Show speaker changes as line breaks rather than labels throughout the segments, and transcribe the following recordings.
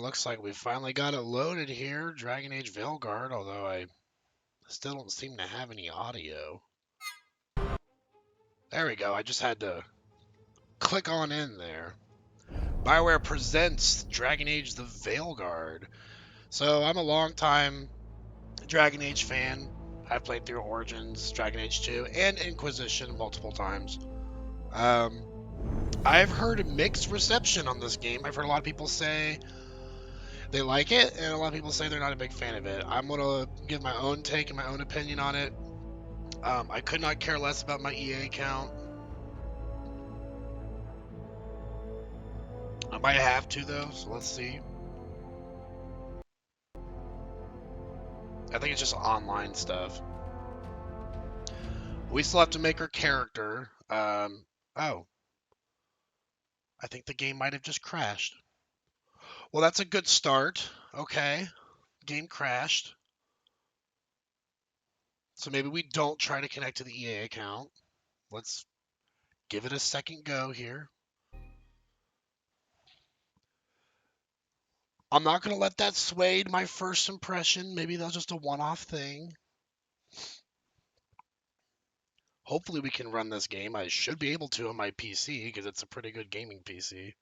looks like we finally got it loaded here. Dragon Age Veilguard, although I still don't seem to have any audio. There we go. I just had to click on in there. BioWare presents Dragon Age the Veilguard. So I'm a long-time Dragon Age fan. I've played through Origins, Dragon Age 2, and Inquisition multiple times. I've heard a mixed reception on this game. I've heard a lot of people say they like it, and a lot of people say they're not a big fan of it. I'm going to give my own take and my own opinion on it. I could not care less about my EA account. I might have to, though, so let's see. I think it's just online stuff. We still have to make our character. Oh. I think the game might have just crashed. Well, that's a good start. Okay. Game crashed. So maybe we don't try to connect to the EA account. Let's give it a second go here. I'm not going to let that sway my first impression. Maybe that's just a one-off thing. Hopefully we can run this game. I should be able to on my PC because it's a pretty good gaming PC.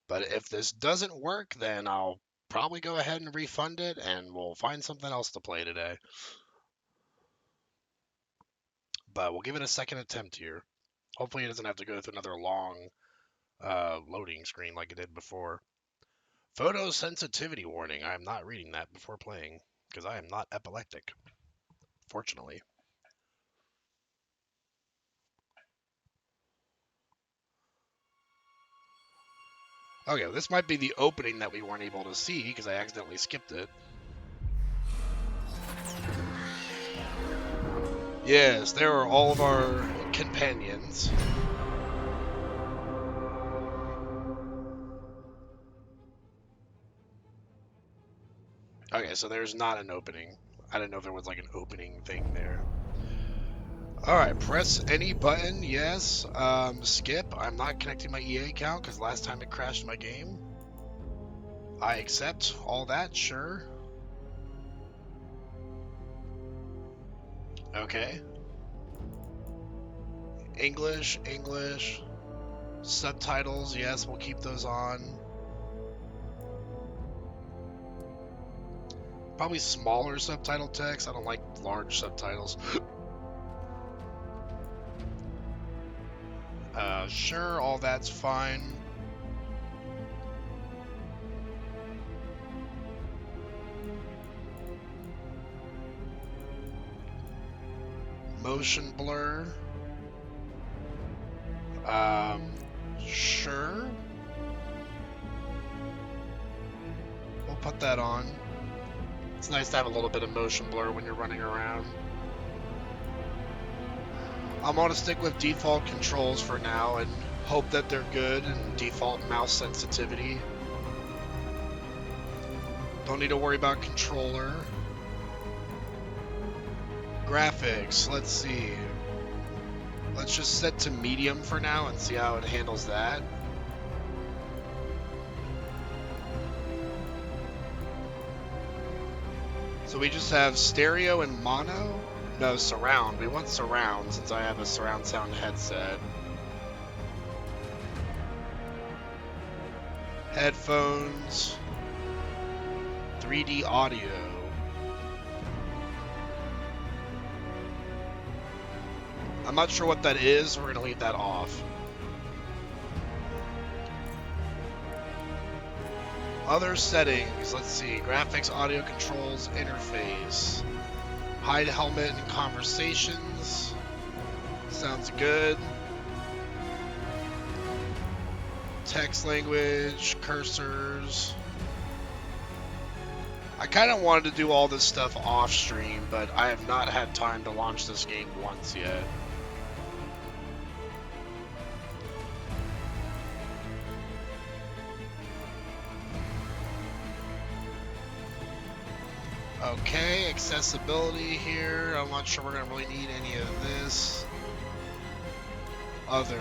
But if this doesn't work, then I'll probably go ahead and refund it and we'll find something else to play today. But we'll give it a second attempt here. Hopefully it doesn't have to go through another long loading screen like it did before. Photosensitivity warning. I'm not reading that before playing because I am not epileptic, fortunately. Okay, this might be the opening that we weren't able to see because I accidentally skipped it. Yes, there are all of our companions. Okay, so there's not an opening. I didn't know if there was like an opening thing there. Alright, press any button, yes. Skip, I'm not connecting my EA account because last time it crashed my game. I accept all that, sure. Okay. English. Subtitles, yes, we'll keep those on. Probably smaller subtitle text. I don't like large subtitles. Sure, all that's fine. Motion blur. Sure. We'll put that on. It's nice to have a little bit of motion blur when you're running around. I'm going to stick with default controls for now and hope that they're good and default mouse sensitivity. Don't need to worry about controller. Graphics, let's see. Let's just set to medium for now and see how it handles that. So we just have stereo and mono? No, surround. We want surround since I have a surround sound headset. Headphones. 3D audio. I'm not sure what that is. We're going to leave that off. Other settings. Let's see. Graphics, audio controls, interface. Hide helmet and conversations. Sounds good. Text language, cursors. I kind of wanted to do all this stuff off stream, but I have not had time to launch this game once yet. Okay, accessibility here. I'm not sure we're going to really need any of this. Other.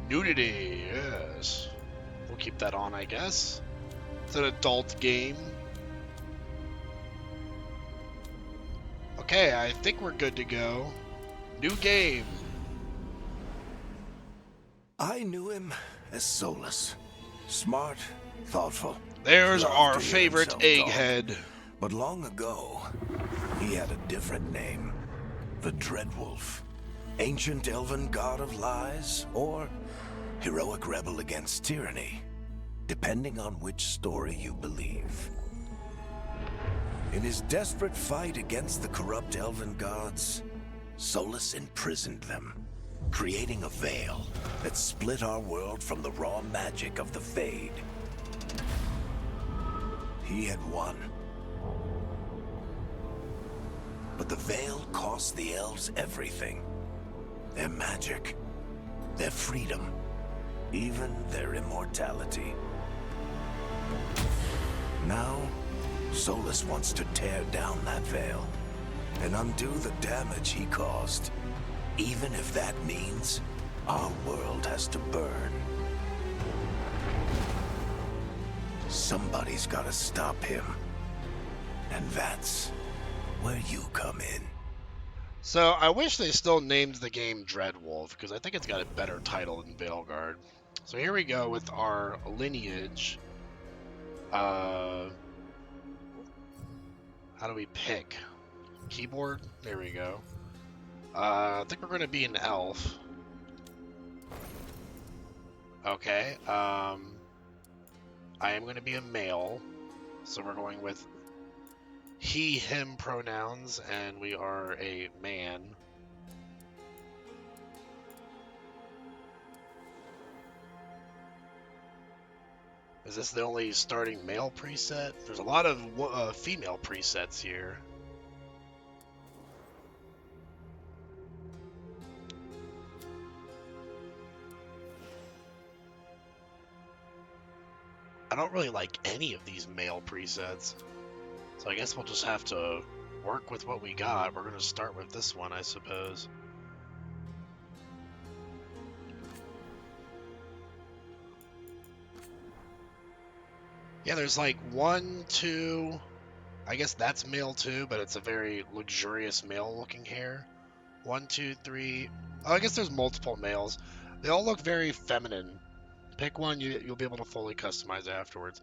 Nudity, yes. We'll keep that on, I guess. It's an adult game. Okay, I think we're good to go. New game.
I knew him as Solas. Smart, thoughtful.
There's
loved
our
to hear
favorite
himself talk.
egghead.
But long ago, he had a different name. The Dreadwolf. Ancient elven god of lies, or heroic rebel against tyranny, depending on which story you believe. In his desperate fight against the corrupt elven gods, Solas imprisoned them, creating a veil that split our world from the raw magic of the Fade. He had won. But the veil cost the elves everything. Their magic, their freedom, even their immortality. Now, Solas wants to tear down that veil and undo the damage he caused, even if that means our world has to burn. Somebody's gotta stop him, and that's where you come in.
So I wish they still named the game Dreadwolf, because I think it's got a better title than Veilguard. So here we go with our lineage. How do we pick? Keyboard? There we go. I think we're going to be an elf. Okay. I am going to be a male. So we're going with he, him pronouns, and we are a man. Is this the only starting male preset? There's a lot of female presets here. I don't really like any of these male presets. So I guess we'll just have to work with what we got. We're going to start with this one, I suppose. Yeah, there's like 1, 2. I guess that's male too, but it's a very luxurious male looking hair. 1, 2, 3. Oh, I guess there's multiple males. They all look very feminine. Pick one, you'll be able to fully customize afterwards.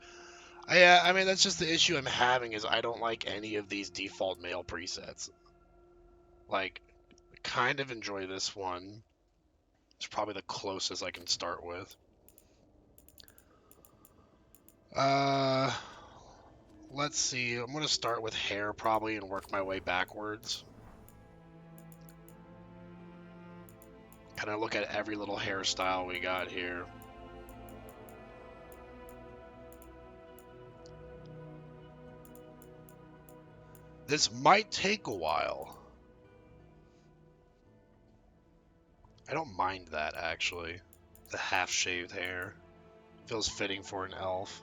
I mean, that's just the issue I'm having is I don't like any of these default male presets. Like, I kind of enjoy this one. It's probably the closest I can start with. Let's see. I'm going to start with hair probably and work my way backwards. Kind of look at every little hairstyle we got here. This might take a while. I don't mind that, actually. The half-shaved hair. Feels fitting for an elf.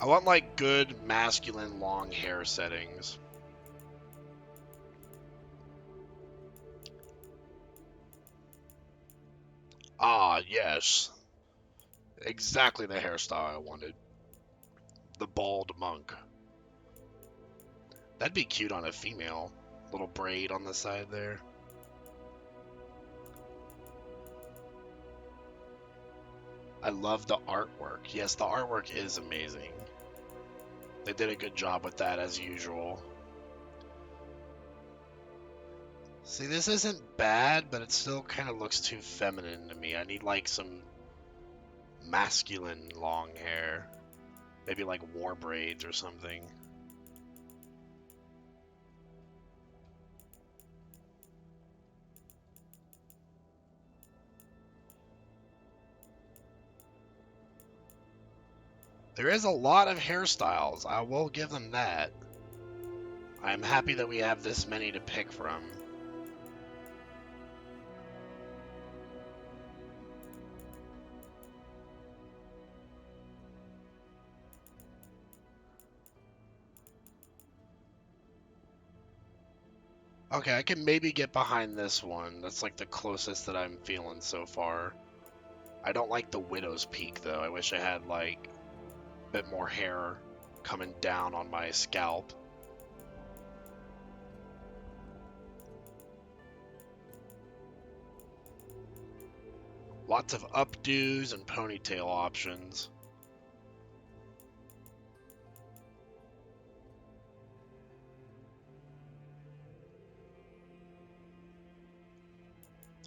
I want, like, good, masculine, long hair settings. Ah, yes. Exactly the hairstyle I wanted. The bald monk. That'd be cute on a female. Little braid on the side there. I love the artwork. Yes, the artwork is amazing. They did a good job with that as usual. See, this isn't bad, but it still kind of looks too feminine to me. I need like some masculine long hair. Maybe like war braids or something. There is a lot of hairstyles. I will give them that. I'm happy that we have this many to pick from. Okay, I can maybe get behind this one. That's like the closest that I'm feeling so far. I don't like the Widow's Peak, though. I wish I had, like, a bit more hair coming down on my scalp. Lots of updos and ponytail options.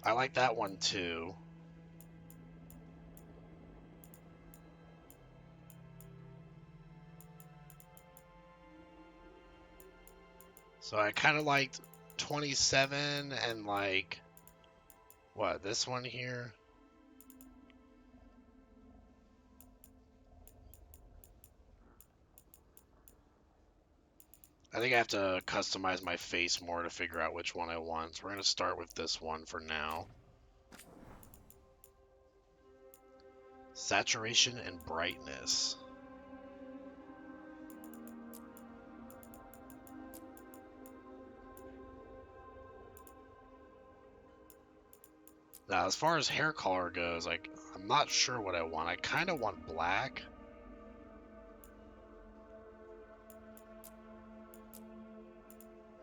I like that one, too. So I kind of liked 27 and, like, what, this one here? I think I have to customize my face more to figure out which one I want. So we're going to start with this one for now. Saturation and brightness. Now, as far as hair color goes, like, I'm not sure what I want. I kind of want black.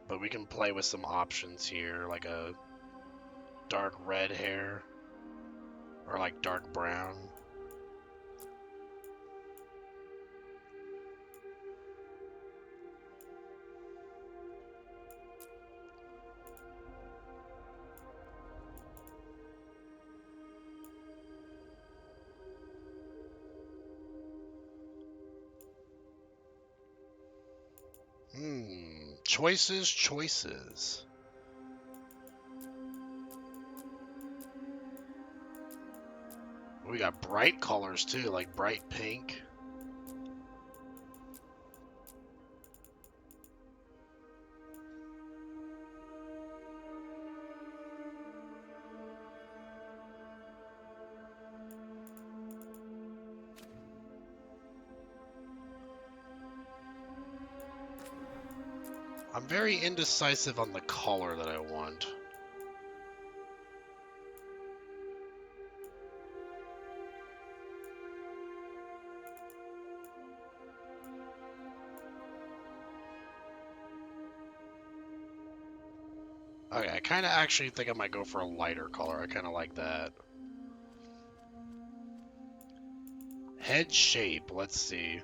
But we can play with some options here, like a dark red hair or like dark brown. Choices, choices. We got bright colors too, like bright pink. I'm very indecisive on the color that I want. Okay, I kind of actually think I might go for a lighter color. I kind of like that. Head shape, let's see.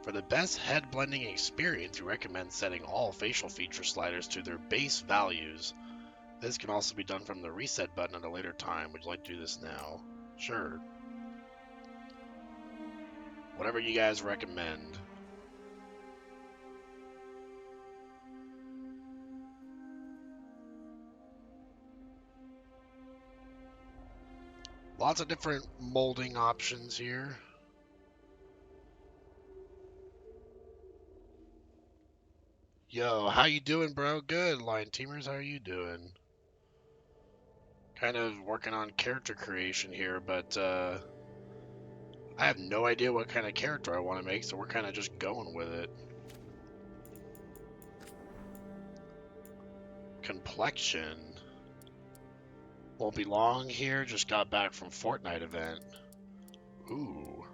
For the best head blending experience, we recommend setting all facial feature sliders to their base values. This can also be done from the reset button at a later time. Would you like to do this now? Sure. Whatever you guys recommend. Lots of different molding options here. Yo, how you doing, bro? Good, Lion Teamers. How are you doing? Kind of working on character creation here, but I have no idea what kind of character I want to make, so we're kind of just going with it. Complexion. Won't be long here. Just got back from Fortnite event. Ooh.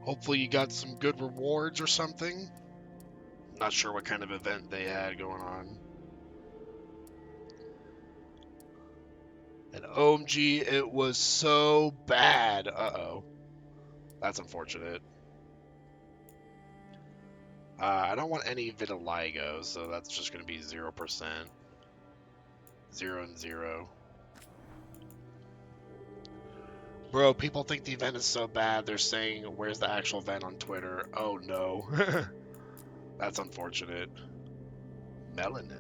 Hopefully you got some good rewards or something. Not sure what kind of event they had going on. And OMG, it was so bad. Uh-oh. That's unfortunate. I don't want any vitiligo, so that's just going to be 0%. 0 and 0. Bro, people think the event is so bad, they're saying, where's the actual event on Twitter? Oh no. That's unfortunate. Melanin.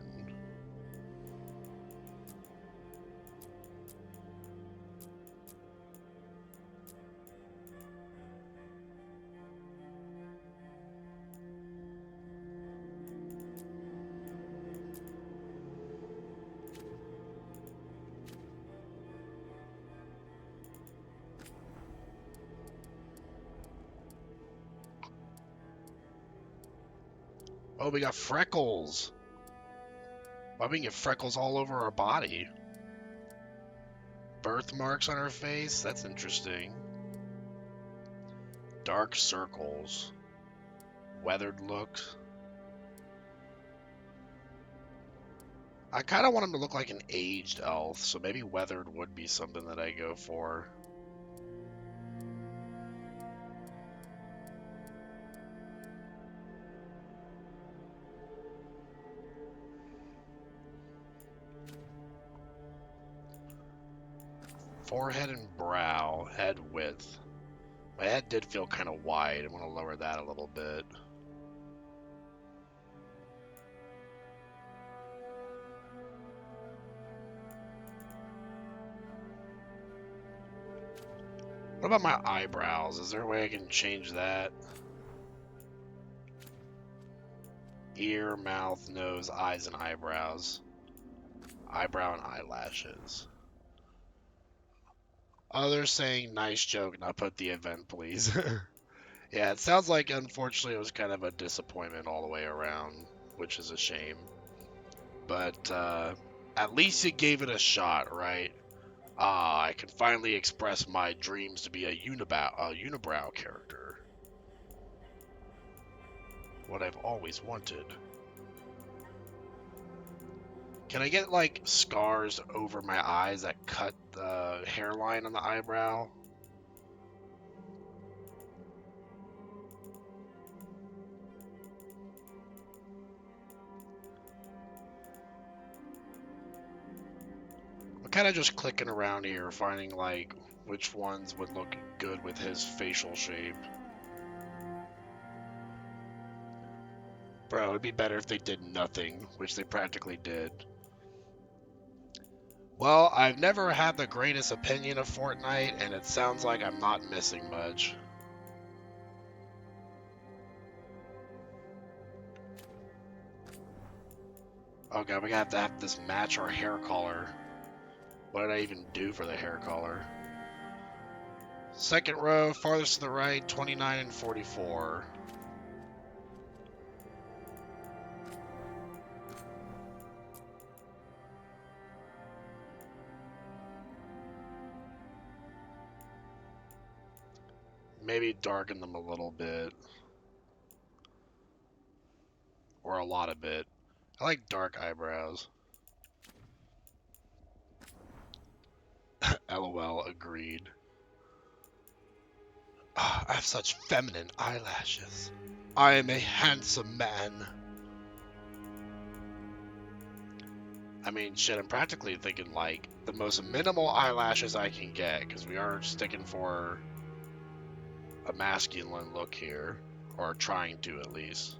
Oh, we got freckles. Why we can get freckles all over our body? Birthmarks on her face? That's interesting. Dark circles. Weathered looks. I kind of want him to look like an aged elf, so maybe weathered would be something that I go for. Forehead and brow, head width. My head did feel kind of wide. I want to lower that a little bit. What about my eyebrows? Is there a way I can change that? Ear, mouth, nose, eyes, and eyebrows. Eyebrow and eyelashes. Others saying nice joke, not put the event, please. Yeah, it sounds like, unfortunately, it was kind of a disappointment all the way around, which is a shame. But at least it gave it a shot, right? I can finally express my dreams to be a unibrow character. What I've always wanted. Can I get, like, scars over my eyes that cut the hairline on the eyebrow? I'm kind of just clicking around here, finding, like, which ones would look good with his facial shape. Bro, it'd be better if they did nothing, which they practically did. Well, I've never had the greatest opinion of Fortnite, and it sounds like I'm not missing much. Oh god, we have to have this match our hair color. What did I even do for the hair color? Second row, farthest to the right, 29 and 44. Maybe darken them a little bit. Or a lot of it. I like dark eyebrows. LOL, agreed. Ah, I have such feminine eyelashes. I am a handsome man. I mean, shit, I'm practically thinking, like, the most minimal eyelashes I can get, because we are sticking for a masculine look here. Or trying to, at least.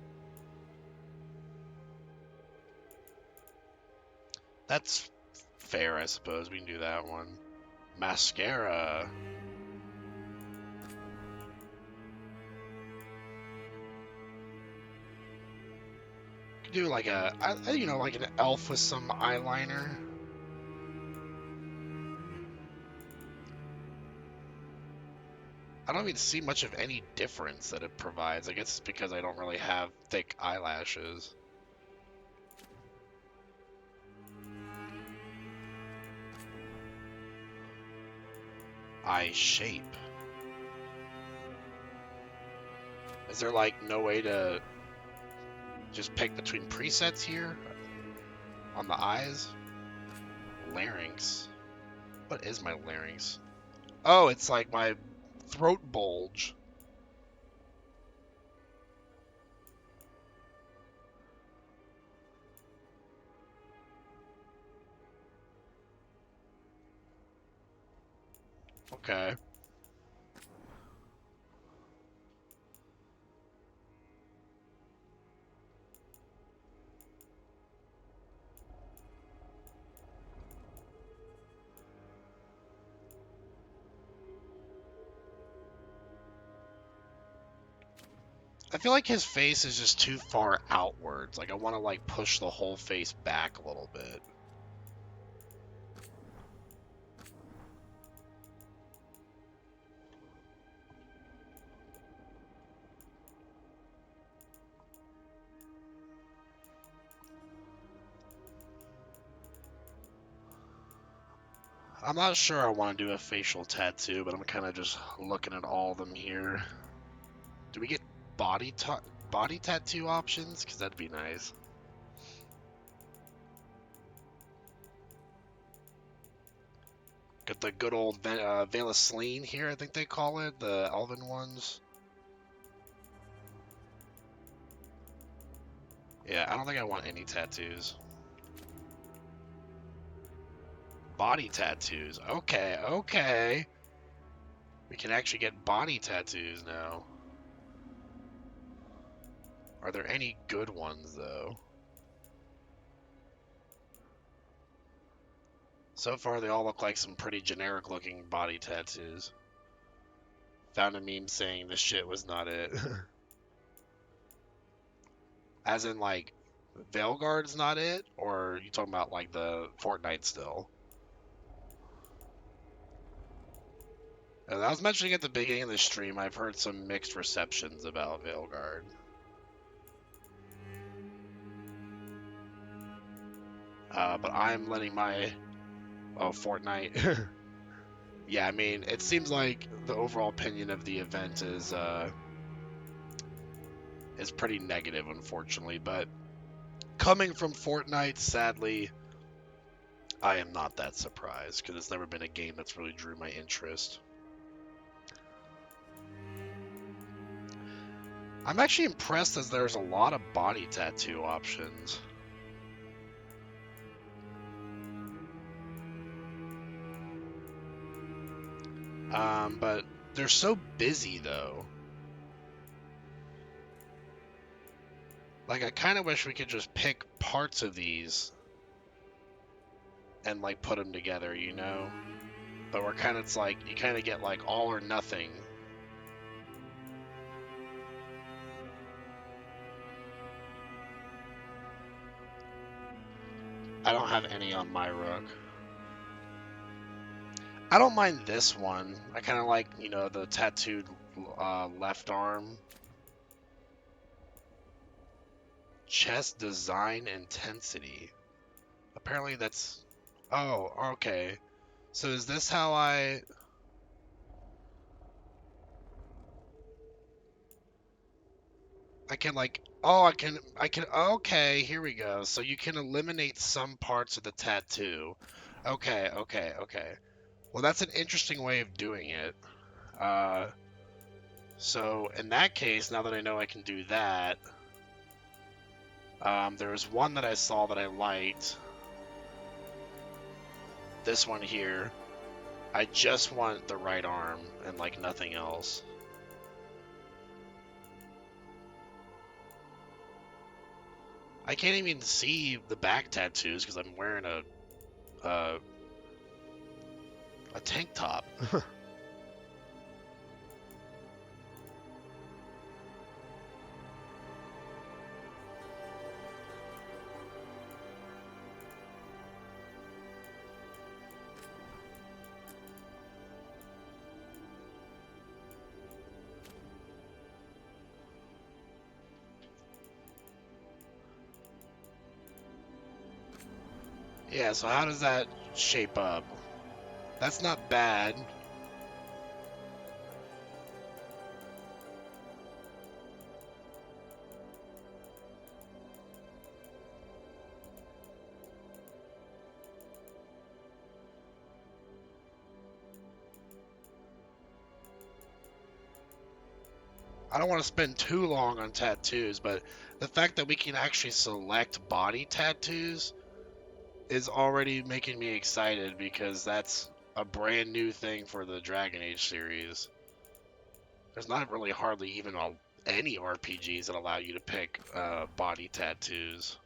That's fair, I suppose. We can do that one. Mascara. Could do like a, you know, like an elf with some eyeliner. I don't even see much of any difference that it provides. I guess it's because I don't really have thick eyelashes. Eye shape. Is there like no way to just pick between presets here? On the eyes? Larynx. What is my larynx? Oh, it's like my throat bulge. Okay. I feel like his face is just too far outwards. Like, I want to, like, push the whole face back a little bit. I'm not sure I want to do a facial tattoo, but I'm kind of just looking at all of them here. Do we get body tattoo options? Because that'd be nice. Got the good old Veilguard here, I think they call it, the elven ones. Yeah, I don't think I want any tattoos. Body tattoos. Okay, okay. We can actually get body tattoos now. Are there any good ones, though? So far, they all look like some pretty generic-looking body tattoos. Found a meme saying this shit was not it. As in, like, Veilguard's not it? Or are you talking about, like, the Fortnite still? As I was mentioning at the beginning of the stream, I've heard some mixed receptions about Veilguard. But I'm letting my... Oh, Fortnite. Yeah, I mean, it seems like the overall opinion of the event is pretty negative, unfortunately. But coming from Fortnite, sadly, I am not that surprised, because it's never been a game that's really drew my interest. I'm actually impressed as there's a lot of body tattoo options. But they're so busy, though. Like, I kind of wish we could just pick parts of these and, like, put them together, you know? But we're kind of, it's like, you kind of get, like, all or nothing. I don't have any on my rook. I don't mind this one. I kind of like, you know, the tattooed left arm. Chest design intensity. Apparently that's... Oh, okay. So is this how I... can like... Oh, I can... Okay, here we go. So you can eliminate some parts of the tattoo. Okay, okay, okay. Well, that's an interesting way of doing it. So in that case, now that I know I can do that... there was one that I saw that I liked. This one here. I just want the right arm and like nothing else. I can't even see the back tattoos because I'm wearing a tank top. Yeah, so how does that shape up? That's not bad. I don't want to spend too long on tattoos, but the fact that we can actually select body tattoos is already making me excited because that's a brand new thing for the Dragon Age series. There's not really hardly even any RPGs that allow you to pick body tattoos.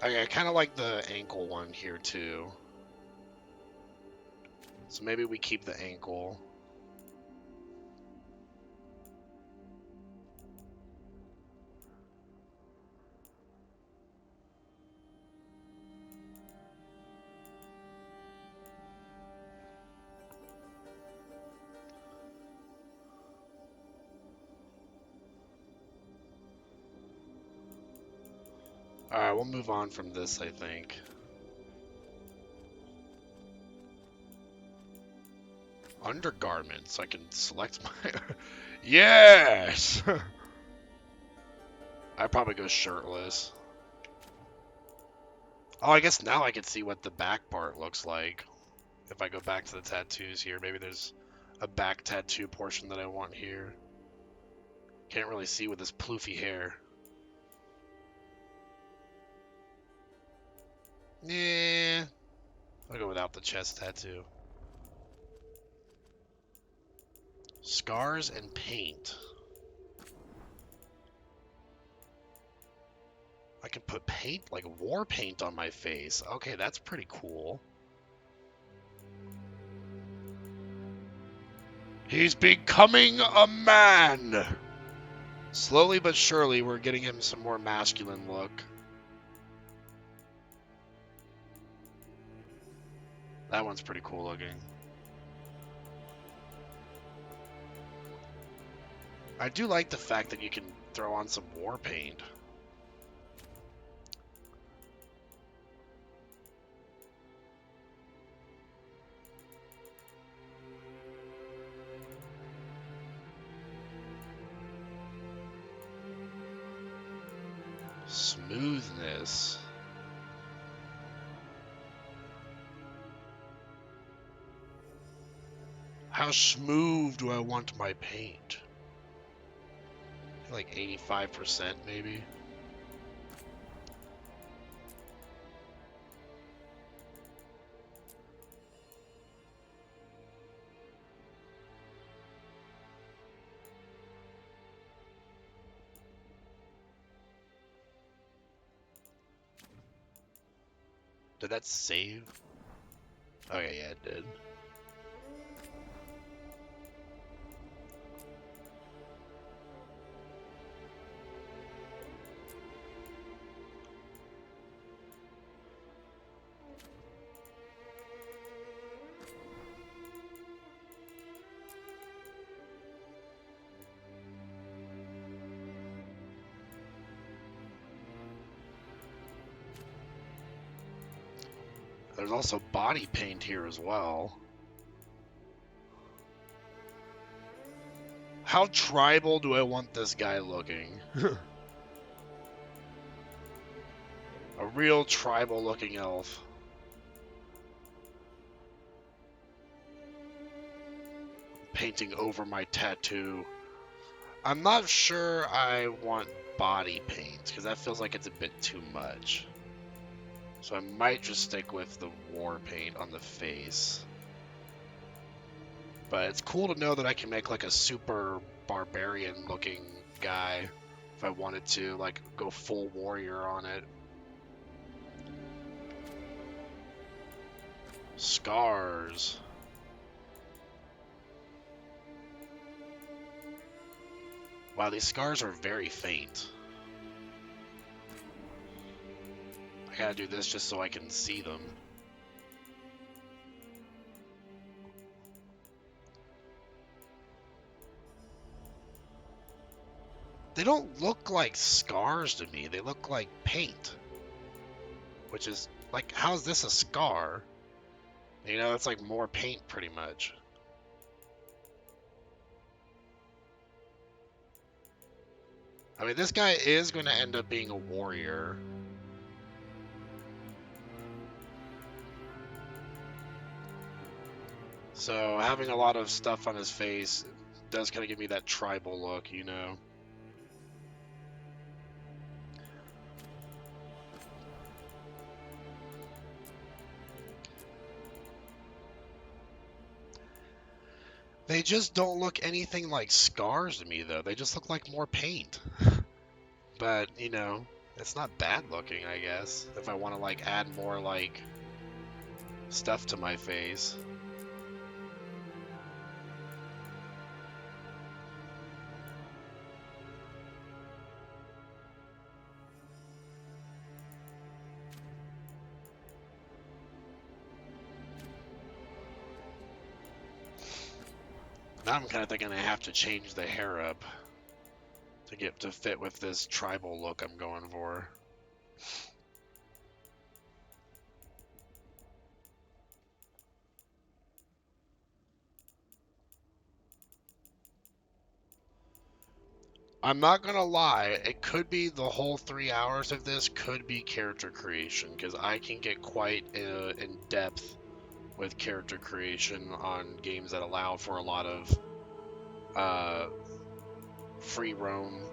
I kind of like the ankle one here too. So maybe we keep the ankle. Alright, we'll move on from this, I think. Undergarments. I can select my... Yes! I'd probably go shirtless. Oh, I guess now I can see what the back part looks like. If I go back to the tattoos here, maybe there's a back tattoo portion that I want here. Can't really see with this ploofy hair. Yeah, I'll go without the chest tattoo. Scars and paint. I can put paint, like war paint on my face. Okay, that's pretty cool. He's becoming a man! Slowly but surely, we're getting him some more masculine look. That one's pretty cool looking. I do like the fact that you can throw on some war paint. Smoothness. How smooth do I want my paint? Like 85% maybe. Did that save? Okay, yeah, it did. There's also body paint here as well. How tribal do I want this guy looking? A real tribal looking elf. Painting over my tattoo. I'm not sure I want body paint, because that feels like it's a bit too much. So I might just stick with the war paint on the face. But it's cool to know that I can make like a super barbarian looking guy if I wanted to, like go full warrior on it. Scars. Wow, these scars are very faint. I gotta do this just so I can see them. They don't look like scars to me. They look like paint. Which is, like, how's this a scar? You know, it's like more paint pretty much. I mean, this guy is going to end up being a warrior. So having a lot of stuff on his face does kind of give me that tribal look, you know. They just don't look anything like scars to me, though. They just look like more paint. But, you know, it's not bad looking, I guess. If I want to, like, add more, like, stuff to my face. Now I'm kind of thinking I have to change the hair up to get to fit with this tribal look I'm going for. I'm not gonna lie, it could be the whole 3 hours of this could be character creation, because I can get quite in depth with character creation on games that allow for a lot of uh, free roam.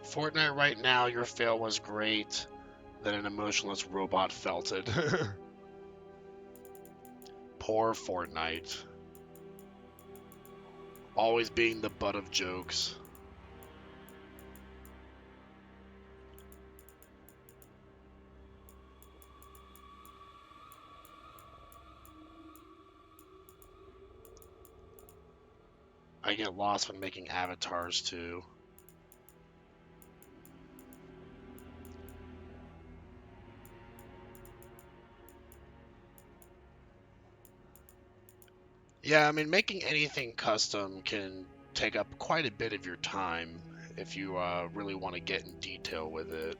Fortnite right now, your fail was great. Then an emotionless robot felt it. Poor Fortnite. Always being the butt of jokes. I get lost when making avatars too. Yeah, I mean, making anything custom can take up quite a bit of your time if you really want to get in detail with it.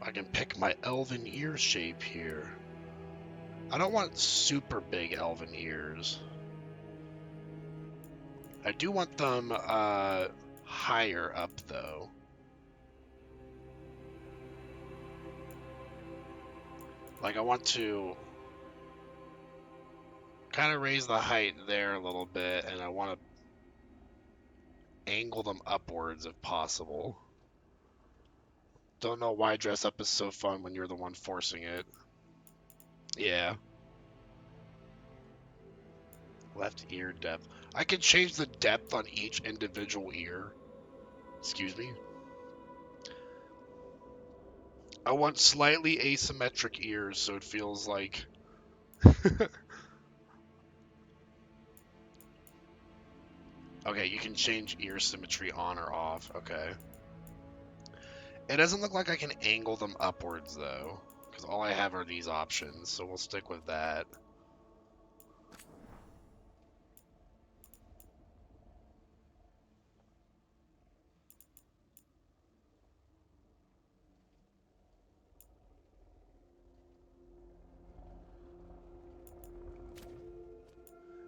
I can pick my elven ear shape here. I don't want super big elven ears. I do want them higher up though. Like I want to kind of raise the height there a little bit, and I want to angle them upwards if possible. Don't know why dress up is so fun when you're the one forcing it. Yeah. Left ear depth. I can change the depth on each individual ear. Excuse me. I want slightly asymmetric ears so it feels like... Okay, you can change ear symmetry on or off. Okay. It doesn't look like I can angle them upwards though, because all I have are these options, so we'll stick with that.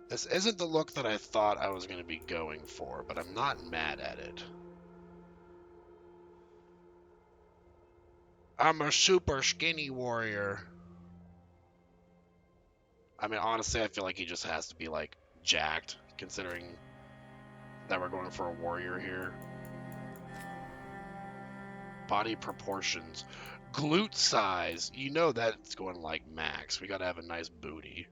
This isn't the look that I thought I was going to be going for, but I'm not mad at it. I'm a super skinny warrior. I mean, honestly, I feel like he just has to be, like, jacked, considering that we're going for a warrior here. Body proportions. Glute size. You know that's going, like, max. We gotta have a nice booty.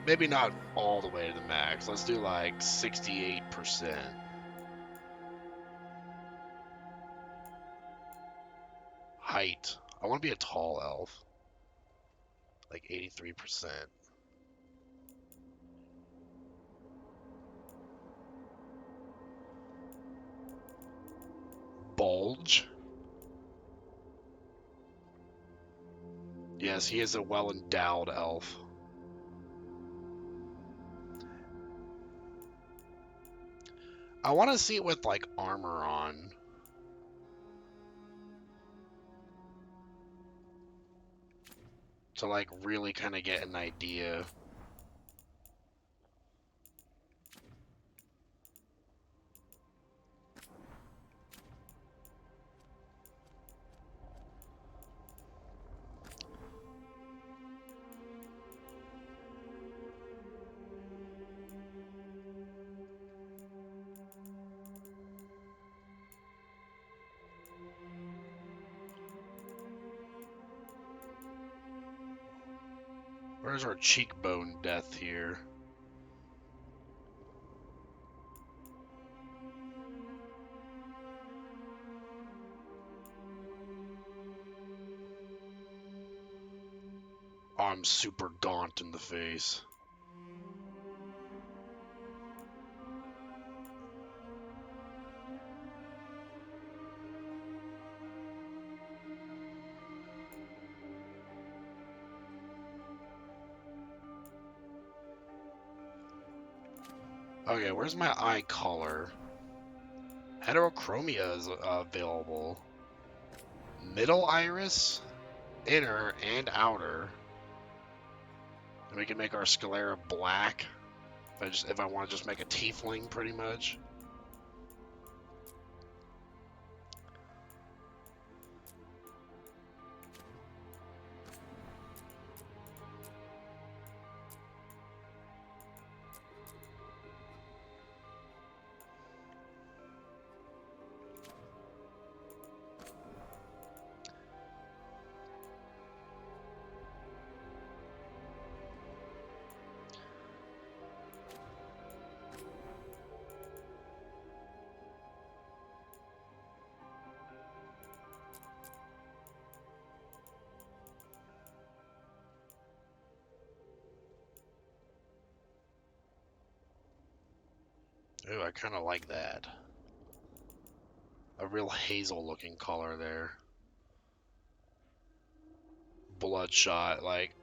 Maybe not all the way to the max. Let's do, like, 68%. Height. I want to be a tall elf. Like 83%. Bulge. Yes, he is a well-endowed elf. I want to see it with, like, armor on. To, like, really kind of get an idea. Where's our cheekbone death here? Oh, I'm super gaunt in the face. Okay, where's my eye color? Heterochromia is available. Middle iris, inner and outer. And we can make our sclera black. If I want to just make a tiefling, pretty much. Ooh, I kind of like that. A real hazel-looking color there. Bloodshot, like,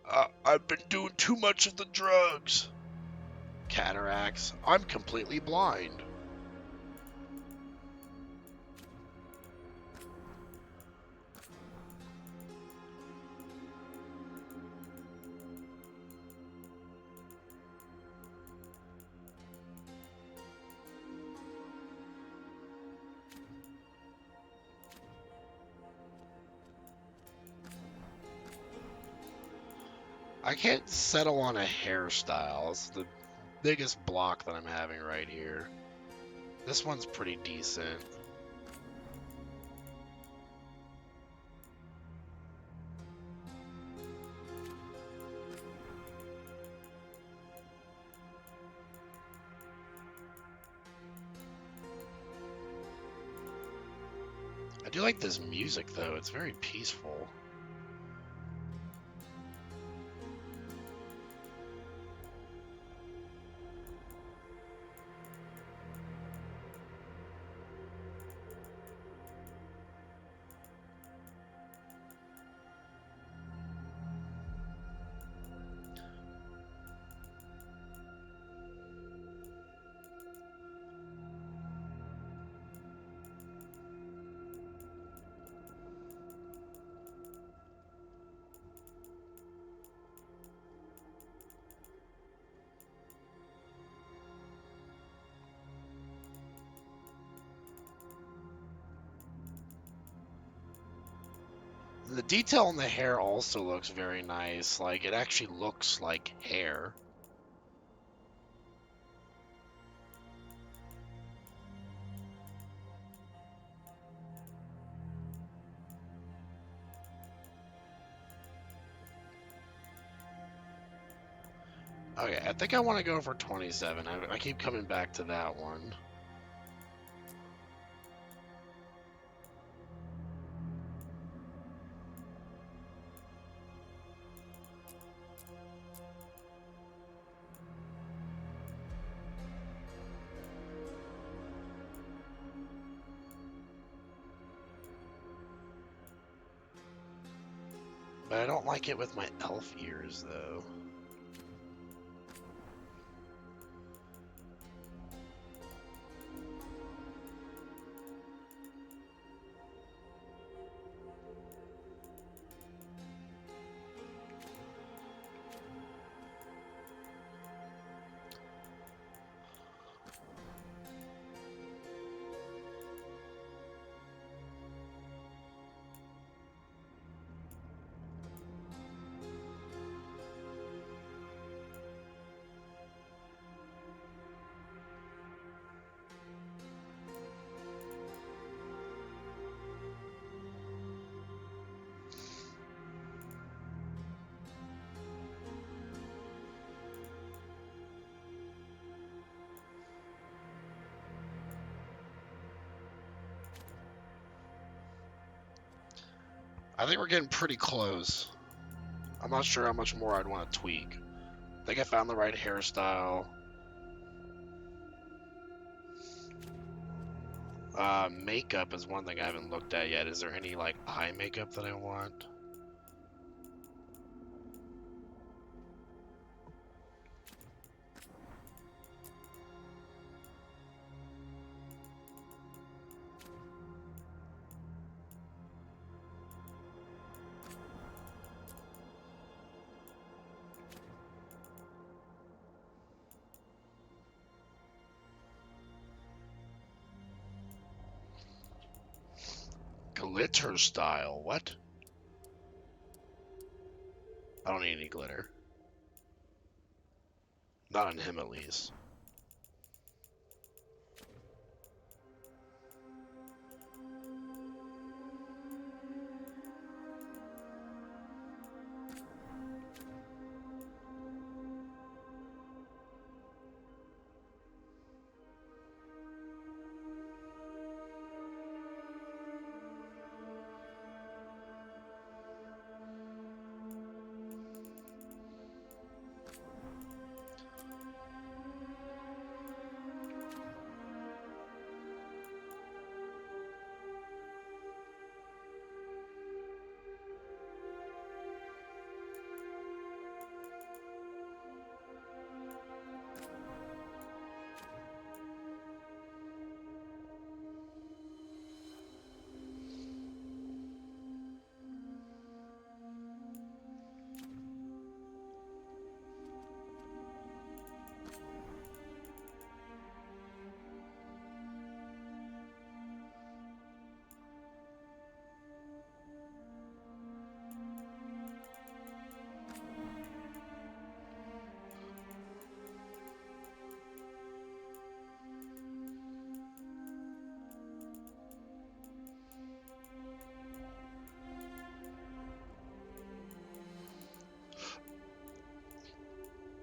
I've been doing too much of the drugs. Cataracts, I'm completely blind. I can't settle on a hairstyle. It's the biggest block that I'm having right here. This one's pretty decent. I do like this music, though. It's very peaceful. The detail in the hair also looks very nice. Like, it actually looks like hair. Okay, I think I want to go for 27. I keep coming back to that one. But I don't like it with my elf ears, though. I think we're getting pretty close. I'm not sure how much more I'd want to tweak. I think I found the right hairstyle. Makeup is one thing I haven't looked at yet. Is there any, like, eye makeup that I want? Glitter style, what? I don't need any glitter. Not on him, at least.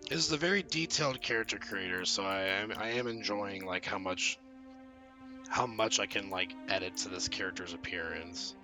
This is a very detailed character creator, so I am enjoying, like, how much I can, like, edit to this character's appearance.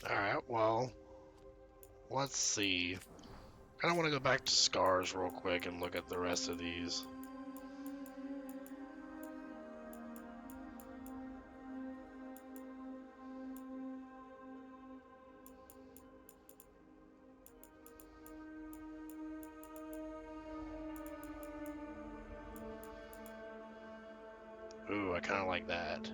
Alright, well, let's see. I kind of want to go back to Scars real quick and look at the rest of these. Ooh, I kind of like that.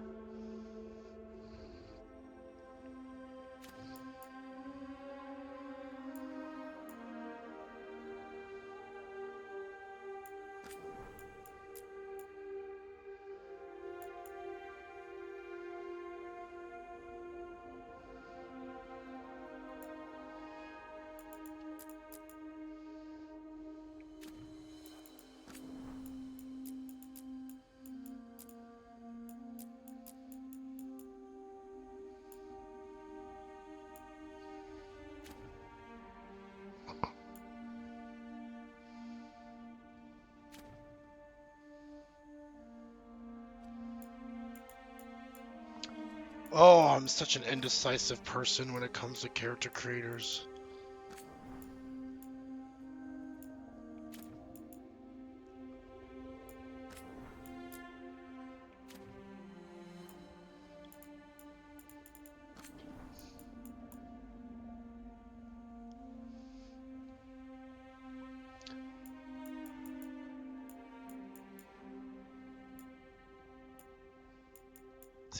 Oh, I'm such an indecisive person when it comes to character creators.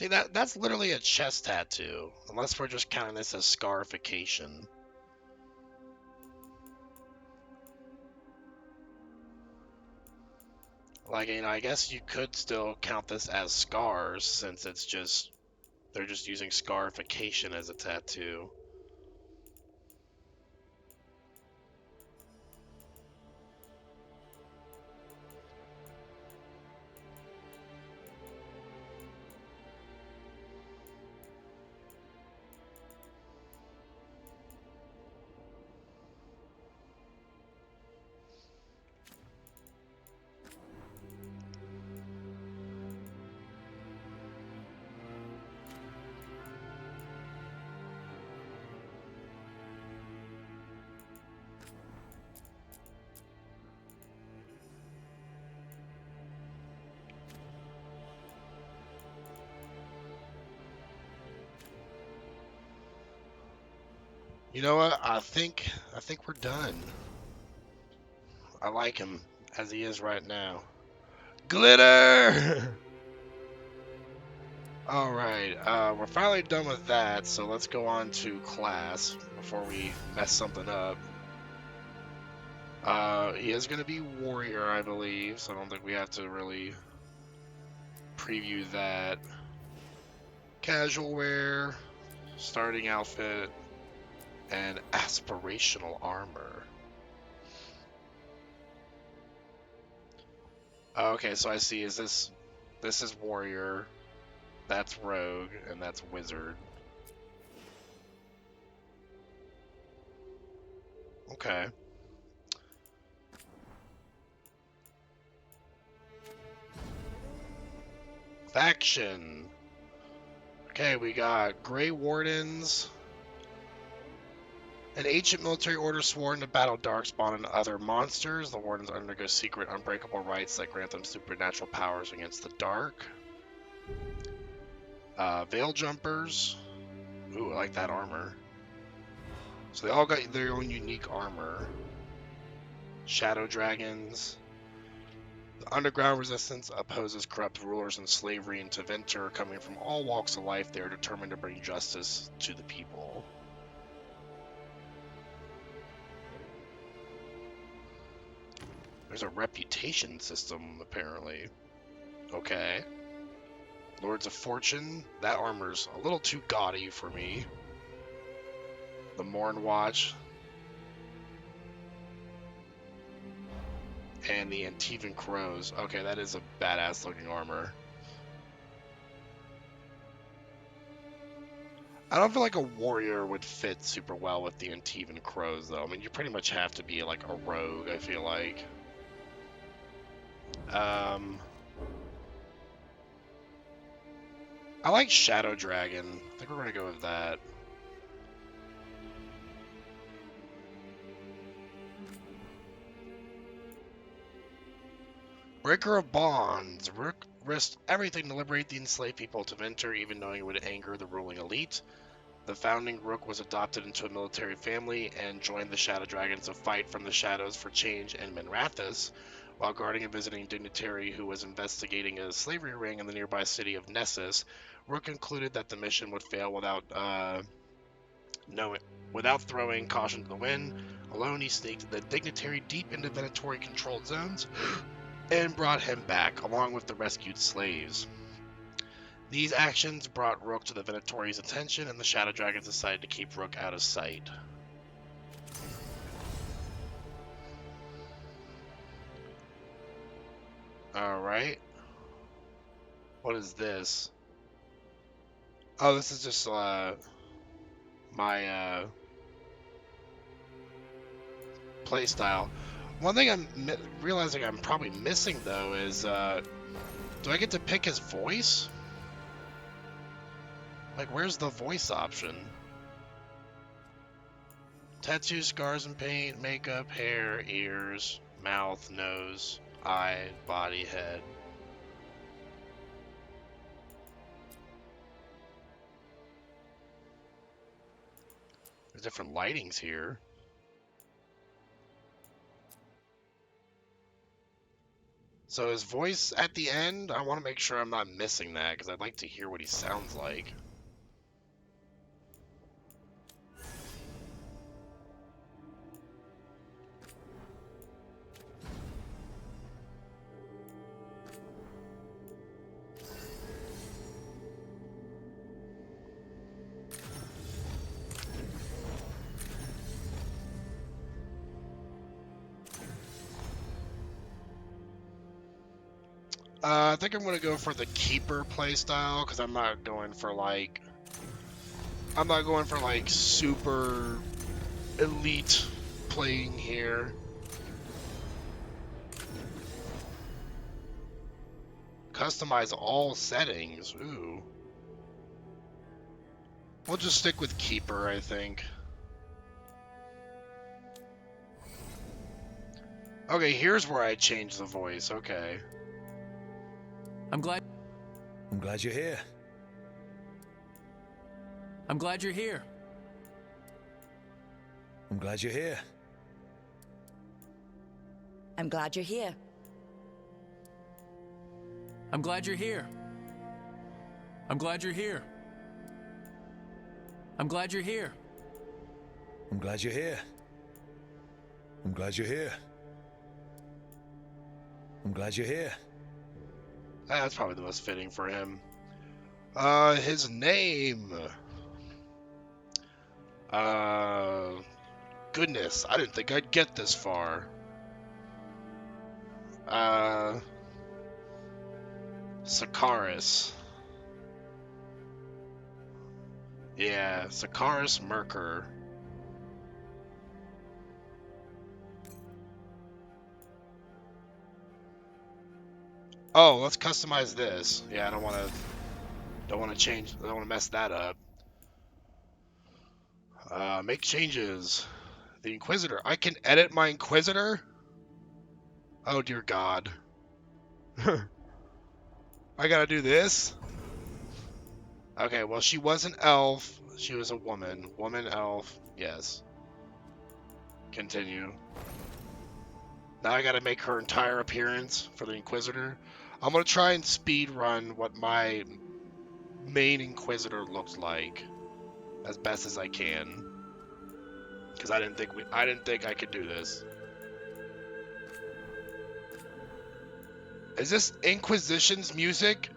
See, that's literally a chest tattoo, unless we're just counting this as scarification. Like, you know, I guess you could still count this as scars, since it's just, they're just using scarification as a tattoo. You know what? I think we're done. I like him as he is right now. Glitter! Alright, we're finally done with that, so let's go on to class before we mess something up. He is going to be warrior, I believe, so I don't think we have to really preview that. Casual wear, starting outfit, and aspirational armor. Okay, so I see, this is warrior, that's rogue, and that's wizard. Okay. Faction. Okay, we got Grey Wardens, an ancient military order sworn to battle Darkspawn and other monsters. The Wardens undergo secret, unbreakable rites that grant them supernatural powers against the dark. Veil Jumpers. Ooh, I like that armor. So they all got their own unique armor. Shadow Dragons. The underground resistance opposes corrupt rulers and slavery into Venter. Coming from all walks of life, they are determined to bring justice to the people. There's a reputation system, apparently. Okay. Lords of Fortune. That armor's a little too gaudy for me. The Morn Watch. And the Antivan Crows. Okay, that is a badass looking armor. I don't feel like a warrior would fit super well with the Antivan Crows, though. I mean, you pretty much have to be like a rogue, I feel like. I like Shadow Dragon. I think we're gonna go with that. Breaker of Bonds. Rook risked everything to liberate the enslaved people to Venter, even knowing it would anger the ruling elite. The founding Rook was adopted into a military family and joined the Shadow Dragons to fight from the shadows for change in Minrathous, while guarding a visiting dignitary who was investigating a slavery ring in the nearby city of Nessus. Rook concluded that the mission would fail without throwing caution to the wind. Alone, he sneaked the dignitary deep into Venatori-controlled zones and brought him back, along with the rescued slaves. These actions brought Rook to the Venatori's attention, and the Shadow Dragons decided to keep Rook out of sight. Alright. What is this? Oh, this is just, my, playstyle. One thing I'm realizing I'm probably missing, though, is, do I get to pick his voice? Like, where's the voice option? Tattoos, scars and paint, makeup, hair, ears, mouth, nose, eye, body, head. There's different lightings here. So his voice at the end, I want to make sure I'm not missing that, because I'd like to hear what he sounds like. I think I'm going to go for the Keeper playstyle, because I'm not going for like super elite playing here. Customize all settings. Ooh. We'll just stick with Keeper, I think. Okay, here's where I change the voice. Okay.
I'm glad
you're here.
I'm glad you're here.
I'm glad you're here.
I'm glad you're here.
I'm glad you're here. I'm glad you're here. I'm glad you're here.
I'm glad you're here. I'm glad you're here. I'm glad you're here.
That's probably the most fitting for him. His name. Goodness, I didn't think I'd get this far. Sakaris. Yeah, Sakaris Merker. Oh, let's customize this. Yeah, I don't want to change. I don't want to mess that up. Make changes. The Inquisitor. I can edit my Inquisitor? Oh, dear God. I gotta do this? Okay, well, she was an elf. She was a woman. Woman, elf. Yes. Continue. Now I gotta make her entire appearance for the Inquisitor. I'm gonna try and speed run what my main Inquisitor looks like as best as I can. Because I didn't think I could do this. Is this Inquisition's music?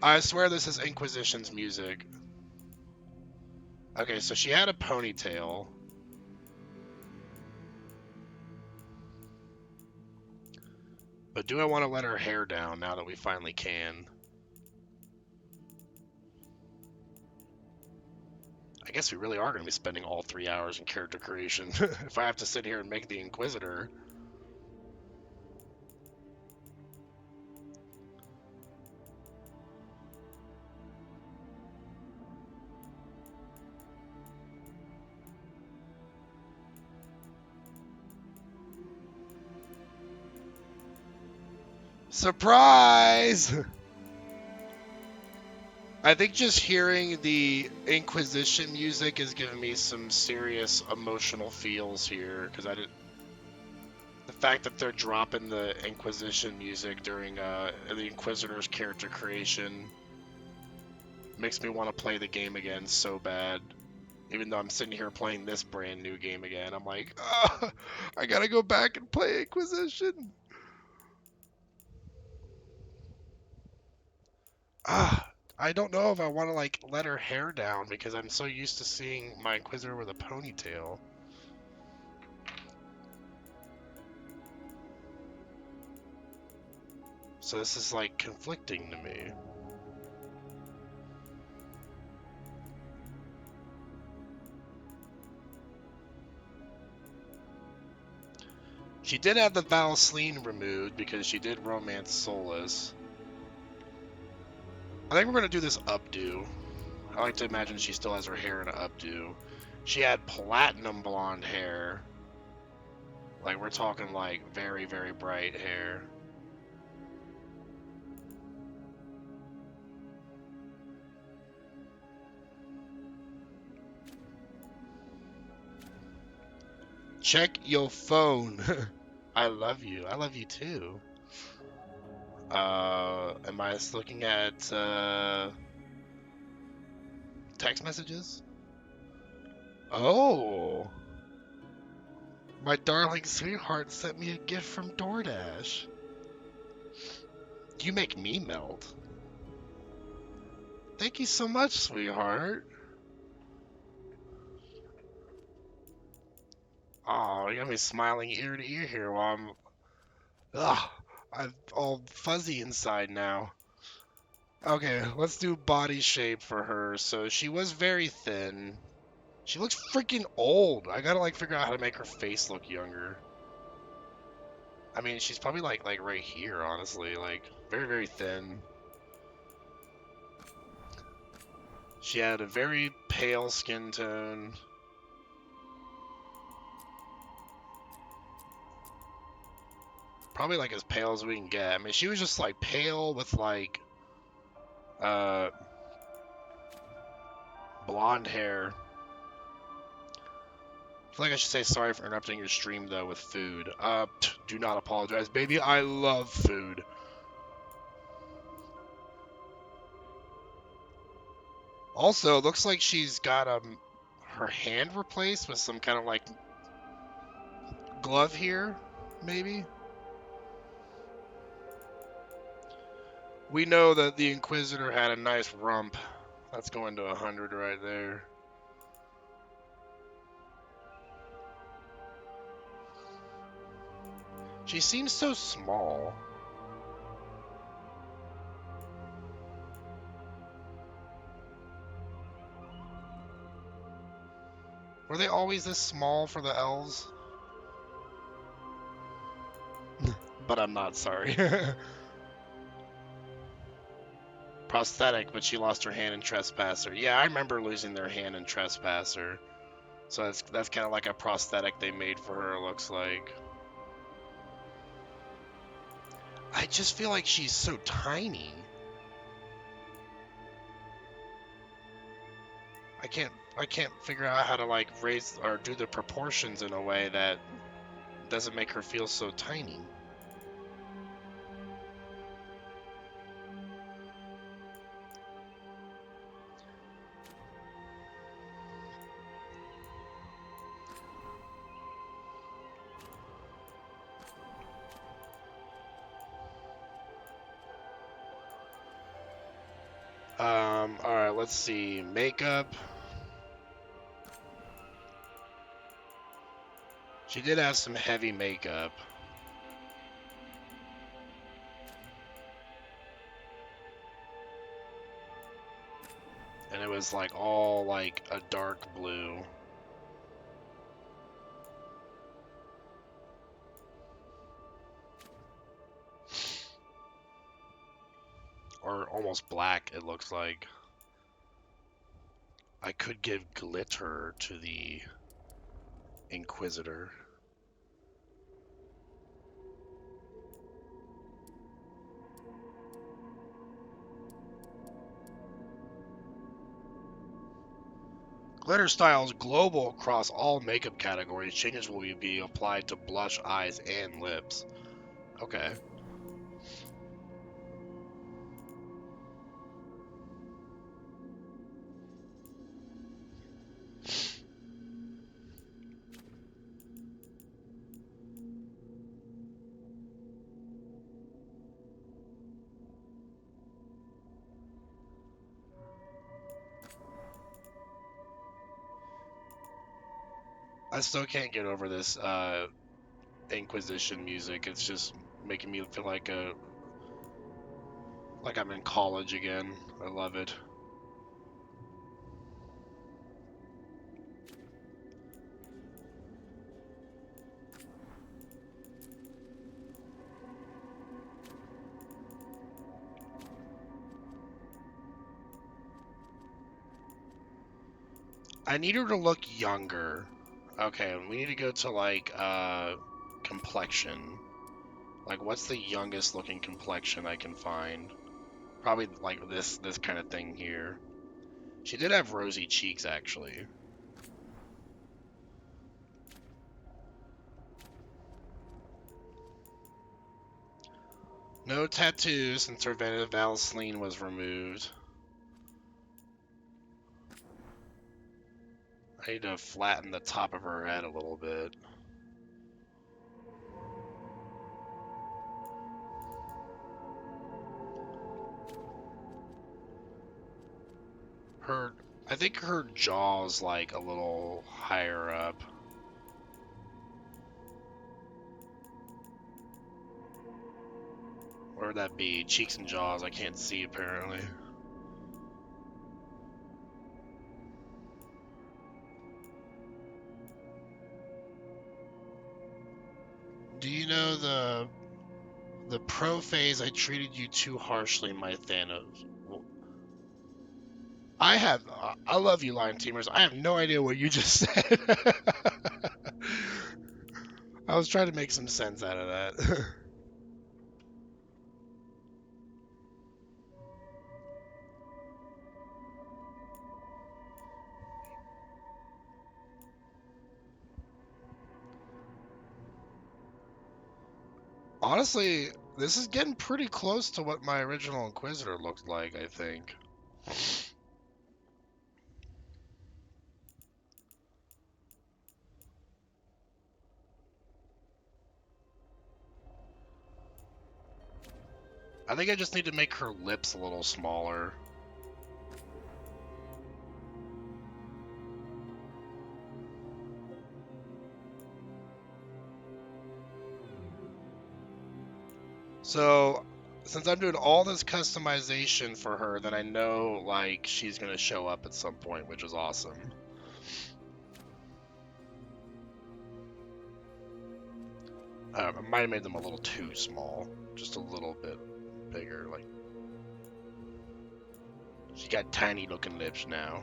I swear this is Inquisition's music. Okay, so she had a ponytail. But do I want to let her hair down now that we finally can? I guess we really are going to be spending all 3 hours in character creation if I have to sit here and make the Inquisitor. Surprise! I think just hearing the Inquisition music is giving me some serious emotional feels here, because the fact that they're dropping the Inquisition music during the Inquisitor's character creation makes me want to play the game again so bad. Even though I'm sitting here playing this brand new game again, I'm like, I gotta go back and play Inquisition. I don't know if I want to like let her hair down because I'm so used to seeing my Inquisitor with a ponytail. So this is like conflicting to me. She did have the Valsleen removed because she did romance Solas. I think we're going to do this updo. I like to imagine she still has her hair in an updo. She had platinum blonde hair. Like, we're talking like very, very bright hair. Check your phone. I love you. I love you too. Am I looking at text messages? Oh, my darling sweetheart sent me a gift from DoorDash. You make me melt. Thank you so much, sweetheart. Oh, you got me smiling ear to ear here while I'm all fuzzy inside now. Okay, let's do body shape for her. So she was very thin. She looks freaking old. I gotta like figure out how to make her face look younger. I mean, she's probably like right here, honestly. Like very, very thin. She had a very pale skin tone. Probably like as pale as we can get. I mean, she was just like pale with like blonde hair. I feel like I should say sorry for interrupting your stream though with food. Do not apologize, baby. I love food. Also, looks like she's got her hand replaced with some kind of like glove here, maybe. We know that the Inquisitor had a nice rump. That's going to 100 right there. She seems so small. Were they always this small for the elves? But I'm not sorry. Prosthetic, but she lost her hand in Trespasser. Yeah, I remember losing their hand in Trespasser. So that's kind of like a prosthetic they made for her, it looks like. I just feel like she's so tiny. I can't figure out how to like raise or do the proportions in a way that doesn't make her feel so tiny. Alright, let's see. Makeup. She did have some heavy makeup. And it was like all like a dark blue. Or almost black, it looks like. I could give glitter to the Inquisitor. Glitter style is global across all makeup categories. Changes will be applied to blush, eyes, and lips. Okay. I still can't get over this Inquisition music. It's just making me feel like I'm in college again. I love it. I need her to look younger. Okay, we need to go to like complexion. Like what's the youngest looking complexion I can find? Probably like this kind of thing here. She did have rosy cheeks actually. No tattoos since her Vaseline was removed. I need to flatten the top of her head a little bit. I think her jaw's like a little higher up. Where would that be? Cheeks and jaws, I can't see apparently. Do you know the pro phase? I treated you too harshly, my Thanos. I love you, Lion Teamers. I have no idea what you just said. I was trying to make some sense out of that. Honestly, this is getting pretty close to what my original Inquisitor looked like, I think. I think I just need to make her lips a little smaller. So, since I'm doing all this customization for her, then I know, like, she's gonna show up at some point, which is awesome. I might have made them a little too small. Just a little bit bigger, like... She got tiny looking lips now.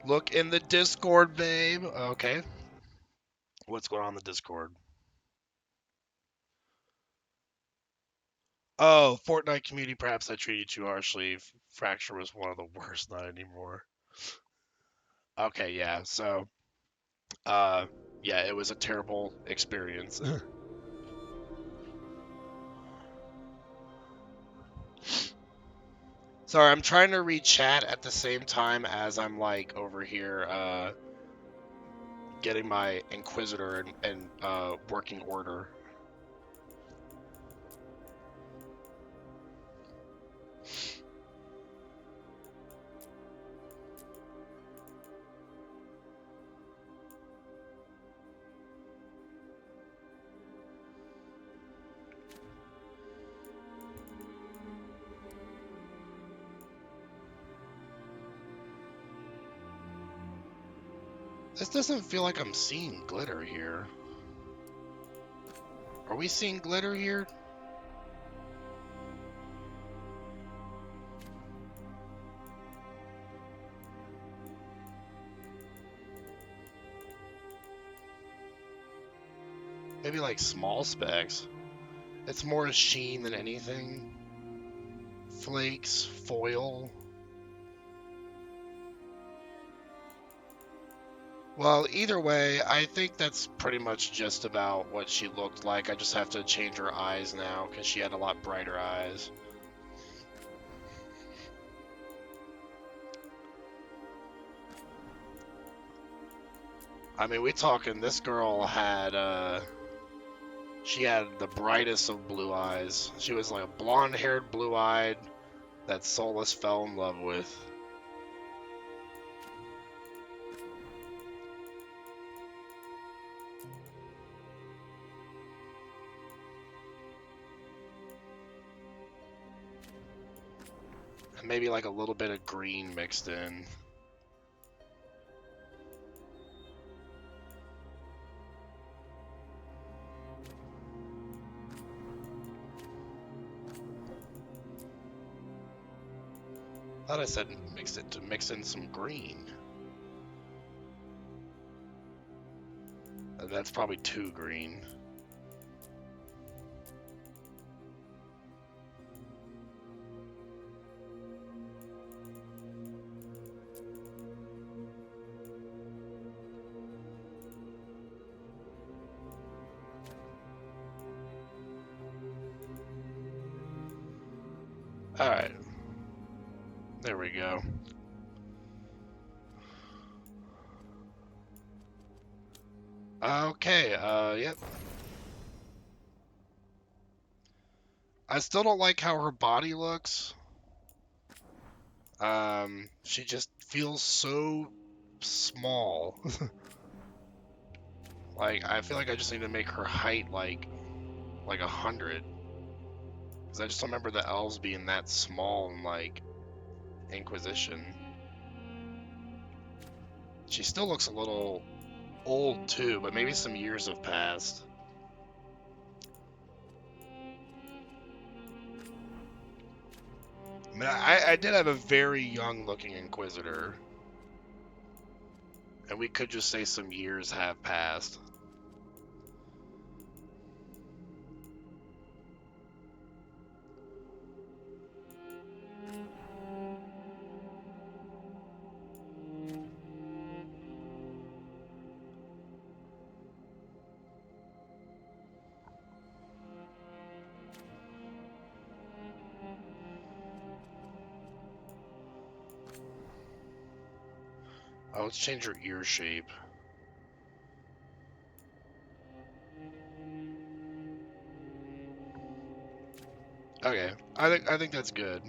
Look in the Discord, babe. Okay. What's going on in the Discord? Oh, Fortnite community, perhaps I treated you too harshly. Fracture was one of the worst, not anymore. Okay, yeah, so, yeah, it was a terrible experience. Sorry, I'm trying to read chat at the same time as I'm, like, over here, getting my Inquisitor and working order. This doesn't feel like I'm seeing glitter here. Are we seeing glitter here? Maybe like small specks. It's more a sheen than anything. Flakes, foil. Well, either way, I think that's pretty much just about what she looked like. I just have to change her eyes now because she had a lot brighter eyes. I mean, we talking, this girl had, she had the brightest of blue eyes. She was like a blonde-haired, blue-eyed that Solas fell in love with. maybe like a little bit of green mixed in. I thought I said mix in some green. That's probably too green. Alright. There we go. Okay, yep. I still don't like how her body looks. She just feels so small. Like, I feel like I just need to make her height like 100. Because I just don't remember the elves being that small in, like, Inquisition. She still looks a little old, too, but maybe some years have passed. I mean, I did have a very young-looking Inquisitor. And we could just say some years have passed. Oh, let's change her ear shape. Okay, I think that's good.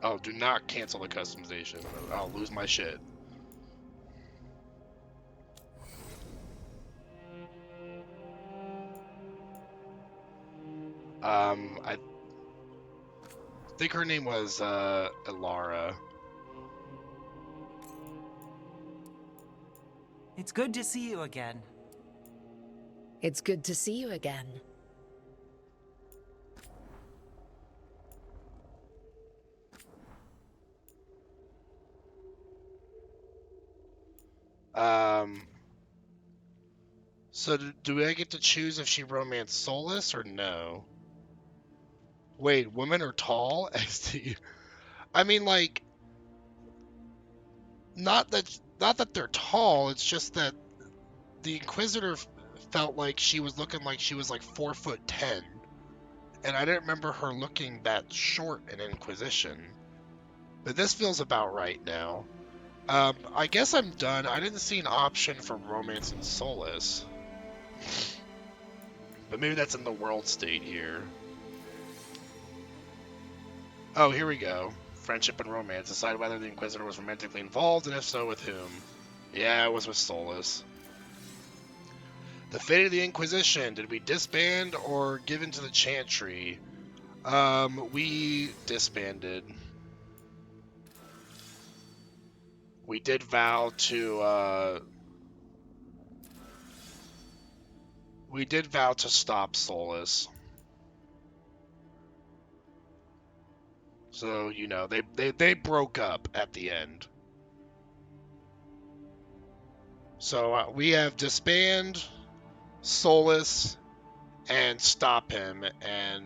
Oh, do not cancel the customization. I'll lose my shit. I think her name was Ilara.
It's good to see you again.
It's good to see you again.
So do I get to choose if she romanced Solas or no? Wait, women are tall? XD. I mean, like, not that they're tall. It's just that the Inquisitor felt like she was looking like she was like 4'10", and I didn't remember her looking that short in Inquisition. But this feels about right now. I guess I'm done. I didn't see an option for romance and Solas. But maybe that's in the world state here. Oh, here we go. Friendship and romance. Decide whether the Inquisitor was romantically involved, and if so, with whom. Yeah, it was with Solas. The fate of the Inquisition. Did we disband or give into the Chantry? We disbanded. We did vow to, stop Solas. So, you know, they broke up at the end. So, we have disband, Solas, and stop him, and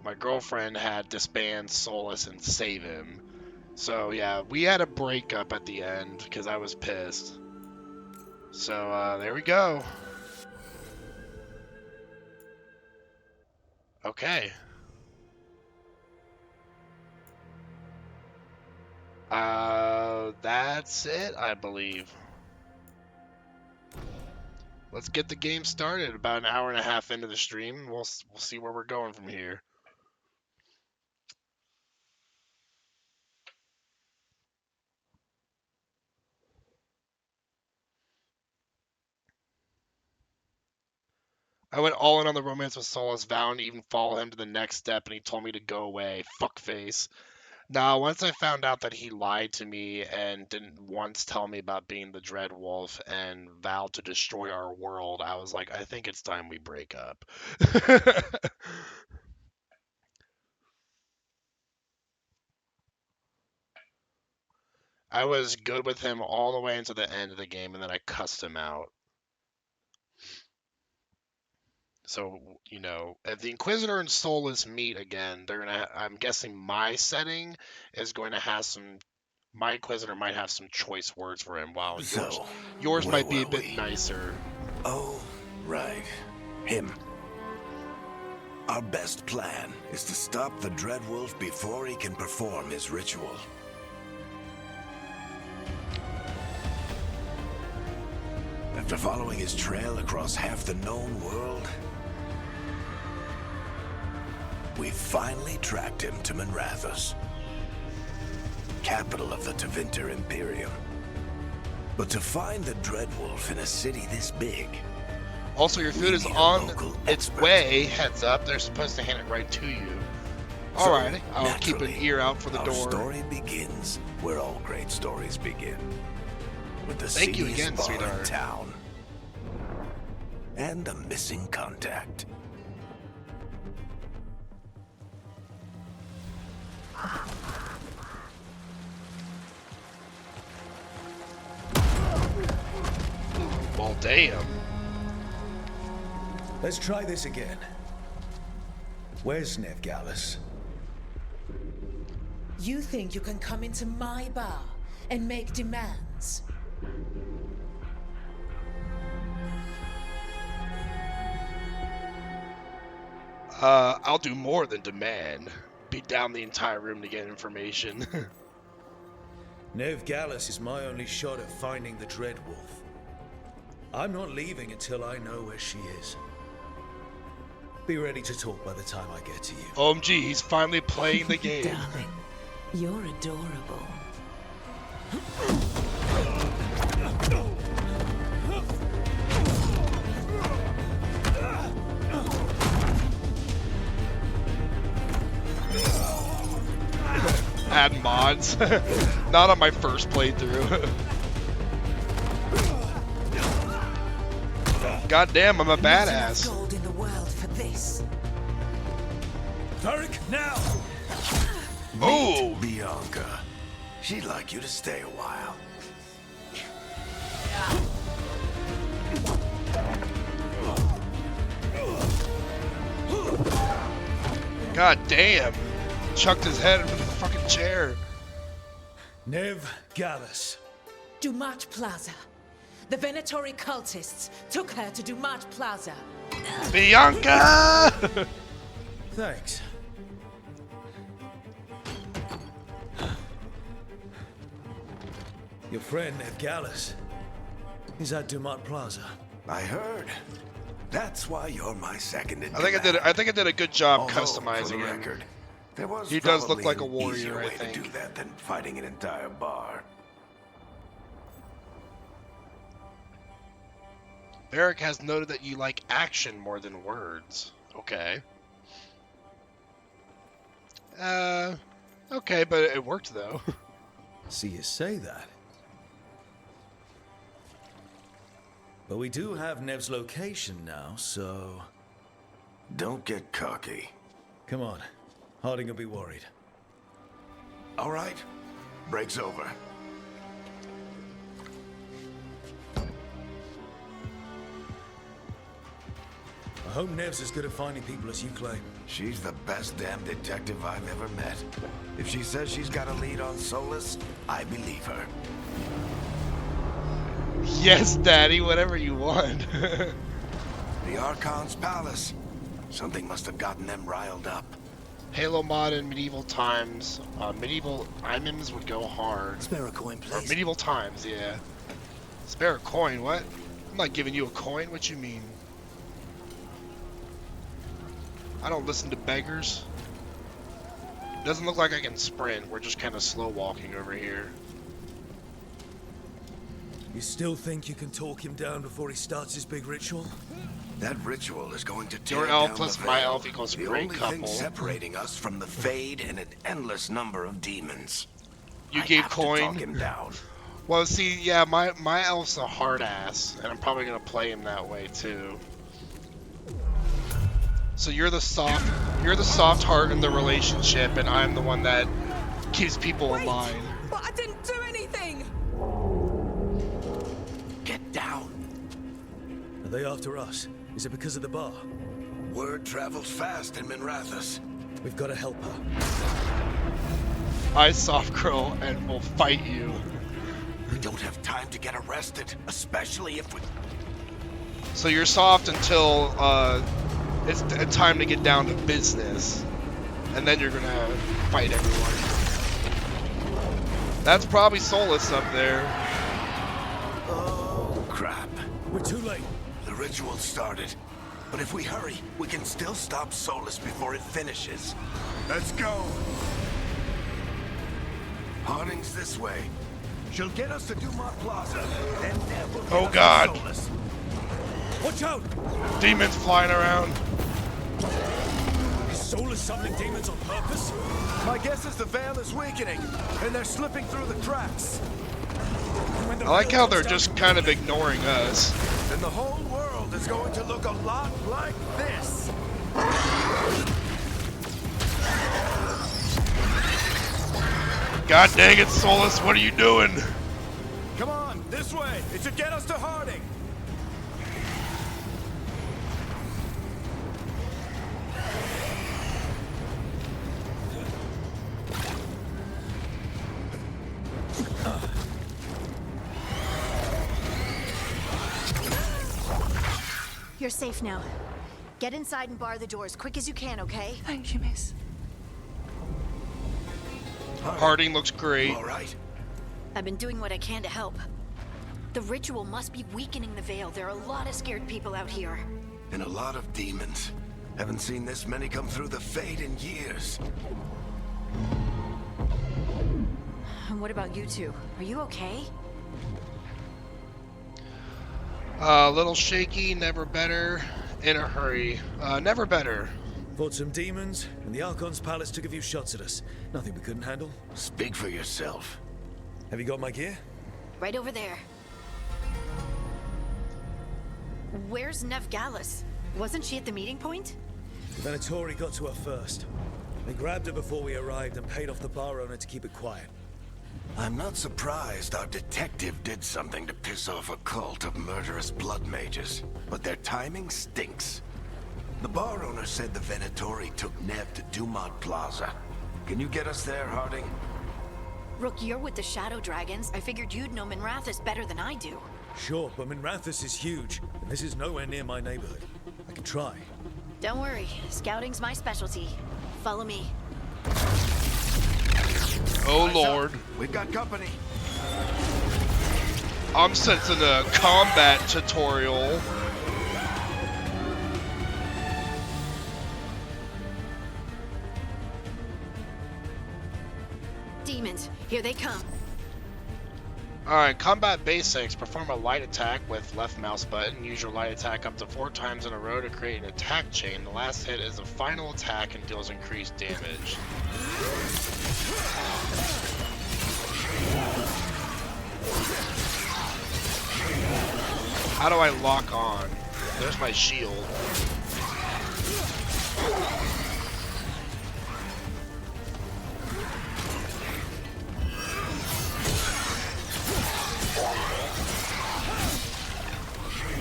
my girlfriend had disband Solas and save him. So yeah, we had a breakup at the end because I was pissed. So there we go. Okay. That's it, I believe. Let's get the game started. About an hour and a half into the stream, we'll see where we're going from here. I went all in on the romance with Solas, vowing to even follow him to the next step, and he told me to go away. Fuckface. Now, once I found out that he lied to me and didn't once tell me about being the Dread Wolf and vowed to destroy our world, I was like, I think it's time we break up. I was good with him all the way until the end of the game, and then I cussed him out. So, you know, if the Inquisitor and Solas meet again, they're gonna. I'm guessing my setting is going to have some. My Inquisitor might have some choice words for him, while
So,
yours
where
might be a
were
bit
we?
nicer.
Oh, right. Him. Our best plan is to stop the Dreadwolf before he can perform his ritual. After following his trail across half the known world, we finally tracked him to Minrathous, capital of the Tevinter Imperium. But to find the Dreadwolf in a city this big,
Also, your food is
need a
on
local
its
expert.
way. Heads up, they're supposed to hand it right to you.
So,
Alrighty, I'll keep an
naturally,
ear out for the
our
door.
story begins where all great stories begin. With the
Thank you
seediest
again,
bar
sweetheart.
in town. And a missing contact.
Well, damn.
Let's try this again. Where's Veilguard?
You think you can come into my bar and make demands?
I'll do more than demand. Beat down the entire room to get information.
Veilguard is my only shot at finding the Dreadwolf. I'm not leaving until I know where she is. Be ready to talk by the time I get to you.
OMG, he's finally playing the game.
Darling, you're adorable.
Add mods. Not on my first playthrough. God damn, I'm a badass.
Gold in the world for this.
Tarek, now!
Oh,
Bianca. She'd like you to stay a while.
god damn. Chucked his head into the fucking chair.
Veilguard.
Dumat Plaza. The Venatori cultists took her to Dumat Plaza.
Bianca!
Thanks. Your friend Veilguard is at Dumat Plaza.
I heard. That's why you're my second in
I think I did a good job
Although, for
customizing
the
him.
record, there was
He does look
probably
like a
an
warrior,
easier
I
way
think.
to do that than fighting an entire bar.
Eric has noted that you like action more than words. Okay. Okay, but it worked though.
See you say that. But we do have Nev's location now, so...
Don't get cocky.
Come on. Harding will be worried.
All right, break's over.
I hope Nev's as good at finding people as you claim.
She's the best damn detective I've ever met. If she says she's got a lead on Solas, I believe her.
Yes, Daddy, whatever you want.
The Archon's palace. Something must have gotten them riled up.
Halo mod in medieval times. Medieval items would go hard.
Spare a coin,
Or
please.
medieval times, yeah. Spare a coin, what? I'm not giving you a coin, what you mean? I don't listen to beggars. Doesn't look like I can sprint, we're just kind of slow walking over here.
You still think you can talk him down before he starts his big ritual?
That ritual is going to tear
Your elf
down
plus
the
my
veil.
elf equals
the
great
only
couple.
thing separating us from the Fade and an endless number of demons.
You
I
gave
have to talk
coin.
him down.
Well, see, yeah, my elf's a hard ass, and I'm probably gonna play him that way too. So you're the soft heart in the relationship, and I'm the one that keeps people in line.
But I didn't do anything!
Get down.
Are they after us? Is it because of the bar?
Word travels fast in Minrathous.
We've got to help her.
I soft girl and will fight you.
We don't have time to get arrested, especially if we...
So you're soft until it's time to get down to business, and then you're gonna fight everyone. That's probably Solas up there.
Oh, crap.
We're too late.
The ritual started. But if we hurry, we can still stop Solas before it finishes. Let's go! Harding's this way. She'll get us to Dumont Plaza, then Nev will get
Oh,
us
God.
to Solas.
Watch out!
Demons flying around.
Is Solas summoning demons on purpose?
My guess is the veil is weakening, and they're slipping through the cracks.
When the
I like
veil
how
comes
they're
down-
just kind of ignoring us.
And the whole world is going to look a lot like this.
God dang it, Solas, what are you doing?
Come on, this way. It should get us to Harding.
You're safe now. Get inside and bar the door as quick as you can, okay?
Thank you, miss.
Harding looks great.
All right.
I've been doing what I can to help. The ritual must be weakening the veil. There are a lot of scared people out here.
And a lot of demons. Haven't seen this many come through the Fade in years.
And what about you two? Are you okay?
A little shaky, never better. In a hurry, never better.
Fought some demons, and the Archon's palace took a few shots at us. Nothing we couldn't handle.
Speak for yourself.
Have you got my gear?
Right over there. Where's Nev Gallus? Wasn't she at the meeting point?
The Venatori got to her first. They grabbed her before we arrived and paid off the bar owner to keep it quiet.
I'm not surprised our detective did something to piss off a cult of murderous blood mages, but their timing stinks. The bar owner said the Venatori took Nev to Dumont Plaza. Can you get us there, Harding?
Rook, you're with the Shadow Dragons. I figured you'd know Minrathous better than I do.
Sure, but Minrathous is huge, and this is nowhere near my neighborhood. I can try.
Don't worry, scouting's my specialty. Follow me.
Oh
Eyes up.
lord.
We've got company.
I'm sensing a combat tutorial.
Demons, here they come.
Alright, combat basics. Perform a light attack with left mouse button. Use your light attack up to 4 times in a row to create an attack chain. The last hit is a final attack and deals increased damage. How do I lock on? There's my shield.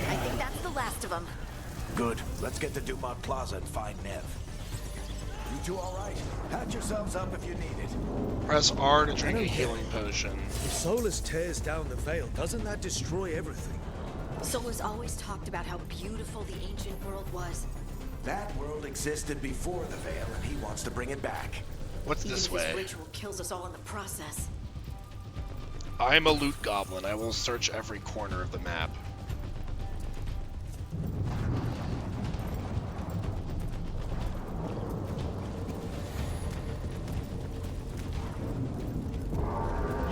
I think that's the last of them.
Good. Let's get to Dumont Plaza and find Nev. You two all right? Patch yourselves up if you need it.
Press R to drink a
I don't
healing potion.
If Solas tears down the veil, doesn't that destroy everything?
Solas always talked about how beautiful the ancient world was.
That world existed before the Veil, and he wants to bring it back.
What's
Even
this
if
way?
this ritual kills us all in the process.
I'm a loot goblin. I will search every corner of the map.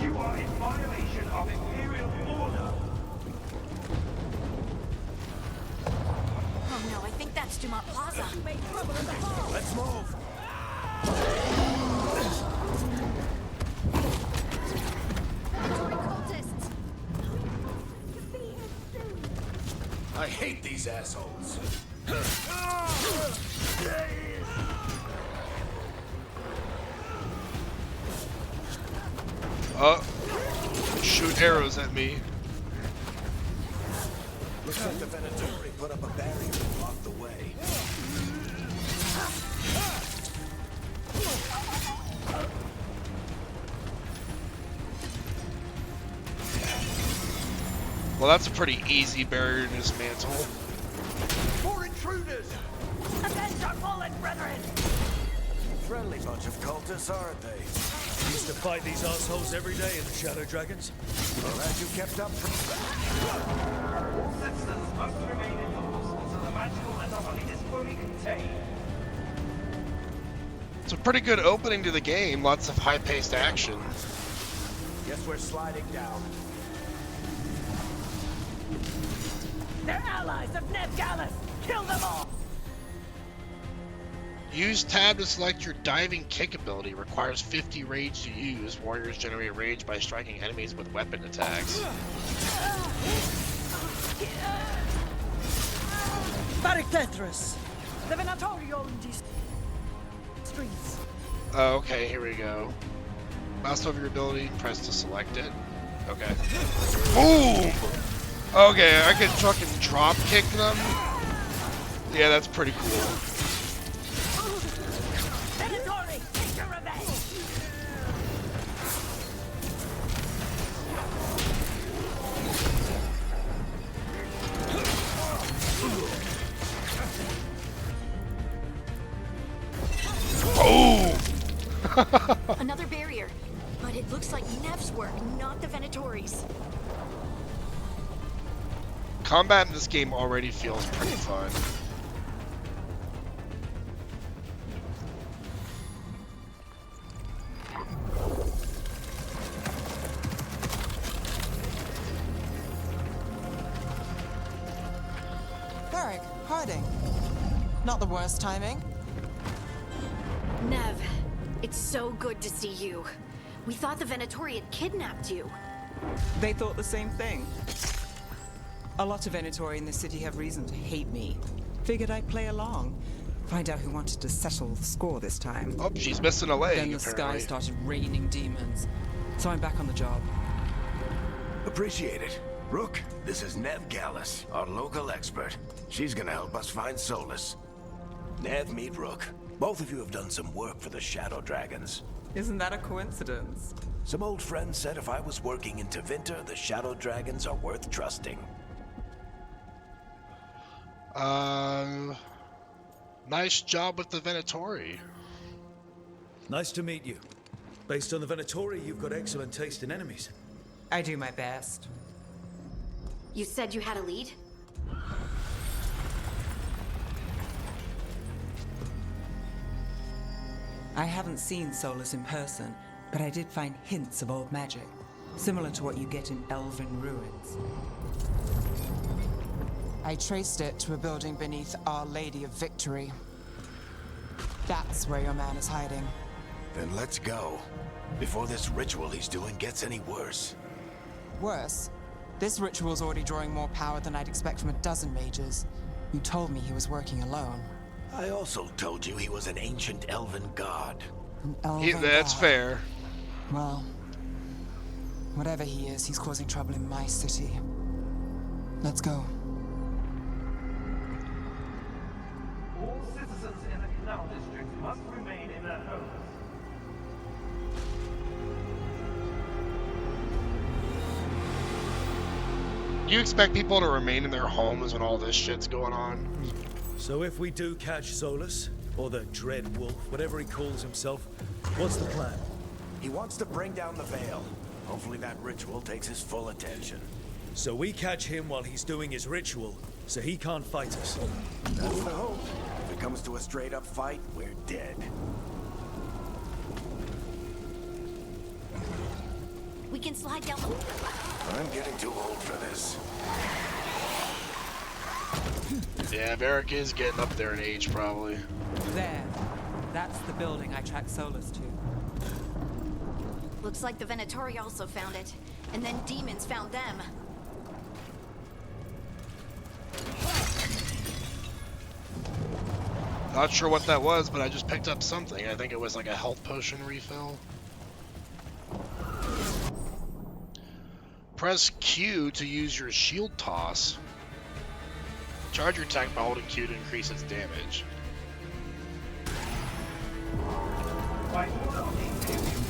You are in violation of Imperial order.
Oh now. I think that's Dumont Plaza.
Let's move.
Cultists!
I hate these assholes.
Shoot arrows at me.
Looks like the Venatori put up a barrier to block the way.
Well, that's a pretty easy barrier to dismantle.
More intruders!
Avenge our fallen brethren!
Friendly bunch of cultists, aren't they?
Used to fight these assholes every day in the Shadow Dragons.
Well, that you kept up for...
Citizens must remain indoors until the magical anomaly is fully contained.
It's a pretty good opening to the game. Lots of high-paced action.
Guess we're sliding down.
They're allies of Ned Gallus! Kill them all!
Use tab to select your diving kick ability. Requires 50 rage to use. Warriors generate rage by striking enemies with weapon attacks.
Barictethras! The Venatorial streets.
Oh, okay, here we go. Mouse over your ability, press to select it. Okay. Boom! Okay, I can fucking drop kick them. Yeah, that's pretty cool.
Venatori, take your revenge!
Boom!
Another barrier. But it looks like Nev's work, not the Venatori's.
Combat in this game already feels pretty fun.
Varric, Harding. Not the worst timing.
Nev, it's so good to see you. We thought the Venatori had kidnapped you.
They thought the same thing. A lot of Venatori in the city have reason to hate me. Figured I'd play along. Find out who wanted to settle the score this time.
Oh, she's missing a leg,
Then the sky
apparently.
started raining demons. So I'm back on the job.
Appreciate it. Rook, this is Nev Gallus, our local expert. She's gonna help us find Solas. Nev, meet Rook. Both of you have done some work for the Shadow Dragons.
Isn't that a coincidence?
Some old friends said if I was working in Tevinter, the Shadow Dragons are worth trusting.
Nice job with the Venatori.
Nice to meet you. Based on the Venatori, you've got excellent taste in enemies.
I do my best.
You said you had a lead?
I haven't seen Solas in person, but I did find hints of old magic, similar to what you get in elven ruins.
I traced it to a building beneath Our Lady of Victory. That's where your man is hiding.
Then let's go. Before this ritual he's doing gets any worse.
Worse, this ritual's already drawing more power than I'd expect from a dozen mages. You told me he was working alone.
I also told you he was an ancient elven god.
An elven
That's
god.
fair.
Well, whatever he is, he's causing trouble in my city. Let's go.
All citizens in the Canal District must remain in their homes.
You expect people to remain in their homes when all this shit's going on?
So if we do catch Solas, or the Dread Wolf, whatever he calls himself, what's the plan?
He wants to bring down the Veil. Hopefully that ritual takes his full attention.
So we catch him while he's doing his ritual, so he can't fight us.
That's the hope. If it comes to a straight-up fight, we're dead.
We can slide down the...
I'm getting too old for this.
Yeah, Varric is getting up there in age, probably.
There. That's the building I tracked Solas to.
Looks like the Venatori also found it. And then demons found them.
Not sure what that was, but I just picked up something. I think it was like a health potion refill. Press Q to use your shield toss. Charge your attack by holding Q to increase its damage.
By order of the Imperium,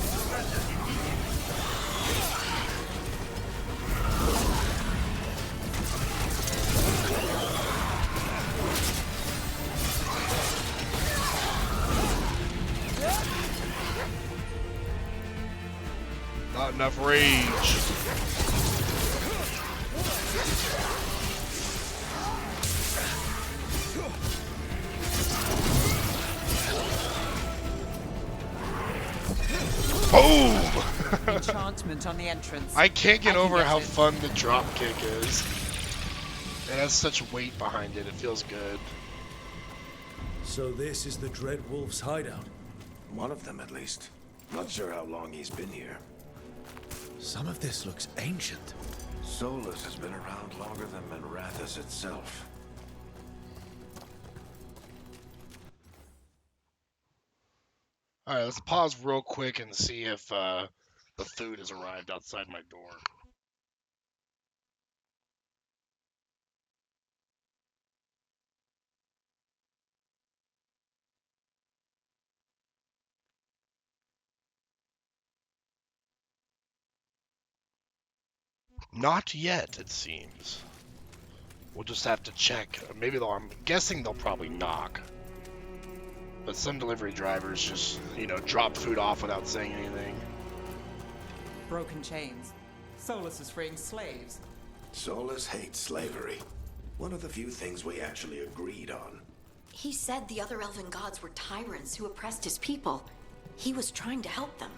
surrender immediately.
Not enough rage. Boom!
Enchantment on the entrance.
I can't get
I can
over
get
how
it.
fun the drop kick is. It has such weight behind it, it feels good.
So this is the Dreadwolf's hideout.
One of them, at least. Not sure how long he's been here.
Some of this looks ancient.
Solas has been around longer than Manrathas itself.
Alright, let's pause real quick and see if the food has arrived outside my door. Not yet, it seems. We'll just have to check. Maybe they'll, I'm guessing they'll probably knock. But some delivery drivers just, you know, drop food off without saying anything.
Broken chains. Solas is freeing slaves.
Solas hates slavery. One of the few things we actually agreed on.
He said the other elven gods were tyrants who oppressed his people. He was trying to help them.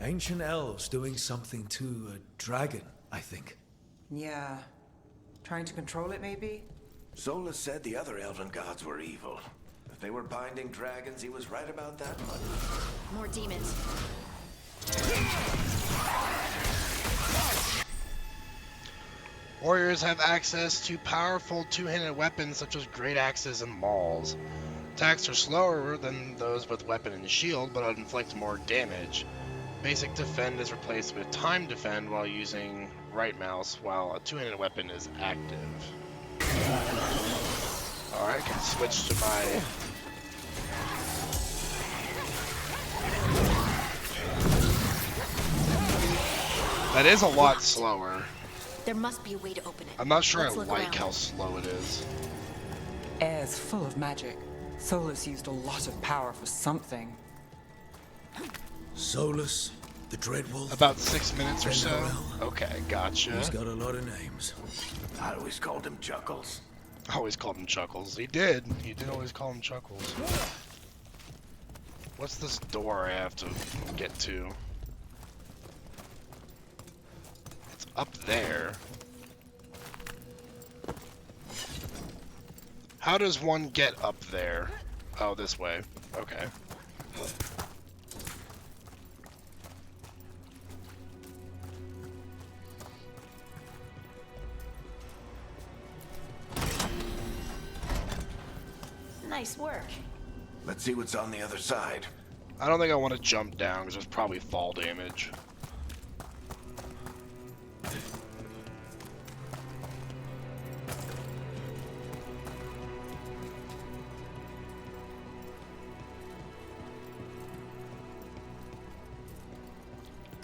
Ancient elves doing something to a dragon, I think.
Yeah. Trying to control it, maybe?
Solas said the other elven gods were evil. If they were binding dragons, he was right about that much.
More demons.
Warriors have access to powerful two-handed weapons such as great axes and mauls. Attacks are slower than those with weapon and shield, but inflict more damage. Basic defend is replaced with time defend while using right mouse, while a two-handed weapon is active. Alright, I can switch to my... That is a lot slower.
There must be a way to open it.
I'm not sure
Let's
I
look
like
around.
how slow it is.
Air's full of magic. Solas used a lot of power for something.
Solas, the Dreadwolf.
About 6 minutes or so.
Veilguard.
Okay, gotcha.
He's got a lot of names.
I always called him Chuckles.
I always called him Chuckles. He did. He did always call him Chuckles. What's this door I have to get to? It's up there. How does one get up there? Oh, this way. Okay.
Nice work.
Let's see what's on the other side.
I don't think I want to jump down because there's probably fall damage.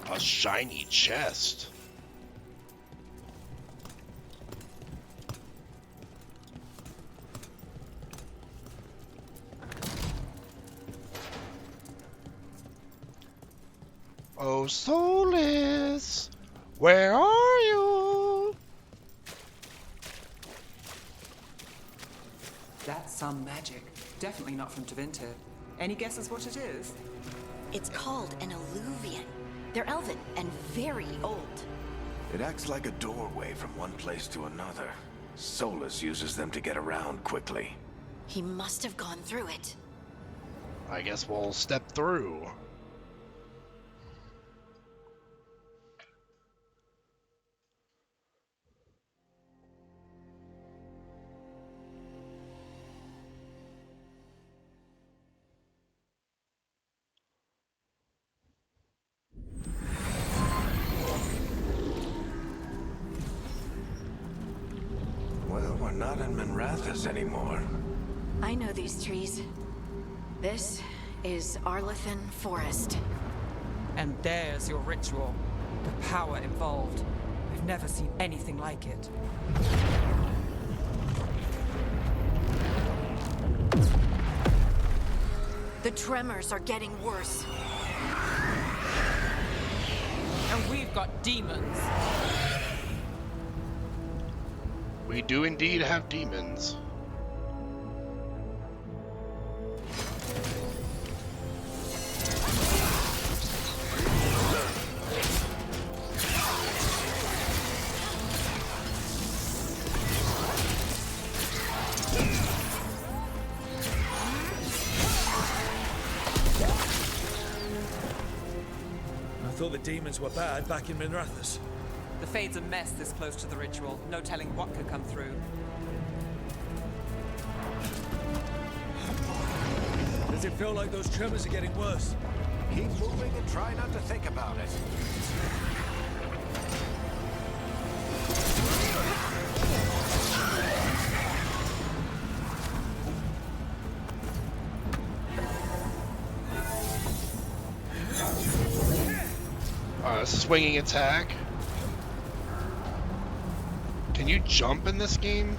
A shiny chest. Oh, Solas, where are you?
That's some magic. Definitely not from Tevinter. Any guesses what it is?
It's called an alluvian. They're elven and very old.
It acts like a doorway from one place to another. Solas uses them to get around quickly.
He must have gone through it.
I guess we'll step through.
Well, we're not in Minrathous anymore.
I know these trees. This is Arlethan Forest.
And there's your ritual. The power involved. I've never seen anything like it.
The tremors are getting worse.
And we've got demons.
We do indeed have demons.
I thought the demons were bad back in Minrathous.
The Fade's a mess this close to the ritual. No telling what could come through.
Does it feel like those tremors are getting worse?
Keep moving and try not to think about it.
Swinging attack. Can you jump in this game?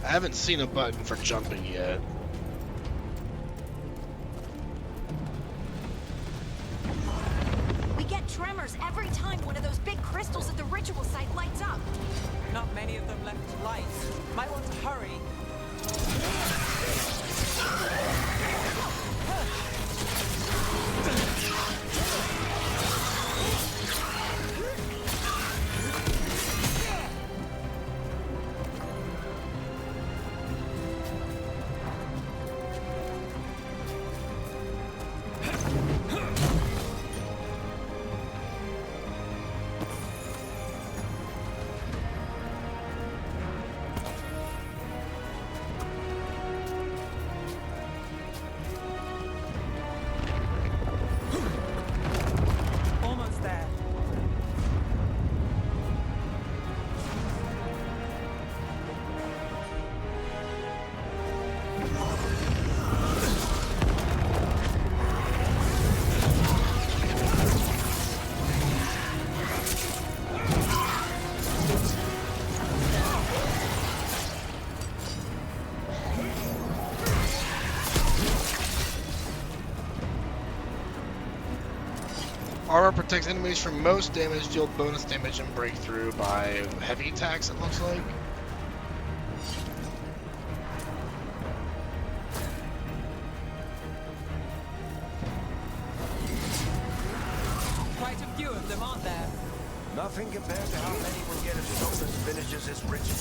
I haven't seen a button for jumping yet.
We get tremors every time one of those big crystals at the ritual site lights up.
Not many of them left to light. Might want to hurry.
Armor protects enemies from most damage, deal bonus damage and breakthrough by heavy attacks, it looks like.
Quite a few of them, aren't there?
Nothing compared to how many will get if Solas finishes his ritual.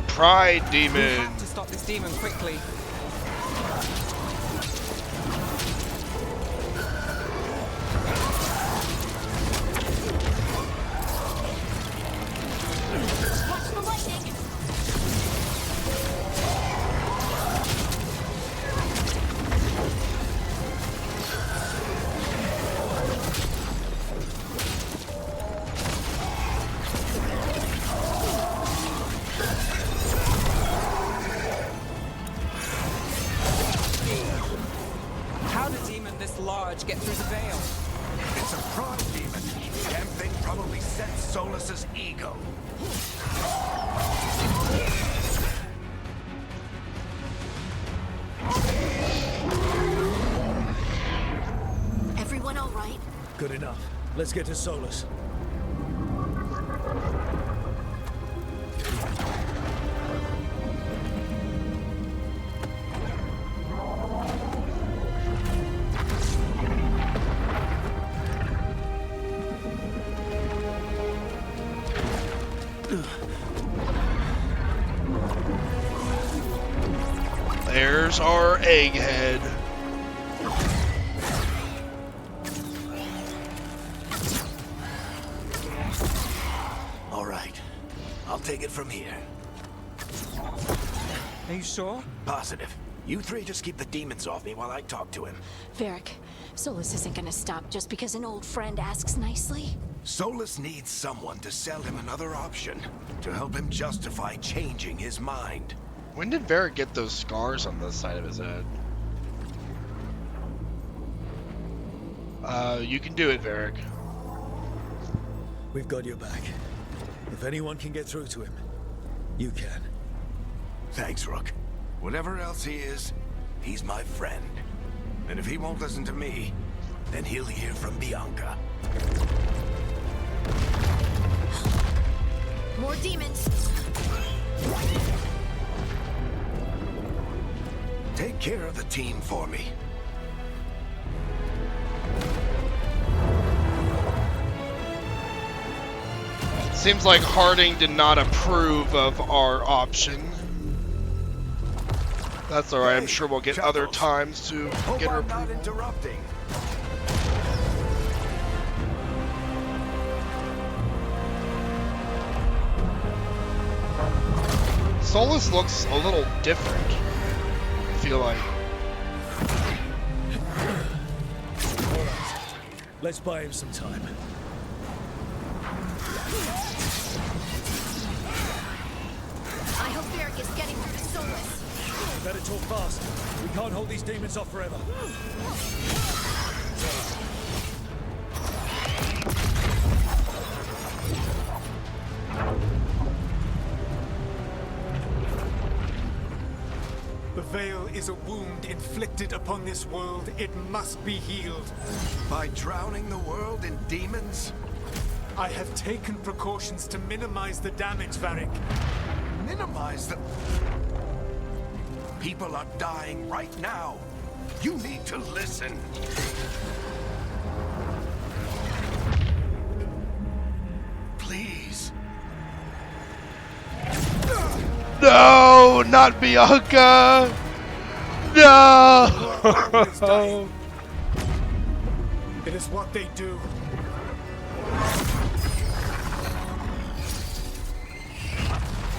Pride
We
demon.
have to stop this demon quickly.
Watch the lightning!
large get through the veil?
It's a pride demon. Damn thing probably set Solas's ego.
Everyone all right?
Good enough. Let's get to Solas.
There's our egghead.
All right. I'll take it from here.
Are you sure?
Positive. You three just keep the demons off me while I talk to him.
Varric, Solas isn't gonna stop just because an old friend asks nicely.
Solas needs someone to sell him another option, to help him justify changing his mind.
When did Varric get those scars on the side of his head? You can do it, Varric.
We've got your back. If anyone can get through to him, you can.
Thanks, Rook. Whatever else he is, he's my friend. And if he won't listen to me, then he'll hear from Bianca.
More demons!
Take care of the team for me.
Seems like Harding did not approve of our option. That's alright, I'm sure we'll get other times to
Hope
get her
I'm not
approval.
interrupting.
Solas looks a little different, I feel like.
All right. Let's buy him some time.
I hope Varric is getting through to Solas.
Better talk fast. We can't hold these demons off forever.
The Veil is a wound inflicted upon this world. It must be healed.
By drowning the world in demons?
I have taken precautions to minimize the damage, Varric.
Minimize the... People are dying right now. You need to listen. Please.
No, not Bianca! No!
It is what they do.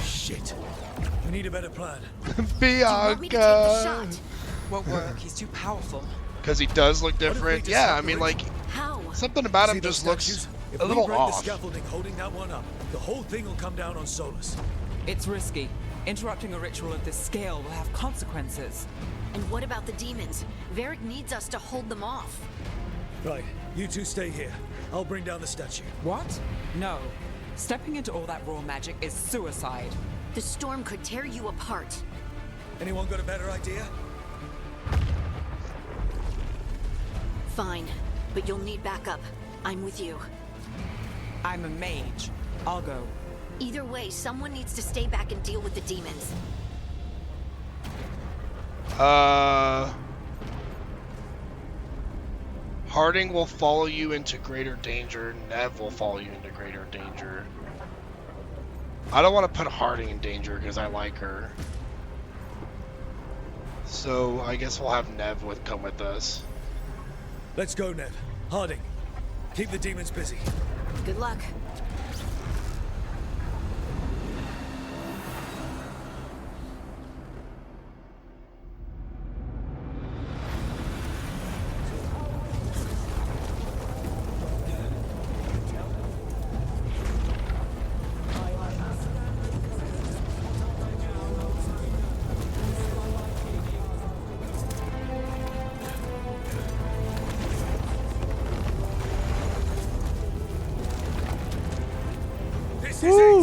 Shit. We need a better plan.
Bianca!
Won't work. He's too powerful.
Because he does look
What if we
different.
just
Yeah,
stop
I
the
mean,
ritual?
like,
How?
something about
See
him
those
just looks
statues? If
a little
we break
off.
the scaffolding holding that one up, the whole thing will come down on Solas.
It's risky. Interrupting a ritual of this scale will have consequences.
And what about the demons? Varric needs us to hold them off.
Right, you two stay here. I'll bring down the statue.
What? No. Stepping into all that raw magic is suicide.
The storm could tear you apart.
Anyone got a better idea?
Fine, but you'll need backup. I'm with you.
I'm a mage. I'll go.
Either way, someone needs to stay back and deal with the demons.
Harding will follow you into greater danger. Nev will follow you into greater danger. I don't want to put Harding in danger because I like her. So I guess we'll have Nev come with us.
Let's go, Nev. Harding, keep the demons busy.
Good luck.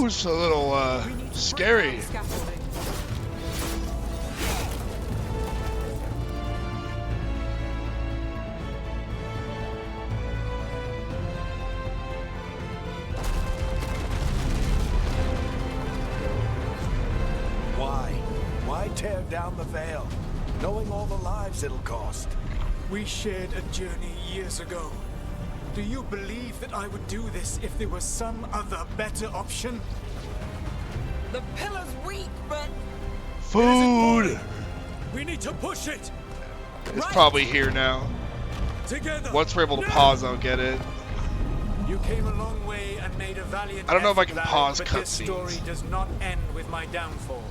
Ooh, a little scary.
Why tear down the Veil, knowing all the lives it'll cost?
We shared a journey years ago. Do you believe that I would do this if there was some other better option?
The pillar's weak, but...
Food!
We need to push it!
It's probably here now.
Together!
Once we're able to pause, I'll get it.
You came a long way and made a valiant
I don't know if I
effort,
can
Val,
pause
but this
cutscenes.
story does not end with my downfall.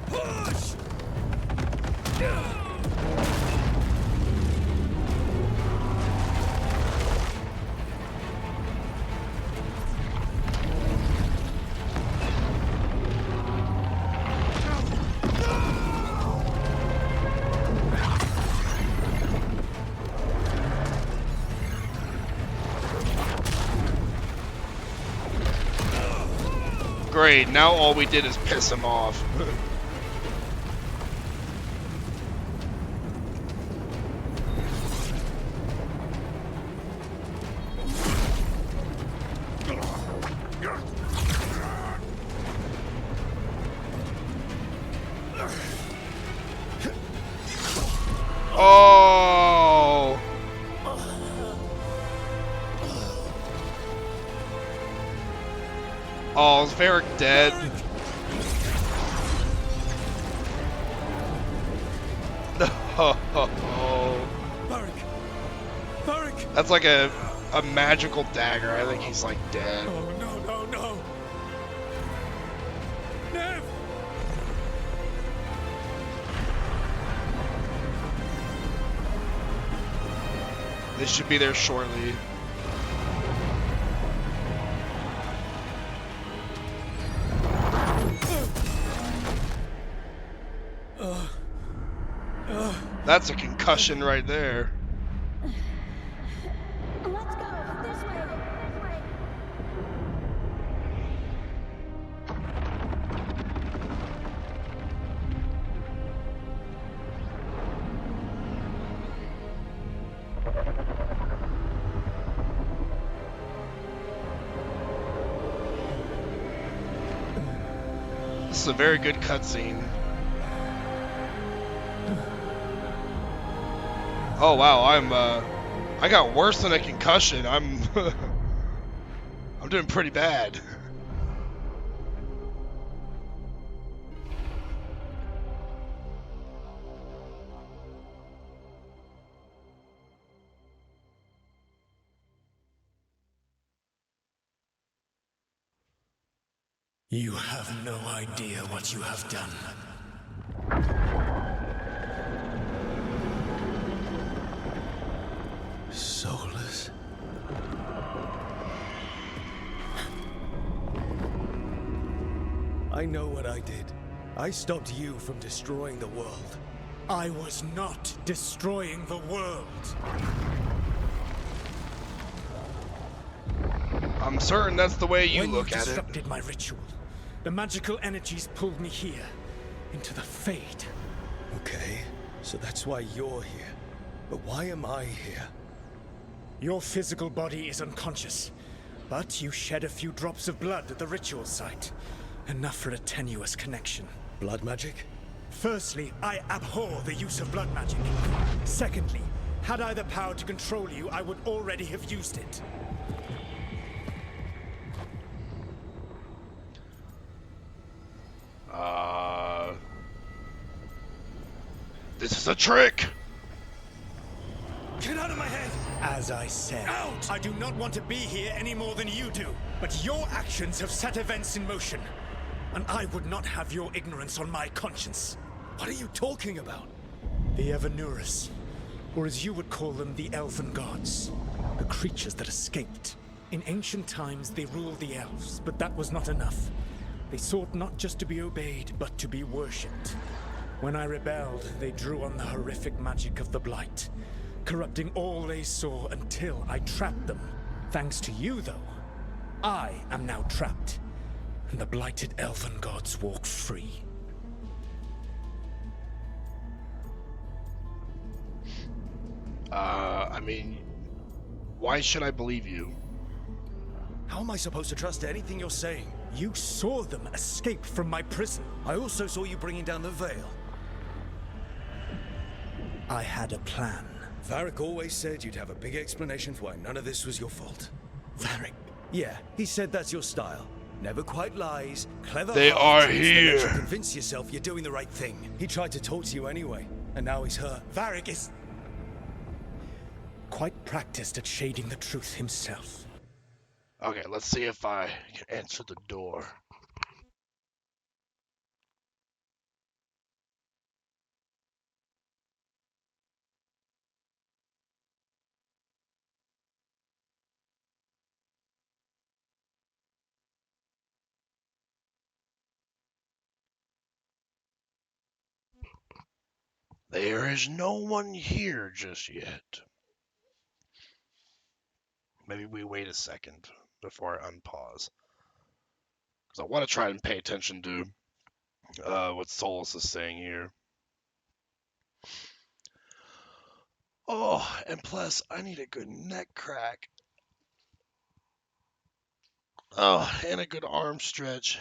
Push!
Great, now all we did is piss him off. Oh! Oh, is Varric dead? No.
Varric!
That's like a magical dagger. I think he's like dead.
Oh, no. Nev!
They should be there shortly. That's a concussion right there.
Let's go. This way.
This is a very good cutscene. Oh wow, I got worse than a concussion. I'm doing pretty bad.
You have no idea what you have done. Solas. I know what I did. I stopped you from destroying the world.
I was not destroying the world.
I'm certain that's the way you
When
look
you
at it.
disrupted my ritual, the magical energies pulled me here, into the Fade.
Okay, so that's why you're here. But why am I here?
Your physical body is unconscious, but you shed a few drops of blood at the ritual site. Enough for a tenuous connection.
Blood magic?
Firstly, I abhor the use of blood magic. Secondly, had I the power to control you, I would already have used it.
This is a trick!
Get out of my head!
As I said,
Out!
I do not want to be here any more than you do. But your actions have set events in motion. And I would not have your ignorance on my conscience.
What are you talking about?
The Evanurus, or as you would call them, the Elven Gods. The creatures that escaped. In ancient times, they ruled the elves, but that was not enough. They sought not just to be obeyed, but to be worshipped. When I rebelled, they drew on the horrific magic of the Blight, corrupting all they saw until I trapped them. Thanks to you, though, I am now trapped, and the blighted elven gods walk free.
I mean, why should I believe you?
How am I supposed to trust anything you're saying?
You saw them escape from my prison.
I also saw you bringing down the Veil.
I had a plan.
Varric always said you'd have a big explanation for why none of this was your fault.
Varric.
Yeah, he said that's your style. Never quite lies, clever.
They are here.
You convince yourself you're doing the right thing. He tried to talk to you anyway, and now he's hurt.
Varric is quite practiced at shading the truth himself.
Okay, let's see if I can answer the door. There is no one here just yet. Maybe we wait a second before I unpause. Because I want to try and pay attention to what Solas is saying here. Oh, and plus, I need a good neck crack. Oh, and a good arm stretch.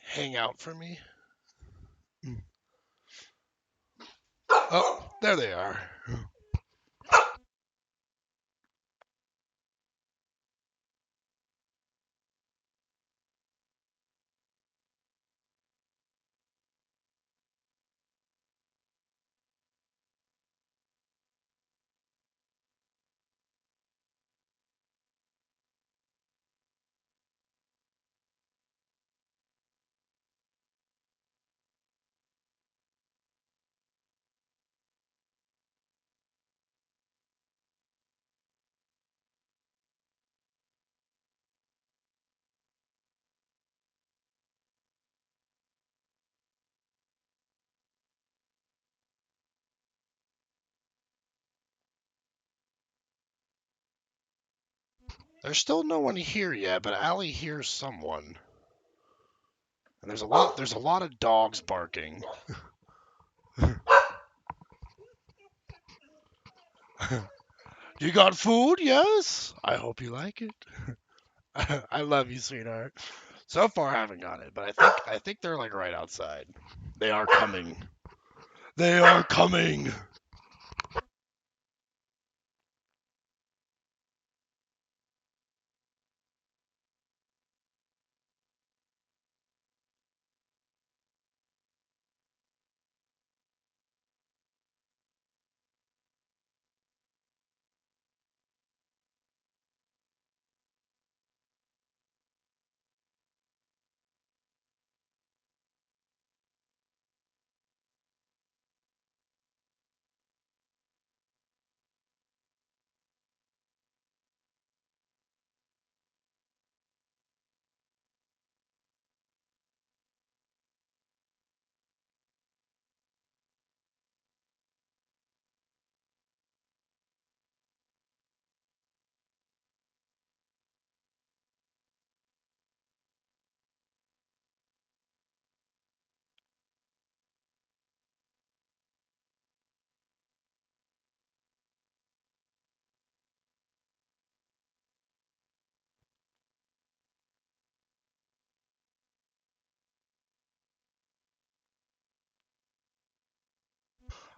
Hang out for me. Oh, there they are. There's still no one here yet, but Allie hears someone. And there's a lot of dogs barking. You got food? Yes? I hope you like it. I love you, sweetheart. So far I haven't got it, but I think they're like right outside. They are coming. They are coming.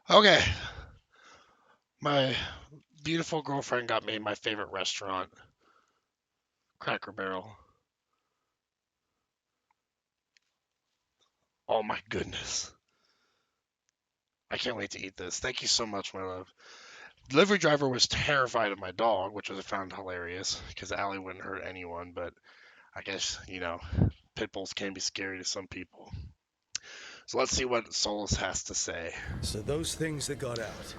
Okay. My beautiful girlfriend got me my favorite restaurant, Cracker Barrel. Oh my goodness. I can't wait to eat this. Thank you so much, my love. Delivery driver was terrified of my dog, which I found hilarious because Allie wouldn't hurt anyone, but I guess, pit bulls can be scary to some people. So let's see what Solas has to say.
So those things that got out,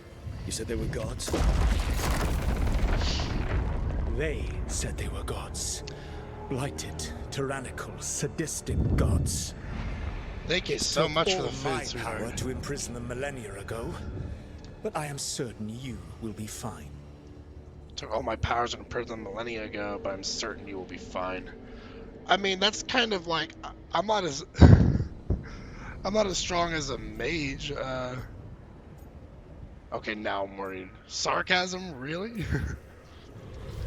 you said they were gods?
They said they were gods. Blighted, tyrannical, sadistic gods.
Thank you so much for the
my
food,
power
sweetheart.
to imprison them millennia ago, but I am certain you will be fine.
Took all my powers and improved them millennia ago, but I'm certain you will be fine. I mean, that's kind of like I'm not as I'm not as strong as a mage. Okay, now I'm worried. Sarcasm, really?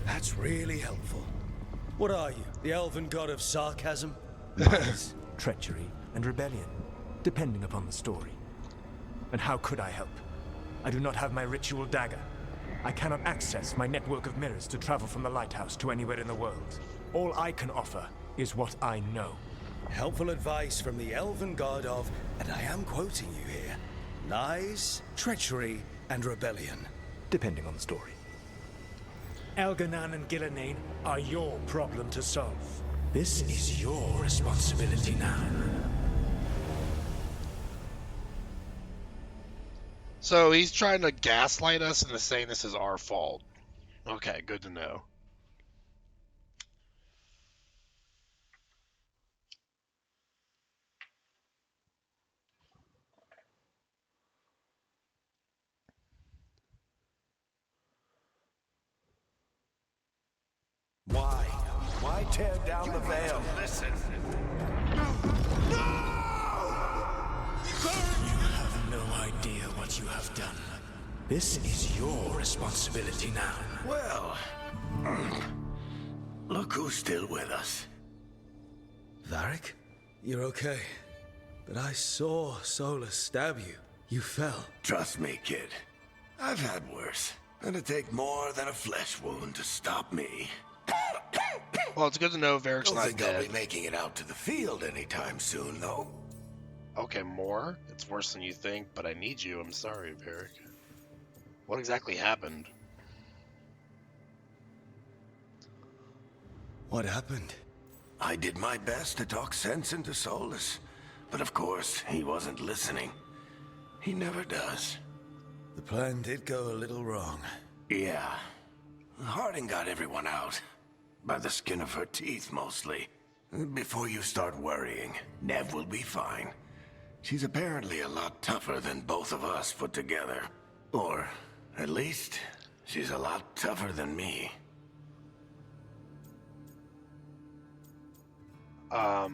That's really helpful. What are you, the elven god of sarcasm?
Lies, treachery, and rebellion, depending upon the story. And how could I help? I do not have my ritual dagger. I cannot access my network of mirrors to travel from the lighthouse to anywhere in the world. All I can offer is what I know.
Helpful advice from the elven god of, and I am quoting you here, lies, treachery, and rebellion.
Depending on the story.
Elganan and Gillenane are your problem to solve.
This is your responsibility now.
So he's trying to gaslight us into saying this is our fault. Okay, good to know.
Why? Why tear down the veil?
Listen.
You have no idea what you have done.
This is your responsibility now.
Well, look who's still with us.
Varric, you're okay. But I saw Solas stab you. You fell.
Trust me, kid. I've had worse. It'd take more than a flesh wound to stop me.
Well, it's good to know Varric's
Don't
not
think I'll
dead.
be making it out to the field anytime soon, though.
Okay, more? It's worse than you think, but I need you. I'm sorry, Varric. What exactly happened?
What happened?
I did my best to talk sense into Solas, but of course, he wasn't listening. He never does.
The plan did go a little wrong.
Yeah. Harding got everyone out. By the skin of her teeth, mostly. Before you start worrying, Nev will be fine. She's apparently a lot tougher than both of us put together. Or, at least, she's a lot tougher than me.
I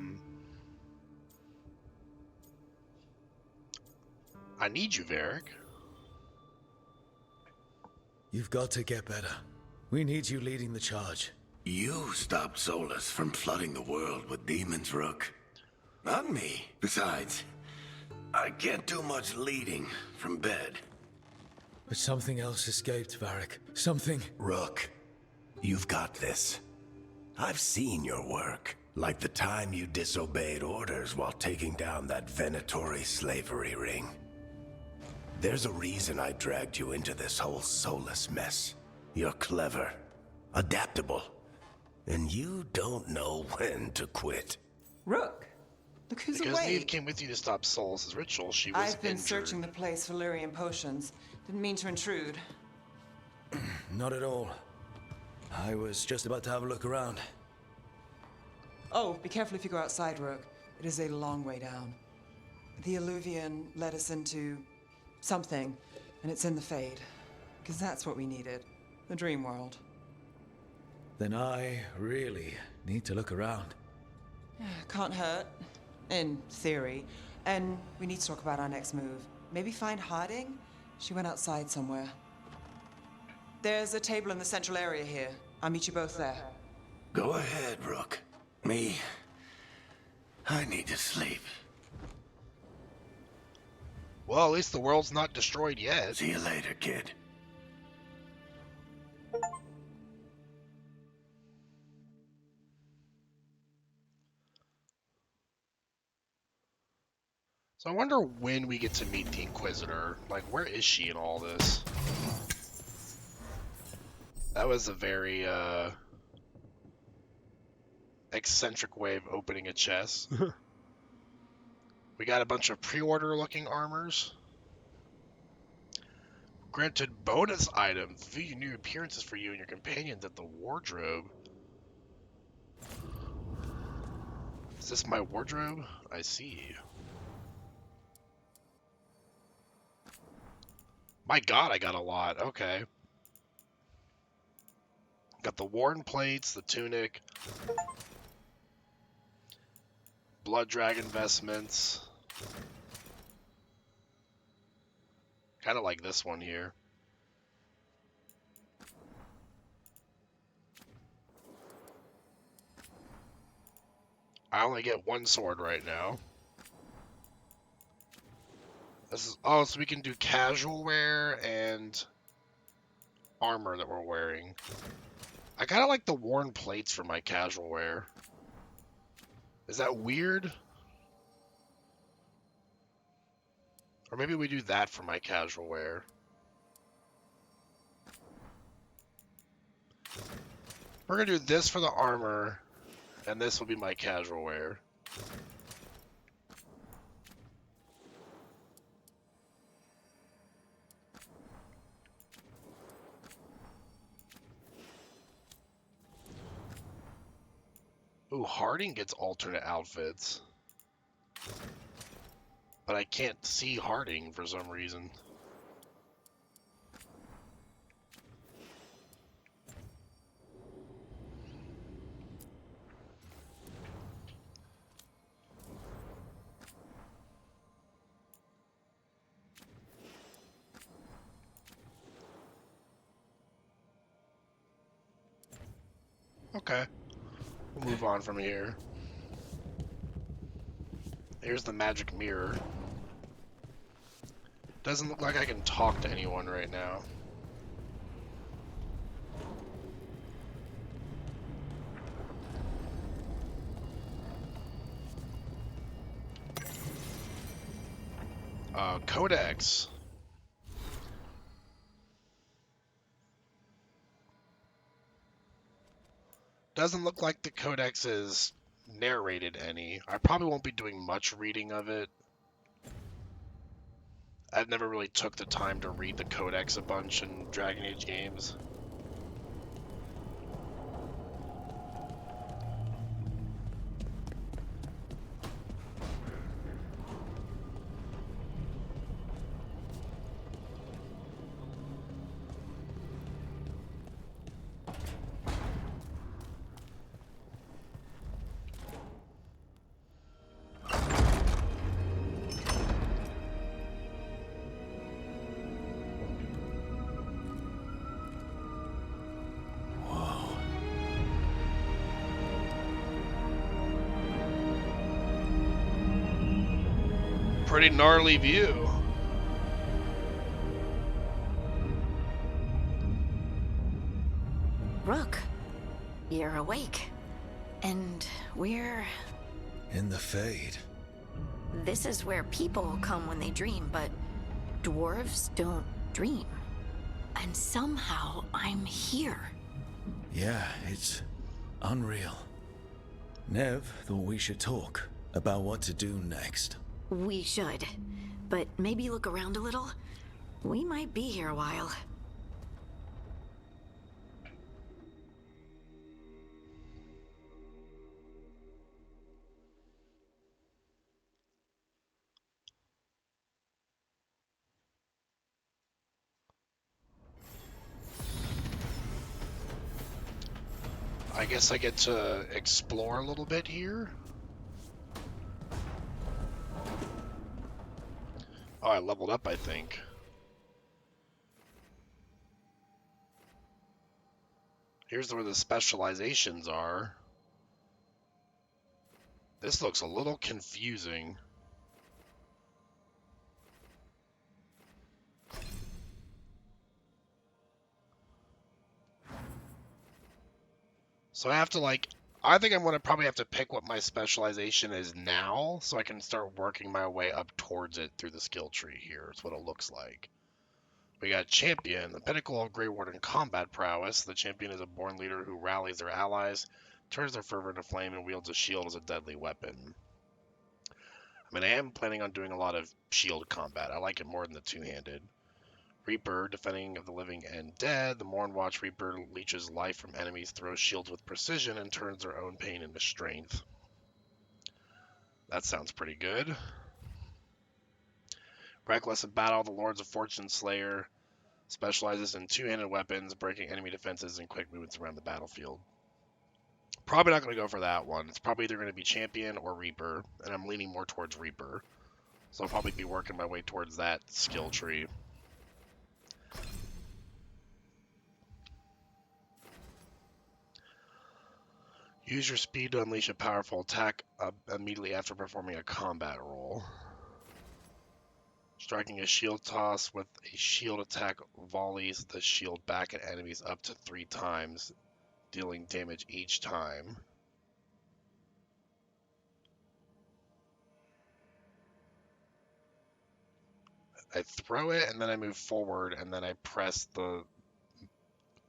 need you, Varric.
You've got to get better. We need you leading the charge.
You stopped Solas from flooding the world with demons, Rook. Not me. Besides, I can't do much leading from bed.
But something else escaped, Varric. Something...
Rook, you've got this. I've seen your work. Like the time you disobeyed orders while taking down that Venatori slavery ring. There's a reason I dragged you into this whole Solas mess. You're clever, adaptable, and you don't know when to quit.
Rook, look who's
Because Neve
awake.
came with you to stop Solas' ritual, she was
I've been
injured.
searching the place for Lyrian potions. Didn't mean to intrude.
Not at all. I was just about to have a look around.
Oh, be careful if you go outside, Rook. It is a long way down. The Alluvian led us into something, and it's in the Fade. Because that's what we needed. The dream world.
Then I really need to look around.
Can't hurt. In theory. And we need to talk about our next move. Maybe find Harding? She went outside somewhere. There's a table in the central area here. I'll meet you both there.
Go ahead, Rook. Me, I need to sleep.
Well, at least the world's not destroyed yet.
See you later, kid.
So I wonder when we get to meet the Inquisitor. Like, where is she in all this? That was a very, eccentric way of opening a chest. We got a bunch of pre-order looking armors. Granted bonus items. View new appearances for you and your companions at the wardrobe. Is this my wardrobe? I see. My god, I got a lot. Okay. Got the worn plates, the tunic, blood dragon vestments. Kind of like this one here. I only get one sword right now. This is so we can do casual wear and armor that we're wearing. I kind of like the worn plates for my casual wear. Is that weird? Or maybe we do that for my casual wear. We're gonna do this for the armor, and this will be my casual wear. Ooh, Harding gets alternate outfits. But I can't see Harding for some reason. Okay. We'll move on from here. Here's the magic mirror. Doesn't look like I can talk to anyone right now. Codex. Doesn't look like the codex is narrated any. I probably won't be doing much reading of it. I've never really took the time to read the codex a bunch in Dragon Age games. Pretty gnarly view.
Rook, you're awake. And we're...
In the Fade.
This is where people come when they dream, but dwarves don't dream. And somehow I'm here.
Yeah, it's unreal. Nev thought we should talk about what to do next.
We should. But maybe look around a little. We might be here a while.
I guess I get to explore a little bit here. Oh, I leveled up, I think. Here's where the specializations are. This looks a little confusing. So I have to I think I'm going to probably have to pick what my specialization is now, so I can start working my way up towards it through the skill tree here. Is what it looks like. We got Champion, the pinnacle of Grey Warden combat prowess. The champion is a born leader who rallies their allies, turns their fervor into flame, and wields a shield as a deadly weapon. I mean, I am planning on doing a lot of shield combat. I like it more than the two-handed. Reaper, defending of the living and dead. The Mornwatch Reaper leeches life from enemies, throws shields with precision, and turns their own pain into strength. That sounds pretty good. Reckless in battle, the Lords of Fortune Slayer. Specializes in two-handed weapons, breaking enemy defenses, and quick movements around the battlefield. Probably not going to go for that one. It's probably either going to be Champion or Reaper, and I'm leaning more towards Reaper. So I'll probably be working my way towards that skill tree. Use your speed to unleash a powerful attack immediately after performing a combat roll. Striking a shield toss with a shield attack volleys the shield back at enemies up to 3 times, dealing damage each time. I throw it and then I move forward and then I press the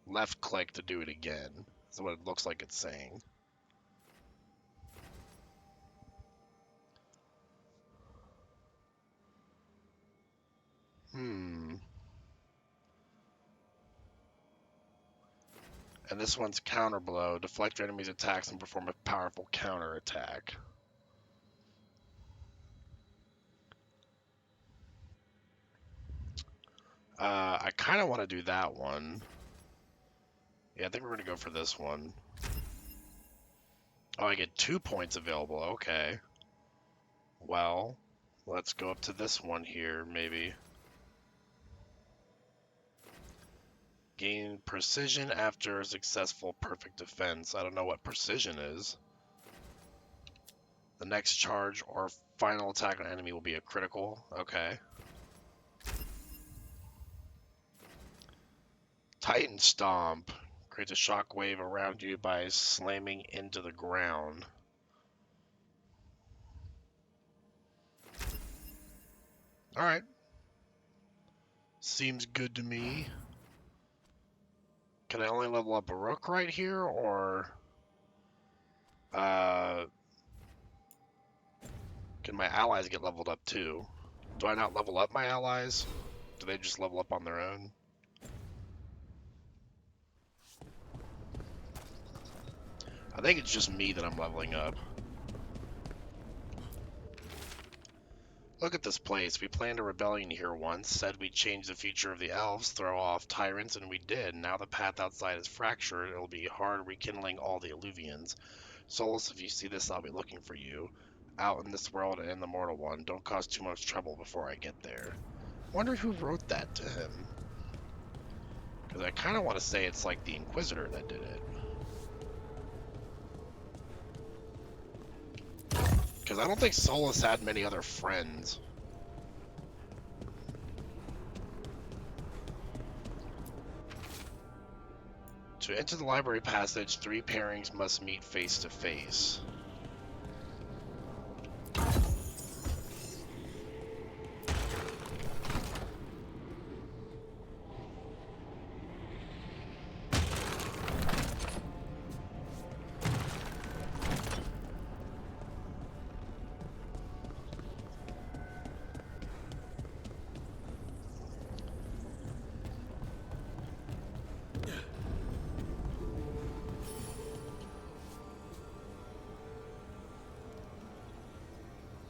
left click to do it again. That's what it looks like it's saying. And this one's counter blow. Deflect your enemy's attacks and perform a powerful counter attack. I kind of want to do that one. Yeah, I think we're going to go for this one. Oh, I get 2 points available. Okay. Well, let's go up to this one here, maybe. Gain precision after a successful perfect defense. I don't know what precision is. The next charge or final attack on enemy will be a critical. Okay. Titan Stomp. Creates a shockwave around you by slamming into the ground. Alright. Seems good to me. Can I only level up a Rook right here, or... can my allies get leveled up too? Do I not level up my allies? Do they just level up on their own? I think it's just me that I'm leveling up. Look at this place. We planned a rebellion here once, said we'd change the future of the elves, throw off tyrants, and we did. Now the path outside is fractured. It'll be hard rekindling all the Illuvians. Solas, if you see this, I'll be looking for you. Out in this world and in the mortal one. Don't cause too much trouble before I get there. Wonder who wrote that to him. Because I kind of want to say it's like the Inquisitor that did it. Because I don't think Solas had many other friends. To enter the library passage, 3 pairings must meet face to face.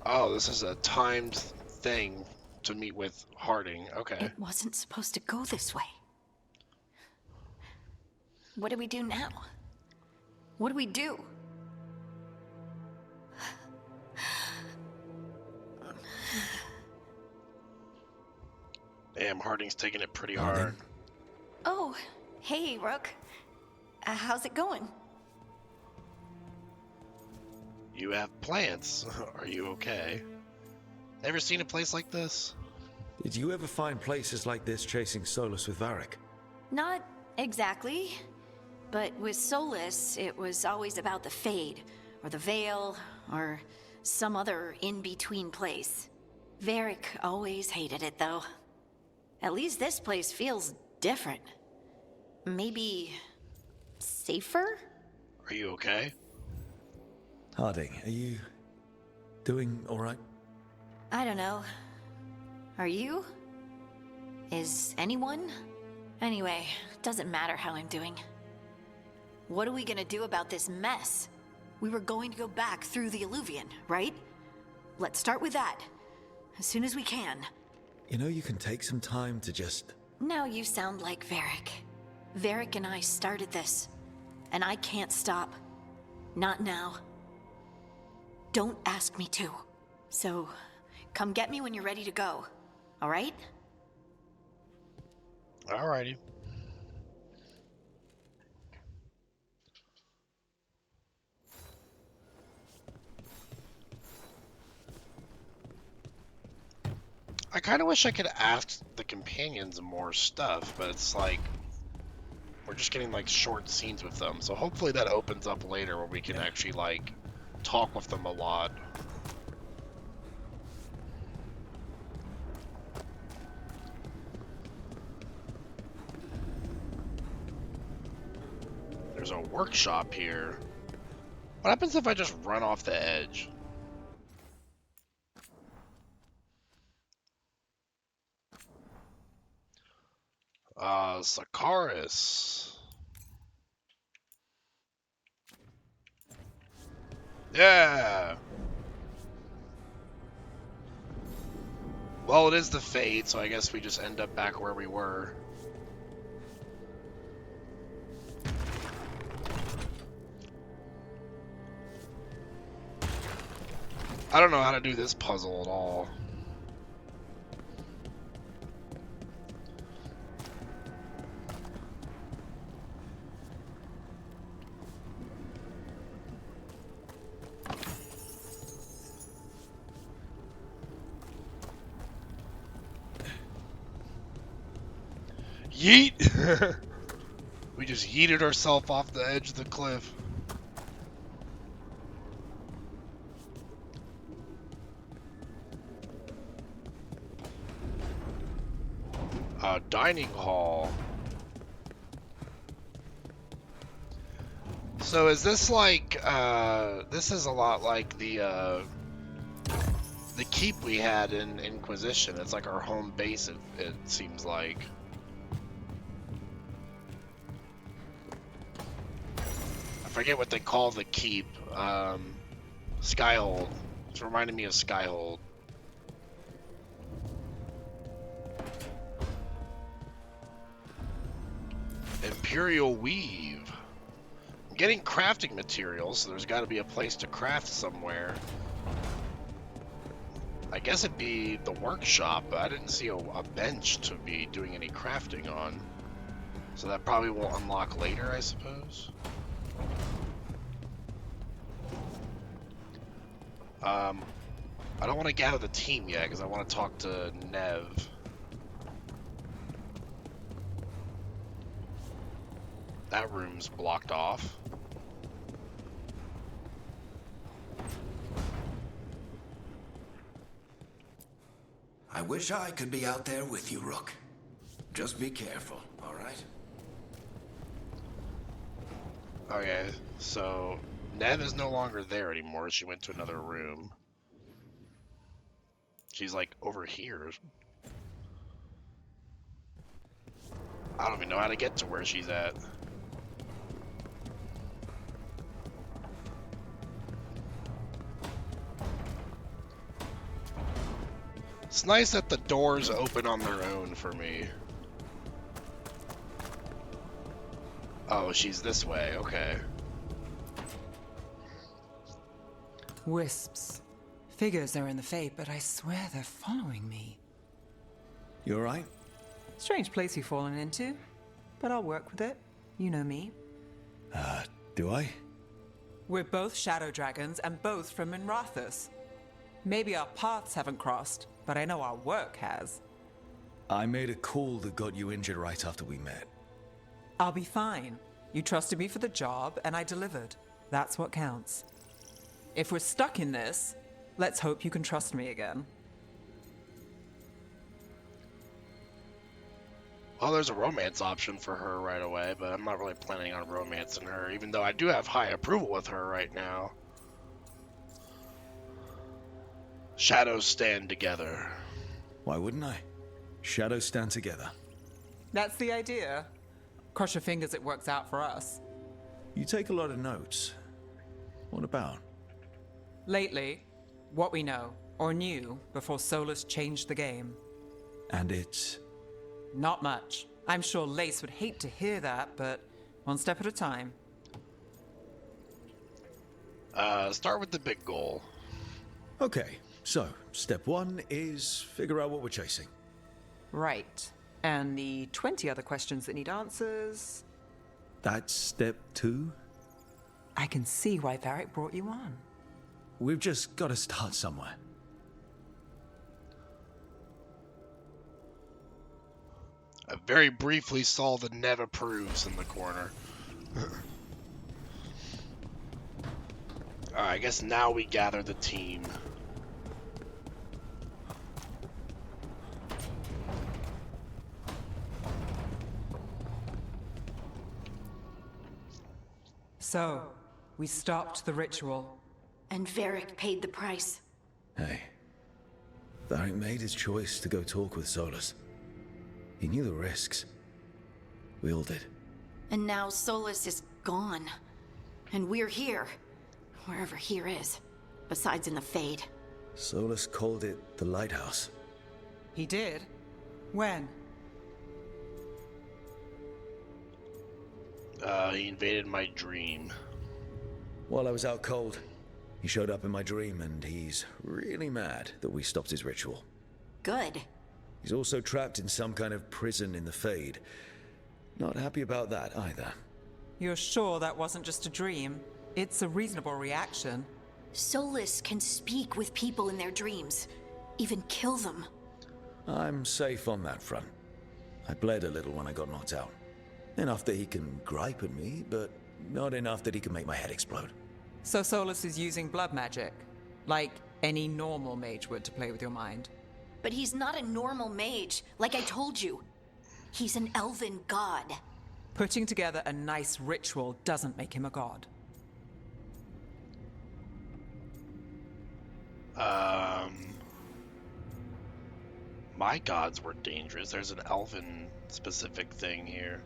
Oh, this is a timed thing to meet with Harding. Okay.
It wasn't supposed to go this way. What do we do now? What do we do?
Damn, Harding's taking it pretty hard.
Oh, hey, Rook. How's it going?
You have plants. Are you okay? Ever seen a place like this?
Did you ever find places like this chasing Solas with Varric?
Not exactly. But with Solas, it was always about the Fade, or the Veil, or some other in-between place. Varric always hated it, though. At least this place feels different. Maybe... safer?
Are you okay?
Harding, are you doing all right?
I don't know. Are you? Is anyone? Anyway, doesn't matter how I'm doing. What are we gonna do about this mess? We were going to go back through the Illuvian, right? Let's start with that. As soon as we can.
You know, you can take some time to just
Now you sound like Varric. Varric and I started this, and I can't stop. Not now. Don't ask me to. So, come get me when you're ready to go, all right?
Alrighty. I kind of wish I could ask the companions more stuff, but it's like we're just getting like short scenes with them. So hopefully that opens up later where we can actually like talk with them a lot. There's a workshop here. What happens if I just run off the edge? Sakaris. Yeah! Well, it is the Fade, so I guess we just end up back where we were. I don't know how to do this puzzle at all. Yeet! We just yeeted ourselves off the edge of the cliff. Dining hall. So is this like, this is a lot like the keep we had in Inquisition. It's like our home base, it seems like. I forget what they call the keep. Skyhold. It's reminding me of Skyhold. Imperial Weave. I'm getting crafting materials, so there's got to be a place to craft somewhere. I guess it'd be the workshop, but I didn't see a bench to be doing any crafting on. So that probably will unlock later, I suppose. I don't want to gather the team yet, because I want to talk to Nev. That room's blocked off.
I wish I could be out there with you, Rook. Just be careful, all right?
Okay, so Nev is no longer there anymore. She went to another room. She's like over here. I don't even know how to get to where she's at. It's nice that the doors open on their own for me. Oh, she's this way, okay.
Wisps. Figures are in the Fate, but I swear they're following me.
You alright?
Strange place you've fallen into, but I'll work with it. You know me.
Do I?
We're both shadow dragons and both from Minrathous. Maybe our paths haven't crossed, but I know our work has.
I made a call that got you injured right after we met.
I'll be fine. You trusted me for the job, and I delivered. That's what counts. If we're stuck in this, let's hope you can trust me again.
Well, there's a romance option for her right away, but I'm not really planning on romancing her, even though I do have high approval with her right now. Shadows stand together.
Why wouldn't I? Shadows stand together.
That's the idea. Cross your fingers it works out for us.
You take a lot of notes. What about?
Lately, what we know, or knew, before Solas changed the game.
And it's
Not much. I'm sure Lace would hate to hear that, but one step at a time.
Start with the big goal.
Okay, so step one is figure out what we're chasing.
Right. And the 20 other questions that need answers.
That's step two?
I can see why Varric brought you on.
We've just got to start somewhere.
I very briefly saw the Nev approves in the corner. Alright, I guess now we gather the team.
So, we stopped the ritual.
And Varric paid the price.
Hey, Varric made his choice to go talk with Solas. He knew the risks. We all did.
And now Solas is gone. And we're here. Wherever here is. Besides in the Fade.
Solas called it the Lighthouse.
He did? When?
He invaded my dream.
While I was out cold, he showed up in my dream, and he's really mad that we stopped his ritual.
Good.
He's also trapped in some kind of prison in the Fade. Not happy about that either.
You're sure that wasn't just a dream? It's a reasonable reaction.
Solas can speak with people in their dreams. Even kill them.
I'm safe on that front. I bled a little when I got knocked out. Enough that he can gripe at me, but not enough that he can make my head explode.
So Solas is using blood magic, like any normal mage would to play with your mind.
But he's not a normal mage, like I told you. He's an elven god.
Putting together a nice ritual doesn't make him a god.
My gods were dangerous. There's an elven specific thing here.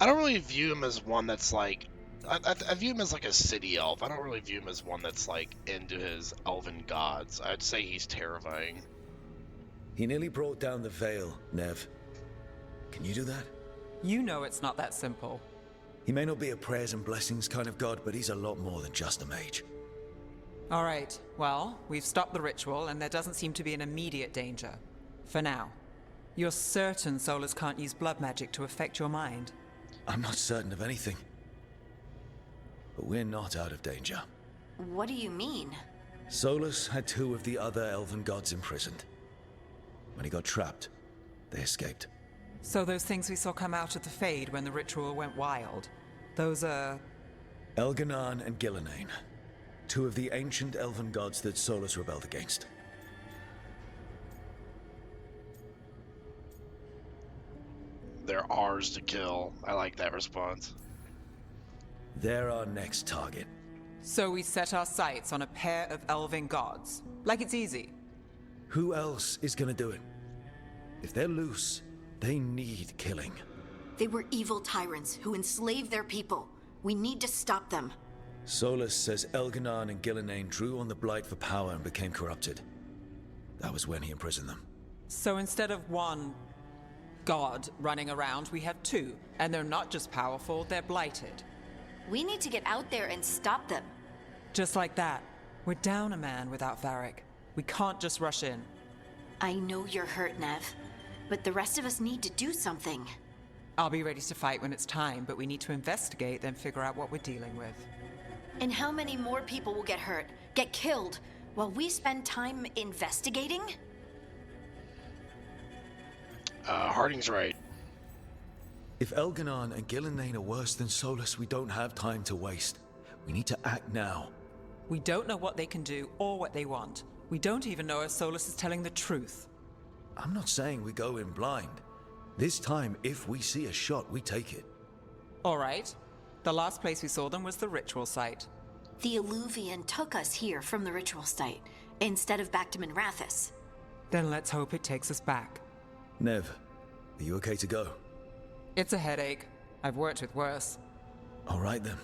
I don't really view him as one that's like... I view him as like a city elf. I don't really view him as one that's like into his elven gods. I'd say he's terrifying.
He nearly brought down the Veil, Nev. Can you do that?
You know it's not that simple.
He may not be a prayers and blessings kind of god, but he's a lot more than just a mage.
All right, well, we've stopped the ritual, and there doesn't seem to be an immediate danger. For now. You're certain Solas can't use blood magic to affect your mind?
I'm not certain of anything. But we're not out of danger.
What do you mean?
Solas had two of the other elven gods imprisoned. When he got trapped, they escaped.
So those things we saw come out of the Fade when the ritual went wild, those are...
Elganan and Gillenane. Two of the ancient elven gods that Solas rebelled against.
They're ours to kill. I like that response.
They're our next target.
So we set our sights on a pair of elven gods. Like it's easy.
Who else is gonna do it? If they're loose, they need killing.
They were evil tyrants who enslaved their people. We need to stop them.
Solas says Elganan and Gillenane drew on the Blight for power and became corrupted. That was when he imprisoned them.
So instead of one god running around, we have two. And they're not just powerful, they're blighted.
We need to get out there and stop them.
Just like that. We're down a man without Varric. We can't just rush in.
I know you're hurt, Nev. But the rest of us need to do something.
I'll be ready to fight when it's time, but we need to investigate, then figure out what we're dealing with.
And how many more people will get hurt, get killed, while we spend time investigating?
Harding's right.
If Elganan and Gillenane are worse than Solas, we don't have time to waste. We need to act now.
We don't know what they can do or what they want. We don't even know if Solas is telling the truth.
I'm not saying we go in blind. This time, if we see a shot, we take it.
All right. The last place we saw them was the ritual site.
The Illuvian took us here from the ritual site, instead of back to Minrathous.
Then let's hope it takes us back.
Nev, are you okay to go?
It's a headache. I've worked with worse.
All right then.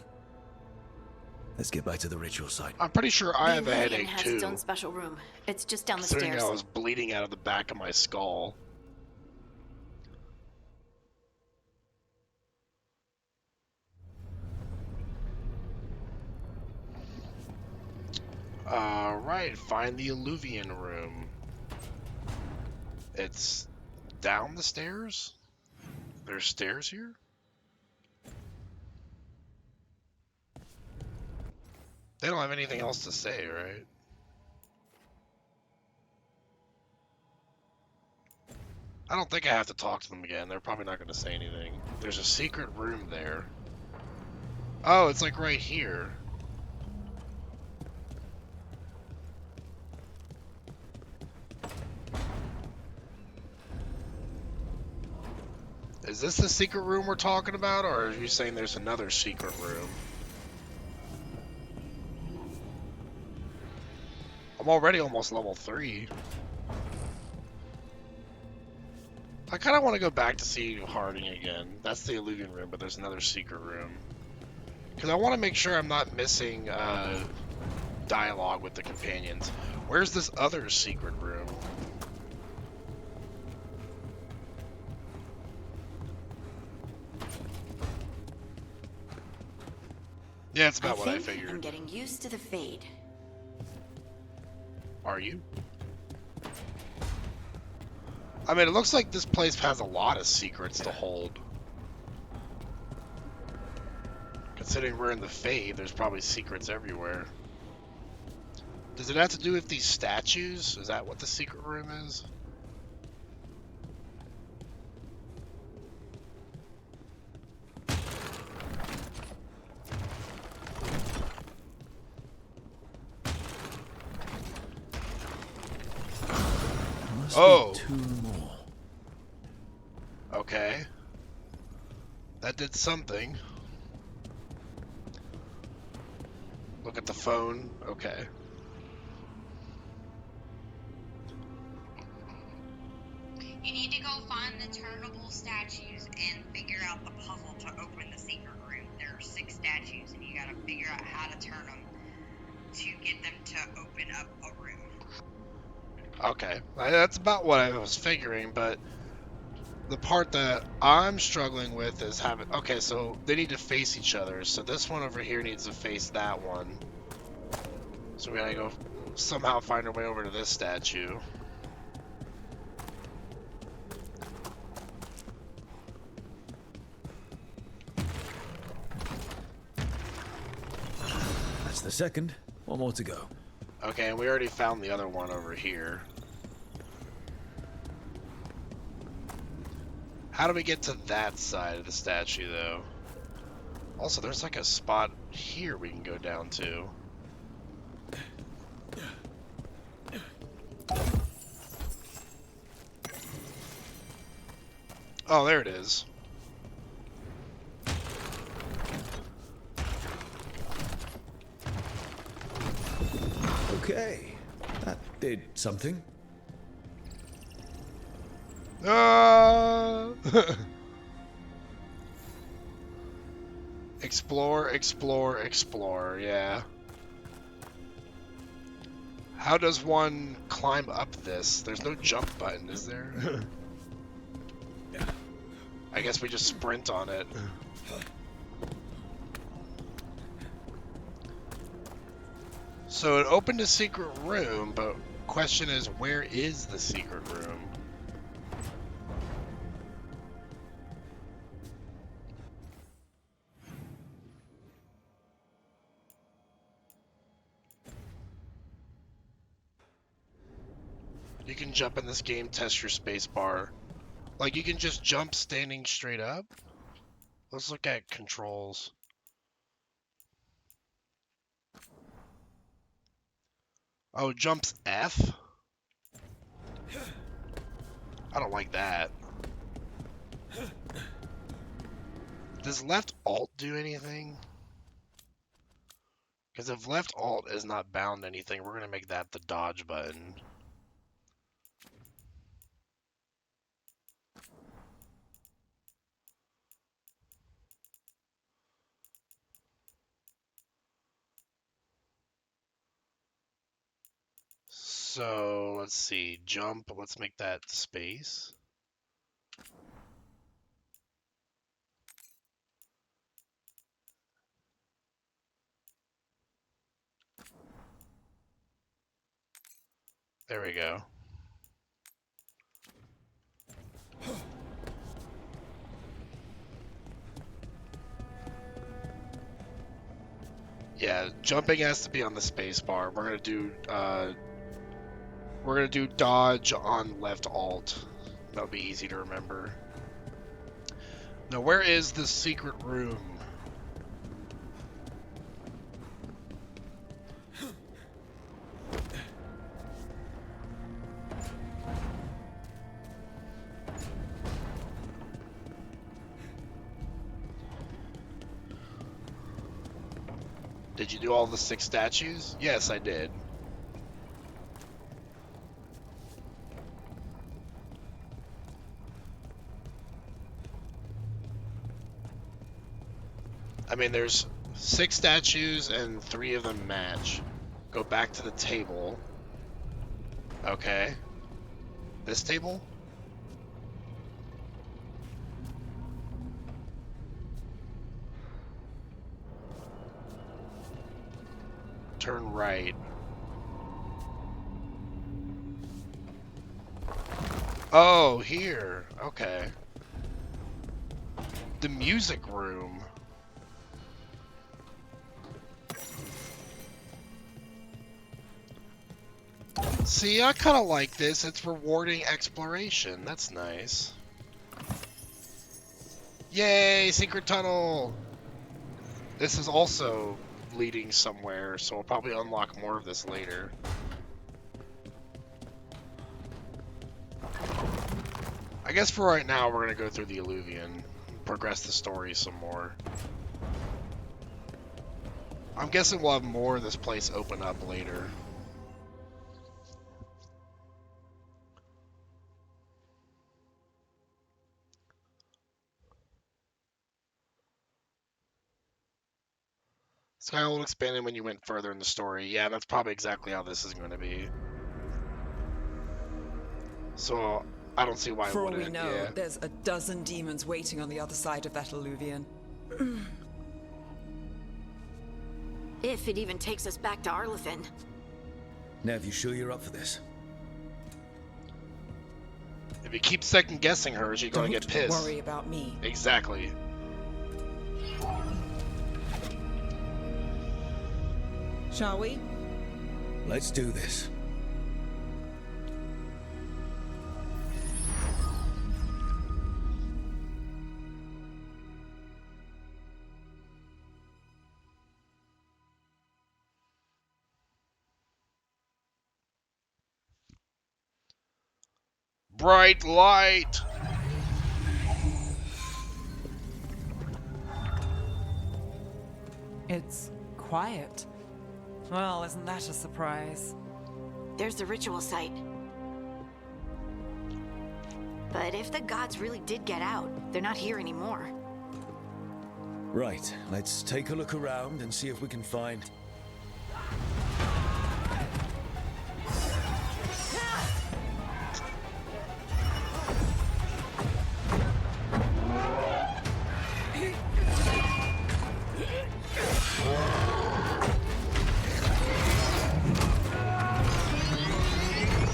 Let's get back to the ritual site.
I'm pretty sure I have a
The Elysian
headache
has
too.
its own special room. It's just down the
Considering
stairs.
I was bleeding out of the back of my skull. Alright, find the Illuvian room. It's down the stairs? There's stairs here? They don't have anything else to say, right? I don't think I have to talk to them again. They're probably not going to say anything. There's a secret room there. Oh, it's like right here. Is this the secret room we're talking about, or are you saying there's another secret room? I'm already almost level 3. I kind of want to go back to see Harding again. That's the Illuvian room, but there's another secret room. Because I want to make sure I'm not missing dialogue with the companions. Where's this other secret room? Yeah, it's about what I figured.
I'm getting used to the fade.
Are you? I mean, it looks like this place has a lot of secrets to hold. Considering we're in the Fade, there's probably secrets everywhere. Does it have to do with these statues? Is that what the secret room is? Oh!
2 more.
Okay. That did something. Look at the phone. Okay.
You need to go find the turnable statues and figure out the puzzle to open the secret room. There are 6 statues, and you gotta figure out how to turn them to get them to open up a room.
Okay. That's about what I was figuring, but the part that I'm struggling with is having... Okay, so they need to face each other. So this one over here needs to face that one. So we gotta go somehow find our way over to this statue.
That's the second. 1 more to go.
Okay, and we already found the other one over here. How do we get to that side of the statue, though? Also, there's like a spot here we can go down to. Oh, there it is.
Okay. That did something.
Explore, explore, explore, yeah. How does one climb up this? There's no jump button, is there? I guess we just sprint on it. So it opened a secret room, but question is, where is the secret room? You can jump in this game, test your space bar. Like, you can just jump standing straight up? Let's look at controls. Oh, jumps F? I don't like that. Does left alt do anything? Because if left alt is not bound to anything, we're going to make that the dodge button. So let's see. Jump. Let's make that space. There we go. Yeah, jumping has to be on the space bar. We're gonna do dodge on left alt. That'll be easy to remember. Now, where is the secret room? Did you do all the 6 statues? Yes, I did. I mean, there's 6 statues and 3 of them match. Go back to the table. Okay. This table? Turn right. Oh, here. Okay. The music room. See, I kind of like this. It's rewarding exploration. That's nice. Yay, secret tunnel! This is also leading somewhere, so we'll probably unlock more of this later. I guess for right now, we're going to go through the Illuvian, progress the story some more. I'm guessing we'll have more of this place open up later. Skyhold expanded when you went further in the story. Yeah, that's probably exactly how this is going to be. So, I don't see why it
For all
wouldn't.
we know, there's a dozen demons waiting on the other side of that Illuvian.
If it even takes us back to Arlethan.
Nev, you sure you're up for this?
If you keep second guessing her, she's going to get pissed.
Don't worry about me.
Exactly.
Shall we?
Let's do this.
Bright light!
It's quiet. Well, isn't that a surprise?
There's the ritual site. But if the gods really did get out, they're not here anymore.
Right, let's take a look around and see if we can find...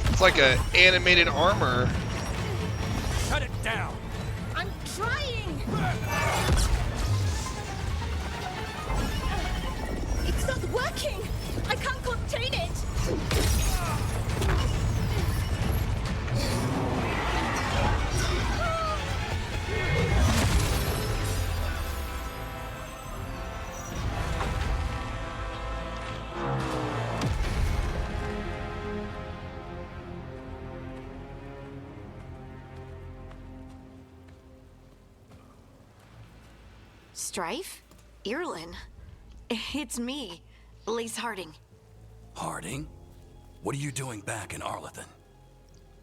It's like an animated armor.
Shut it down!
I'm trying! It's not working! I can't contain it!
Strife? Irlin? It's me, Lace Harding.
Harding? What are you doing back in Arlethan?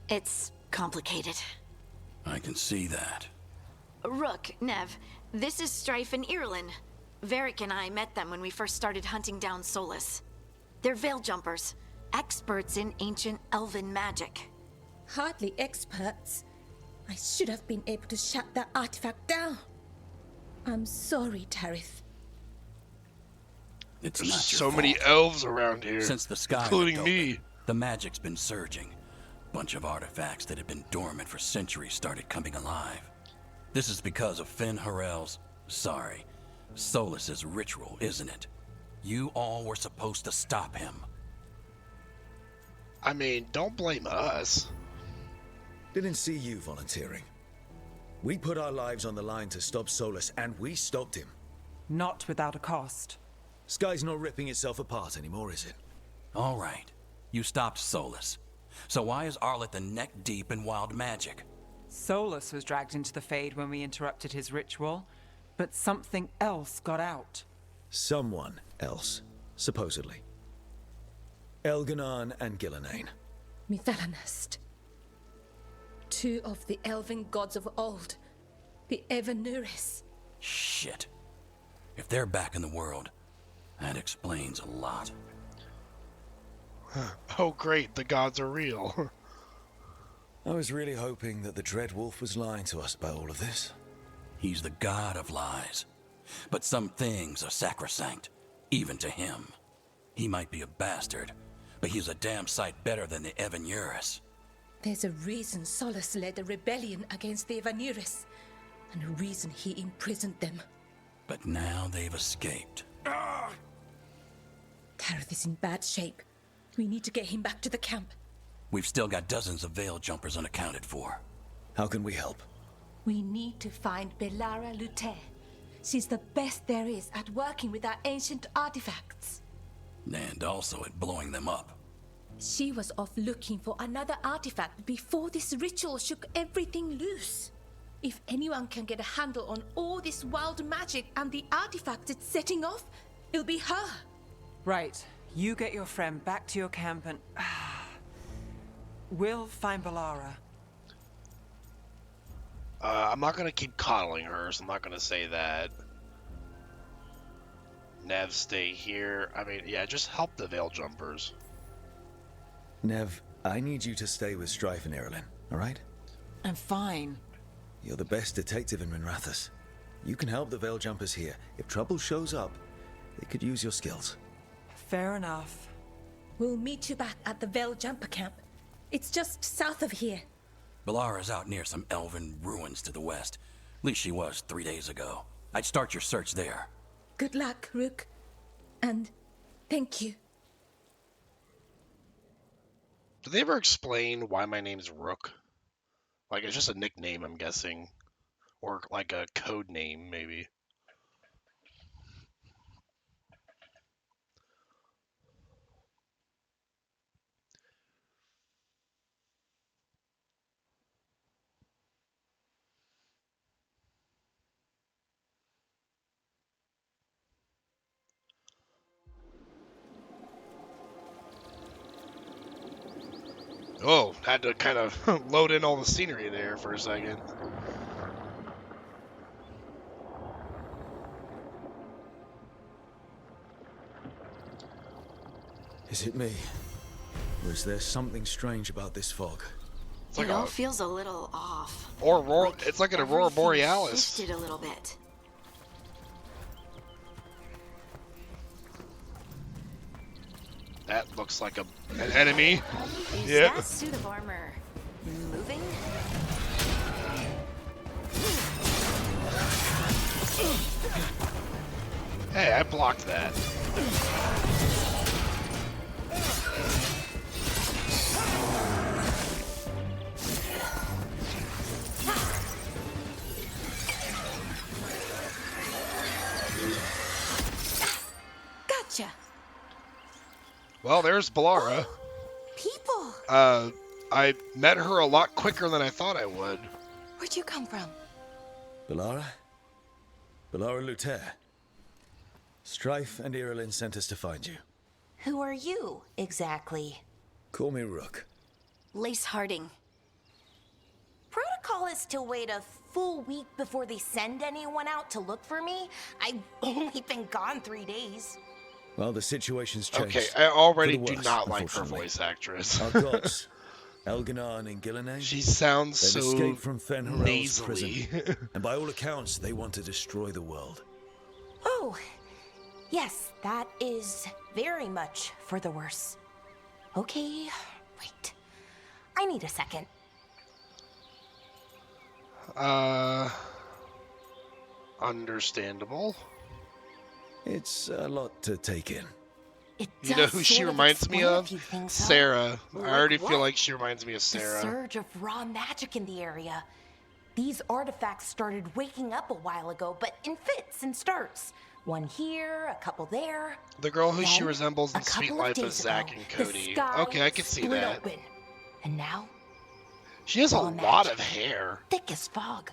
It's complicated.
I can see that.
Rook, Nev, this is Strife and Irlin. Varric and I met them when we first started hunting down Solas. They're veil jumpers, experts in ancient elven magic.
Hardly experts. I should have been able to shut that artifact down. I'm sorry, Tarith.
It's
There's
not
so
your
many
fault.
elves around here.
Since the sky
including
ripped
me.
open, the magic's been surging. Bunch of artifacts that had been dormant for centuries started coming alive. This is because of Finn Harel's, Solas's ritual, isn't it? You all were supposed to stop him.
I mean, don't blame us.
Didn't see you volunteering. We put our lives on the line to stop Solas, and we stopped him.
Not without a cost.
Sky's not ripping itself apart anymore, is it?
All right. You stopped Solas. So why is Arlet neck deep in wild magic?
Solas was dragged into the Fade when we interrupted his ritual, but something else got out.
Someone else, supposedly. Elganon and Gillenane.
Mithalanast. Two of the elven gods of old. The Evanuris.
Shit. If they're back in the world, that explains a lot.
Oh great, the gods are real.
I was really hoping that the Dreadwolf was lying to us about all of this.
He's the god of lies. But some things are sacrosanct, even to him. He might be a bastard, but he's a damn sight better than the Evanuris.
There's a reason Solas led a rebellion against the Evanuris, and a reason he imprisoned them.
But now they've escaped.
Tarith is in bad shape. We need to get him back to the camp.
We've still got dozens of Veil jumpers unaccounted for.
How can we help?
We need to find Belara Luther. She's the best there is at working with our ancient artifacts.
And also at blowing them up.
She was off looking for another artifact before this ritual shook everything loose. If anyone can get a handle on all this wild magic and the artifacts it's setting off, it'll be her.
Right. You get your friend back to your camp and... we'll find Belara.
I'm not gonna keep coddling her, so I'm not gonna say that. Nev, stay here. I mean, yeah, just help the Veil Jumpers.
Nev, I need you to stay with Strife and Irilyn, alright?
I'm fine.
You're the best detective in Minrathous. You can help the Veil Jumpers here. If trouble shows up, they could use your skills.
Fair enough.
We'll meet you back at the Veil Jumper camp. It's just south of here.
Belara's out near some elven ruins to the west. At least she was 3 days ago. I'd start your search there.
Good luck, Rook. And thank you.
Did they ever explain why my name's Rook? Like, it's just a nickname, I'm guessing. Or like a code name, maybe. Oh, had to kind of load in all the scenery there for a second.
Is it me? Or is there something strange about this fog?
It's like
It all feels a little off.
it's like an Aurora
Everything
Borealis.
shifted a little bit.
That looks like an enemy.
Is
Yeah.
that suit of armor moving?
Hey, I blocked that.
Gotcha.
Well, there's Belara.
People.
I met her a lot quicker than I thought I would.
Where'd you come from?
Belara? Belara Luther. Strife and Irilyn sent us to find you.
Who are you, exactly?
Call me Rook.
Lace Harding.
Protocol is to wait a full week before they send anyone out to look for me. I've only been gone 3 days.
Well, the situation's changed.
Okay, I already
For the
do
worse,
not like her
unfortunately.
voice actress.
Our gods, Elganar and Ingilane,
She sounds
they've
so
escaped from Fen'Harel's
nasally.
prison. And by all accounts, they want to destroy the world.
Oh, yes, that is very much for the worse. Okay, wait. I need a second.
Understandable.
It's a lot to take in.
You know who she reminds me of? Sarah. I already feel like she reminds me of
The
Sarah.
surge of raw magic in the area. These artifacts started waking up a while ago, but in fits and starts. One here, a couple there.
The girl who she
Then,
resembles in
a
Sweet
couple
Life of
days
Zack
ago,
and
the
Cody.
sky
Okay, I can see
split
that.
open. And now,
She has a
raw
lot
magic,
of hair.
thick as fog.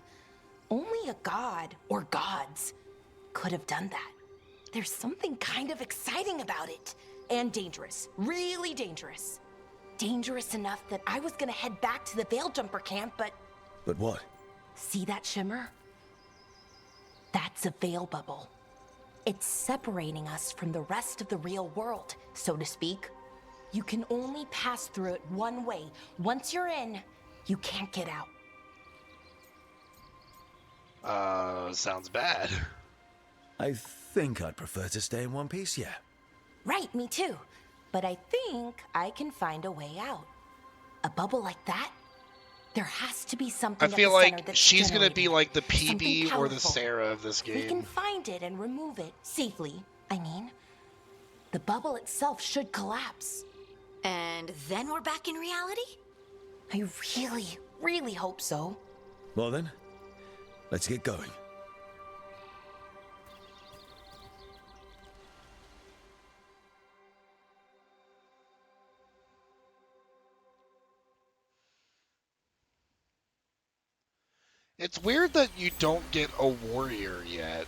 Only a god or gods could have done that. There's something kind of exciting about it. And dangerous. Really dangerous. Dangerous enough that I was gonna head back to the Veil Jumper camp, but
But what?
see that shimmer? That's a veil bubble. It's separating us from the rest of the real world, so to speak. You can only pass through it one way. Once you're in, you can't get out.
Sounds bad.
I think I'd prefer to stay in one piece, yeah.
Right, me too. But I think I can find a way out. A bubble like that? There has to be something
I
at
feel
the center
like
that's
she's gonna be
generating
like the
something
PB or the
powerful.
Sarah of this
We can
game.
find it and remove it safely, I mean. The bubble itself should collapse.
And then we're back in reality?
I really, really hope so.
Well then, let's get going.
It's weird that you don't get a warrior yet.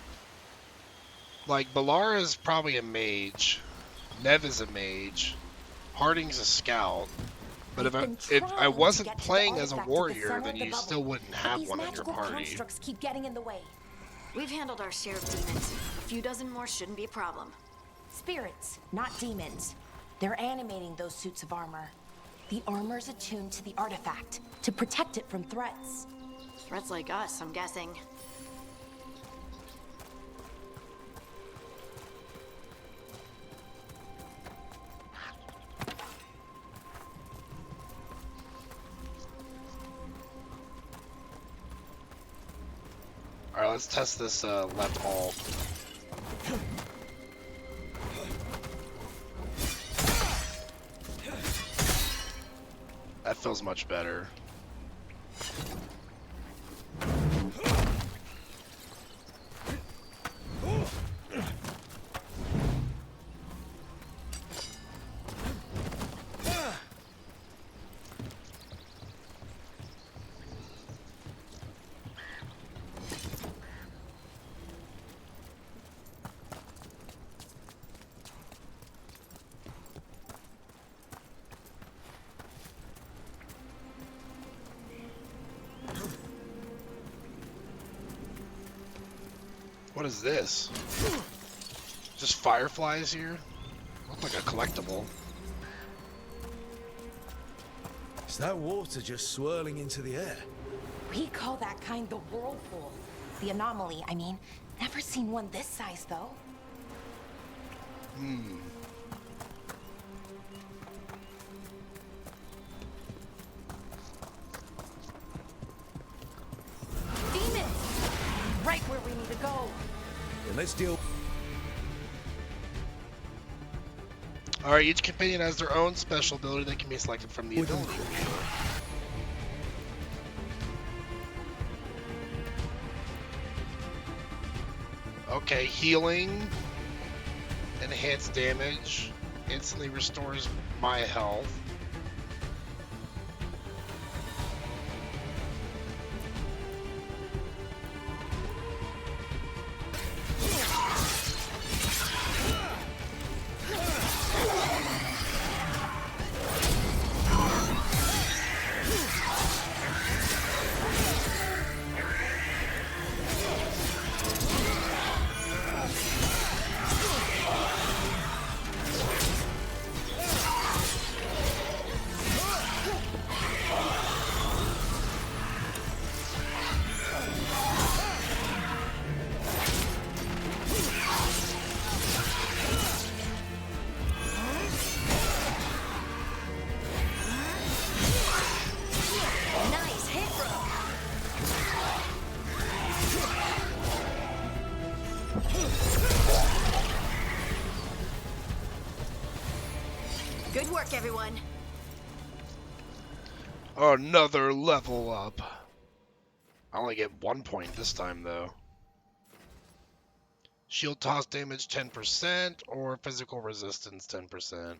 Like, Balara is probably a mage. Nev is a mage. Harding's a scout. But if I wasn't playing as a warrior, then you still wouldn't have
These
one in your
magical
party.
constructs keep getting in the way.
We've handled our share of demons. A few dozen more shouldn't be a problem.
Spirits, not demons. They're animating those suits of armor. The armor's attuned to the artifact to protect it from threats.
Threats like us, I'm guessing.
Alright, let's test this left alt. That feels much better. What is this? Just fireflies here? Look like a collectible.
Is that water just swirling into the air?
We call that kind the whirlpool. The anomaly, I mean. Never seen one this size, though. Demons! Right where we need to go.
Then let's deal.
Alright, each companion has their own special ability that can be selected from the ability. Okay, healing, enhanced damage, instantly restores my health.
everyone.
Another level up. I only get 1 point this time, though. Shield toss damage 10% or physical resistance 10%.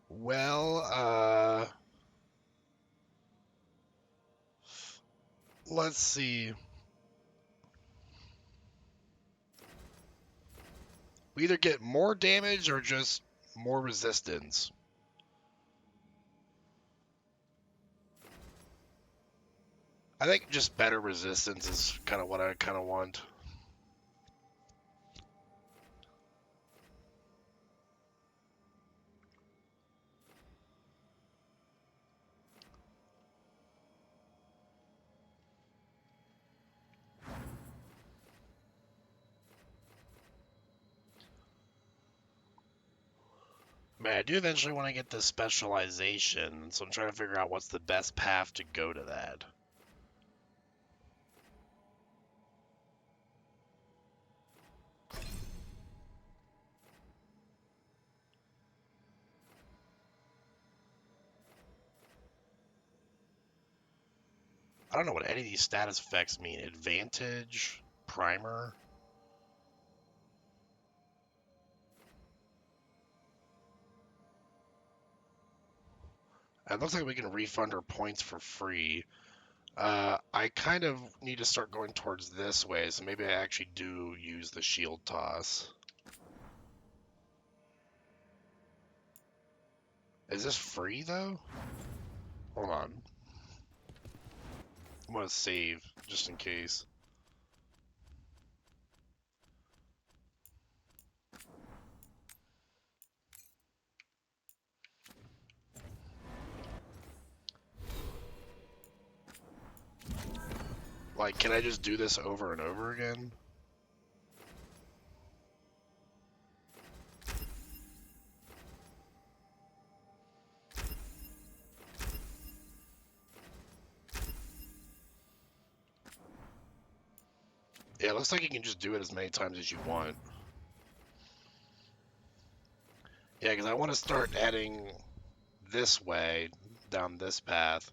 Well, let's see. We either get more damage or just more resistance. I think just better resistance is kind of what I kind of want. Man, I do eventually want to get the specialization, so I'm trying to figure out what's the best path to go to that. I don't know what any of these status effects mean. Advantage? Primer? It looks like we can refund our points for free. I kind of need to start going towards this way, so maybe I actually do use the shield toss. Is this free, though? Hold on. I'm gonna save, just in case. Like, can I just do this over and over again? Yeah, it looks like you can just do it as many times as you want. Yeah, because I want to start adding this way, down this path.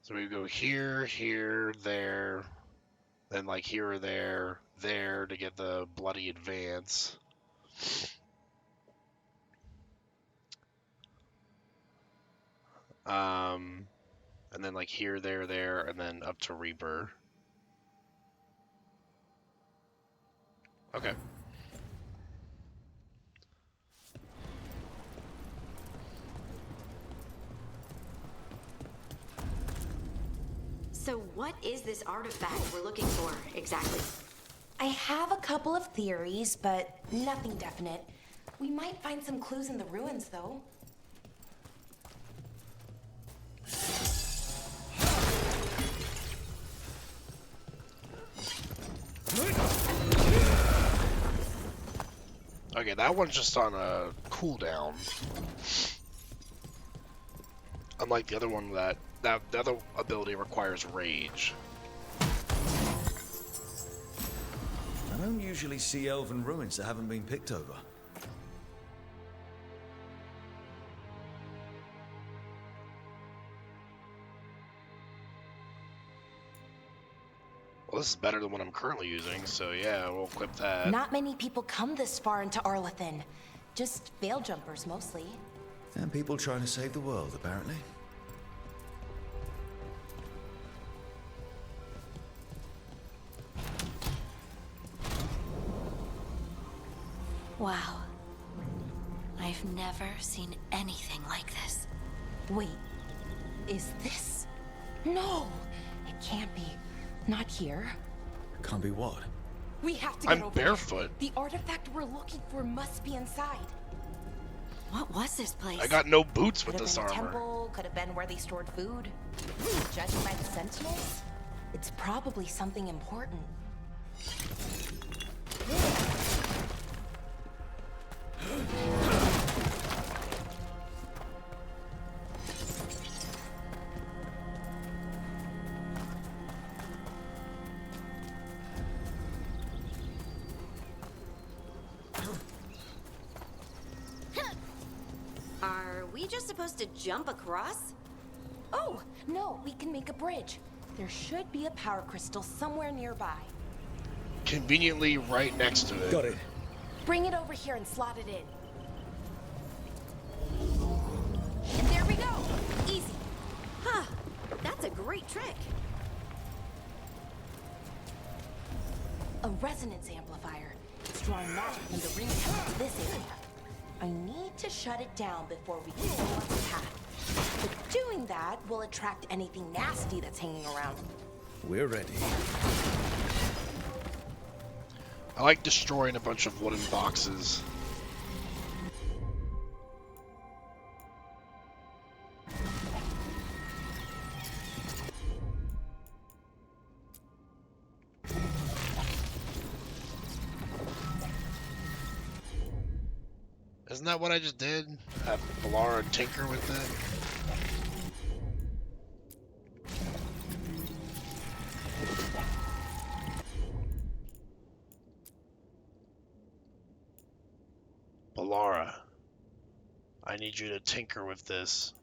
So we go here, here, there, then like here or there, there to get the bloody advance. And then like here, there, there, and then up to Reaper. Okay.
So what is this artifact we're looking for, exactly?
I have a couple of theories, but nothing definite. We might find some clues in the ruins, though.
Okay, that one's just on a cooldown. Unlike the other one, the other ability requires rage.
I don't usually see elven ruins that haven't been picked over.
Well, this is better than what I'm currently using, so yeah, we'll equip that.
Not many people come this far into Arlathan. Just veil jumpers, mostly.
And people trying to save the world, apparently.
Wow. I've never seen anything like this.
Wait, is this? No, it can't be. Not here.
Can't be what?
We have to get
I'm
over
barefoot.
there. The artifact we're looking for must be inside.
What was this place?
I got no boots with
Could have
this
been a
armor.
temple, could have been where they stored food. Judging by the sentinels, it's probably something important.
we just supposed to jump across?
Oh, no, we can make a bridge. There should be a power crystal somewhere nearby.
Conveniently right next to it.
Got it.
Bring it over here and slot it in. And there we go. Easy.
Huh. That's a great trick.
A resonance amplifier. It's drawing magic from the ring to this area. I need to shut it down before we can go up the path. But doing that will attract anything nasty that's hanging around.
We're ready.
I like destroying a bunch of wooden boxes. Isn't that what I just did? Have Valara tinker with it? Valara, I need you to tinker with this.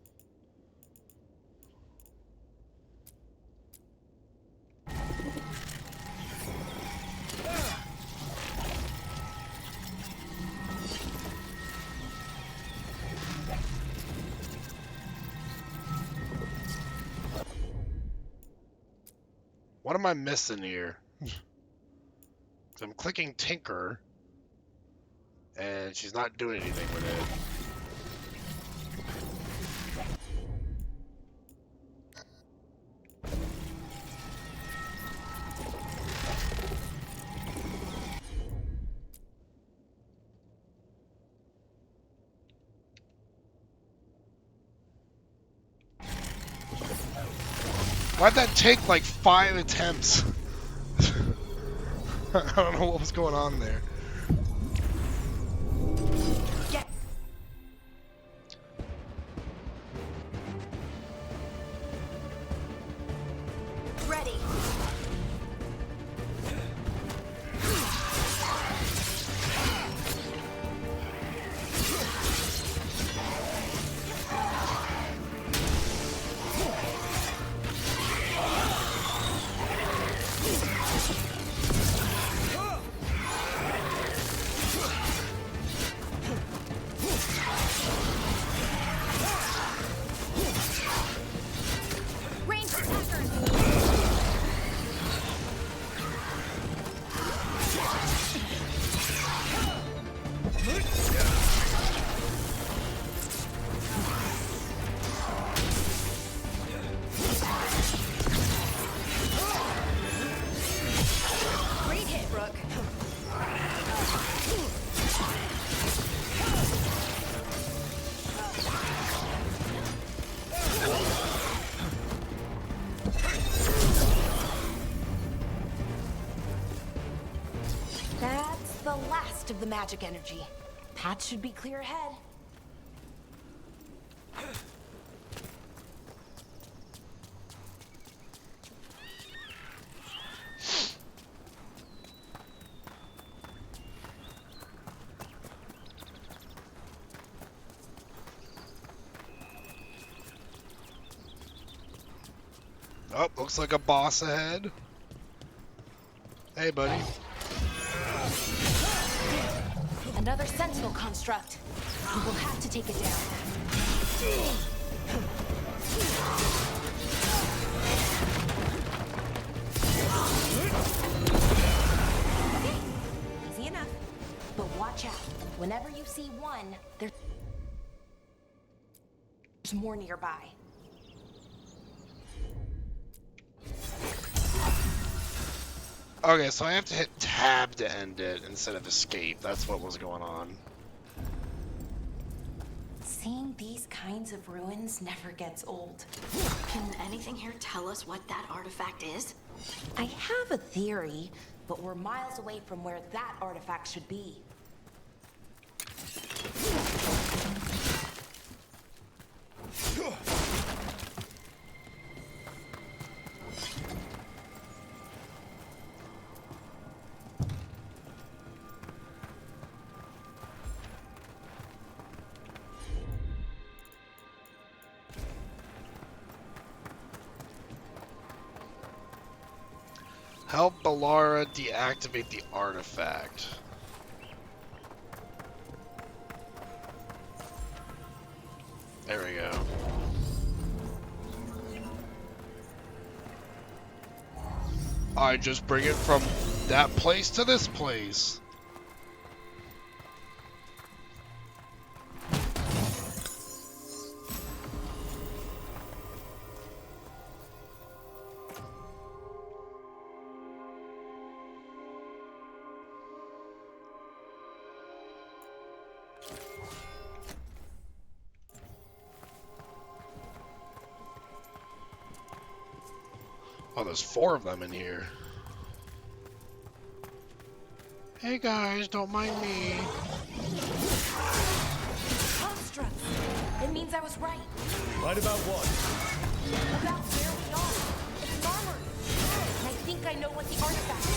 What am I missing here? I'm clicking tinker, and she's not doing anything with it. Why'd that take like 5 attempts? I don't know what was going on there.
Get.
Ready. Ranged attackers. Great hit, Rook.
That's the last of the magic energy. Path should be clear ahead.
Oh, looks like a boss ahead. Hey, buddy.
Another sentinel construct. We will have to take it down. Okay, easy enough. But watch out. Whenever you see one, there's more nearby.
Okay, so I have to hit tab to end it instead of escape. That's what was going on.
Seeing these kinds of ruins never gets old.
Can anything here tell us what that artifact is?
I have a theory, but we're miles away from where that artifact should be.
Help Balara deactivate the artifact. There we go. I just bring it from that place to this place. Oh, there's 4 of them in here. Hey guys, don't mind me.
Constructs. It means I was right.
Right about what?
About where we are. It's armored. And I think I know what the artifact is.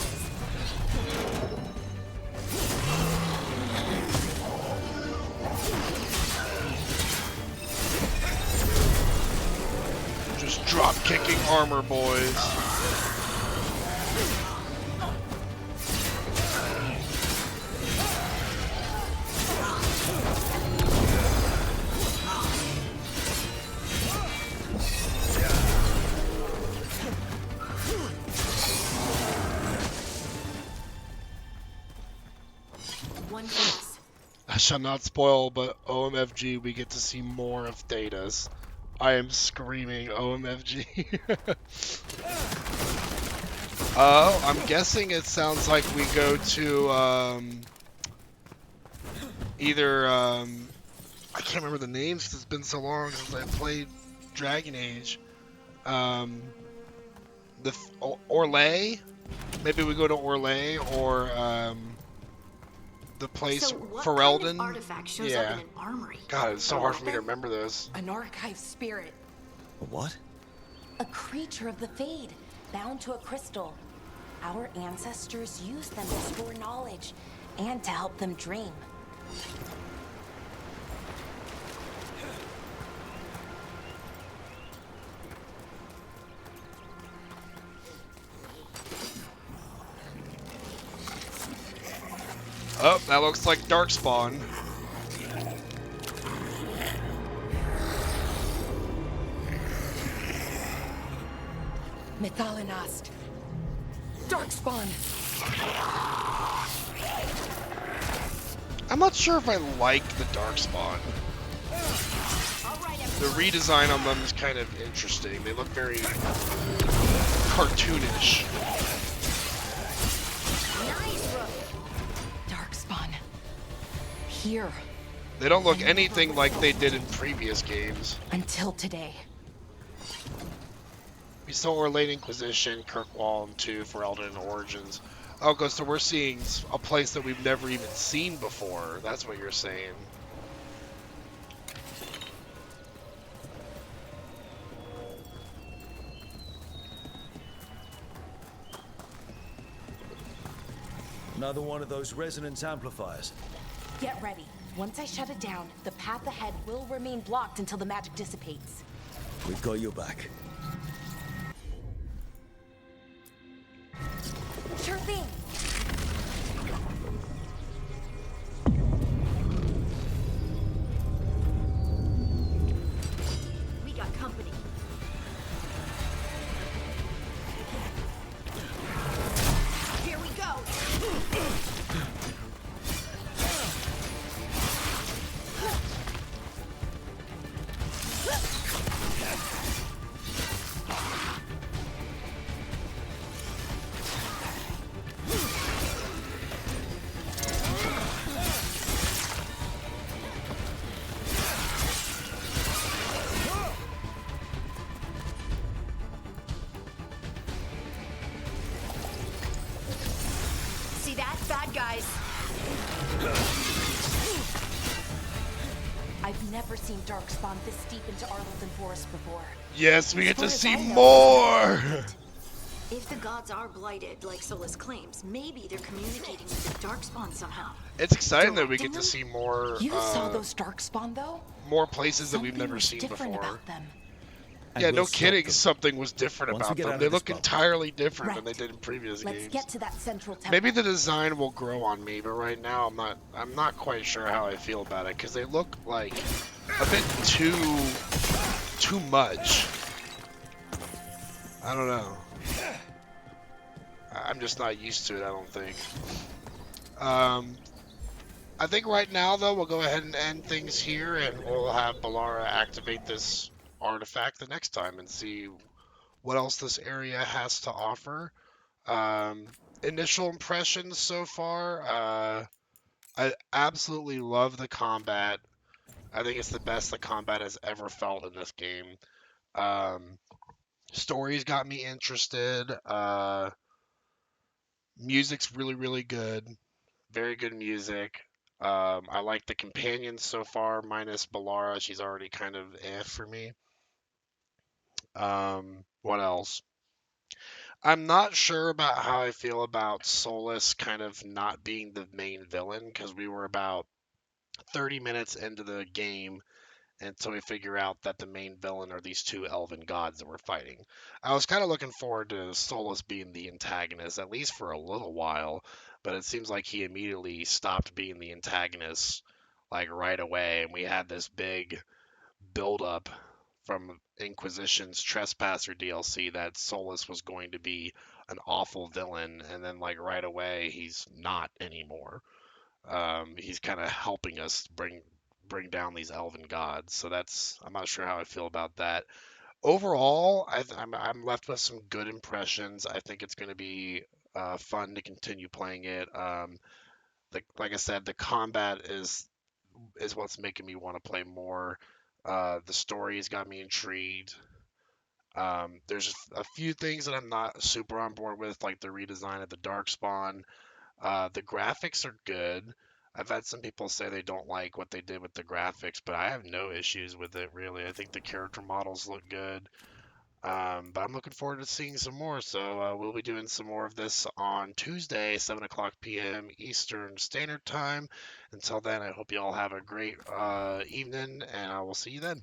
Just drop kicking armor, boys. I shall not spoil, but OMFG, we get to see more of Theta's. I am screaming OMFG. I'm guessing it sounds like we go to, either, I can't remember the names because it's been so long since I played Dragon Age. Orlais? Maybe we go to Orlais, or, the place
So what
Ferelden.
kind of artifact shows up in an armory?
God, it's so hard for me to remember this.
An archive spirit.
A what?
A creature of the Fade, bound to a crystal. Our ancestors used them to store knowledge and to help them dream.
Oh, that looks like Darkspawn.
Methalinast. Darkspawn.
I'm not sure if I like the Darkspawn. The redesign on them is kind of interesting. They look very cartoonish.
Darkspawn. Here.
They don't look anything like they did in previous games.
Until today.
We saw Orlais Inquisition, Kirkwall 2 for Elden Origins. Okay, so we're seeing a place that we've never even seen before. That's what you're saying.
Another one of those resonance amplifiers.
Get ready. Once I shut it down, the path ahead will remain blocked until the magic dissipates.
We've got your back.
Sure thing.
We got company. Here we go. See that? Bad guys.
I've never seen Darkspawn this deep into Arlington Forest before.
Yes, we get to
As far
see
as I know,
more!
If the gods are blighted, like Solas claims, maybe they're communicating with the Darkspawn somehow.
It's exciting that we get to see more,
You saw those Darkspawn, though?
more places that we've
Something
never
was
seen
different
before.
about them.
Yeah, no kidding. Something was different
Once we
about
get
them.
out
They
of this
look
bubble.
entirely different than
Right.
they did in previous
Let's
games.
get to that central temple.
Maybe the design will grow on me, but right now I'm not quite sure how I feel about it because they look like a bit too much. I don't know. I'm just not used to it, I don't think. I think right now, though, we'll go ahead and end things here, and we'll have Balara activate this artifact the next time and see what else this area has to offer. Initial impressions so far, I absolutely love the combat. I think it's the best the combat has ever felt in this game. Stories got me interested. Music's really, really good. Very good music. I like the companions so far, minus Balara. She's already kind of for me. What else? I'm not sure about how I feel about Solas kind of not being the main villain because we were about 30 minutes into the game until we figure out that the main villain are these two elven gods that we're fighting. I was kind of looking forward to Solas being the antagonist, at least for a little while, but it seems like he immediately stopped being the antagonist like right away, and we had this big build up from Inquisition's Trespasser DLC that Solas was going to be an awful villain, and then like right away he's not anymore. He's kind of helping us bring down these elven gods. So that's I'm not sure how I feel about that. Overall, I'm left with some good impressions. I think it's going to be fun to continue playing it. Like I said, the combat is what's making me want to play more. The story has got me intrigued. There's a few things that I'm not super on board with, like the redesign of the Darkspawn. The graphics are good. I've had some people say they don't like what they did with the graphics, but I have no issues with it really. I think the character models look good. But I'm looking forward to seeing some more. So we'll be doing some more of this on Tuesday, 7 o'clock p.m. Eastern Standard Time. Until then, I hope you all have a great evening, and I will see you then.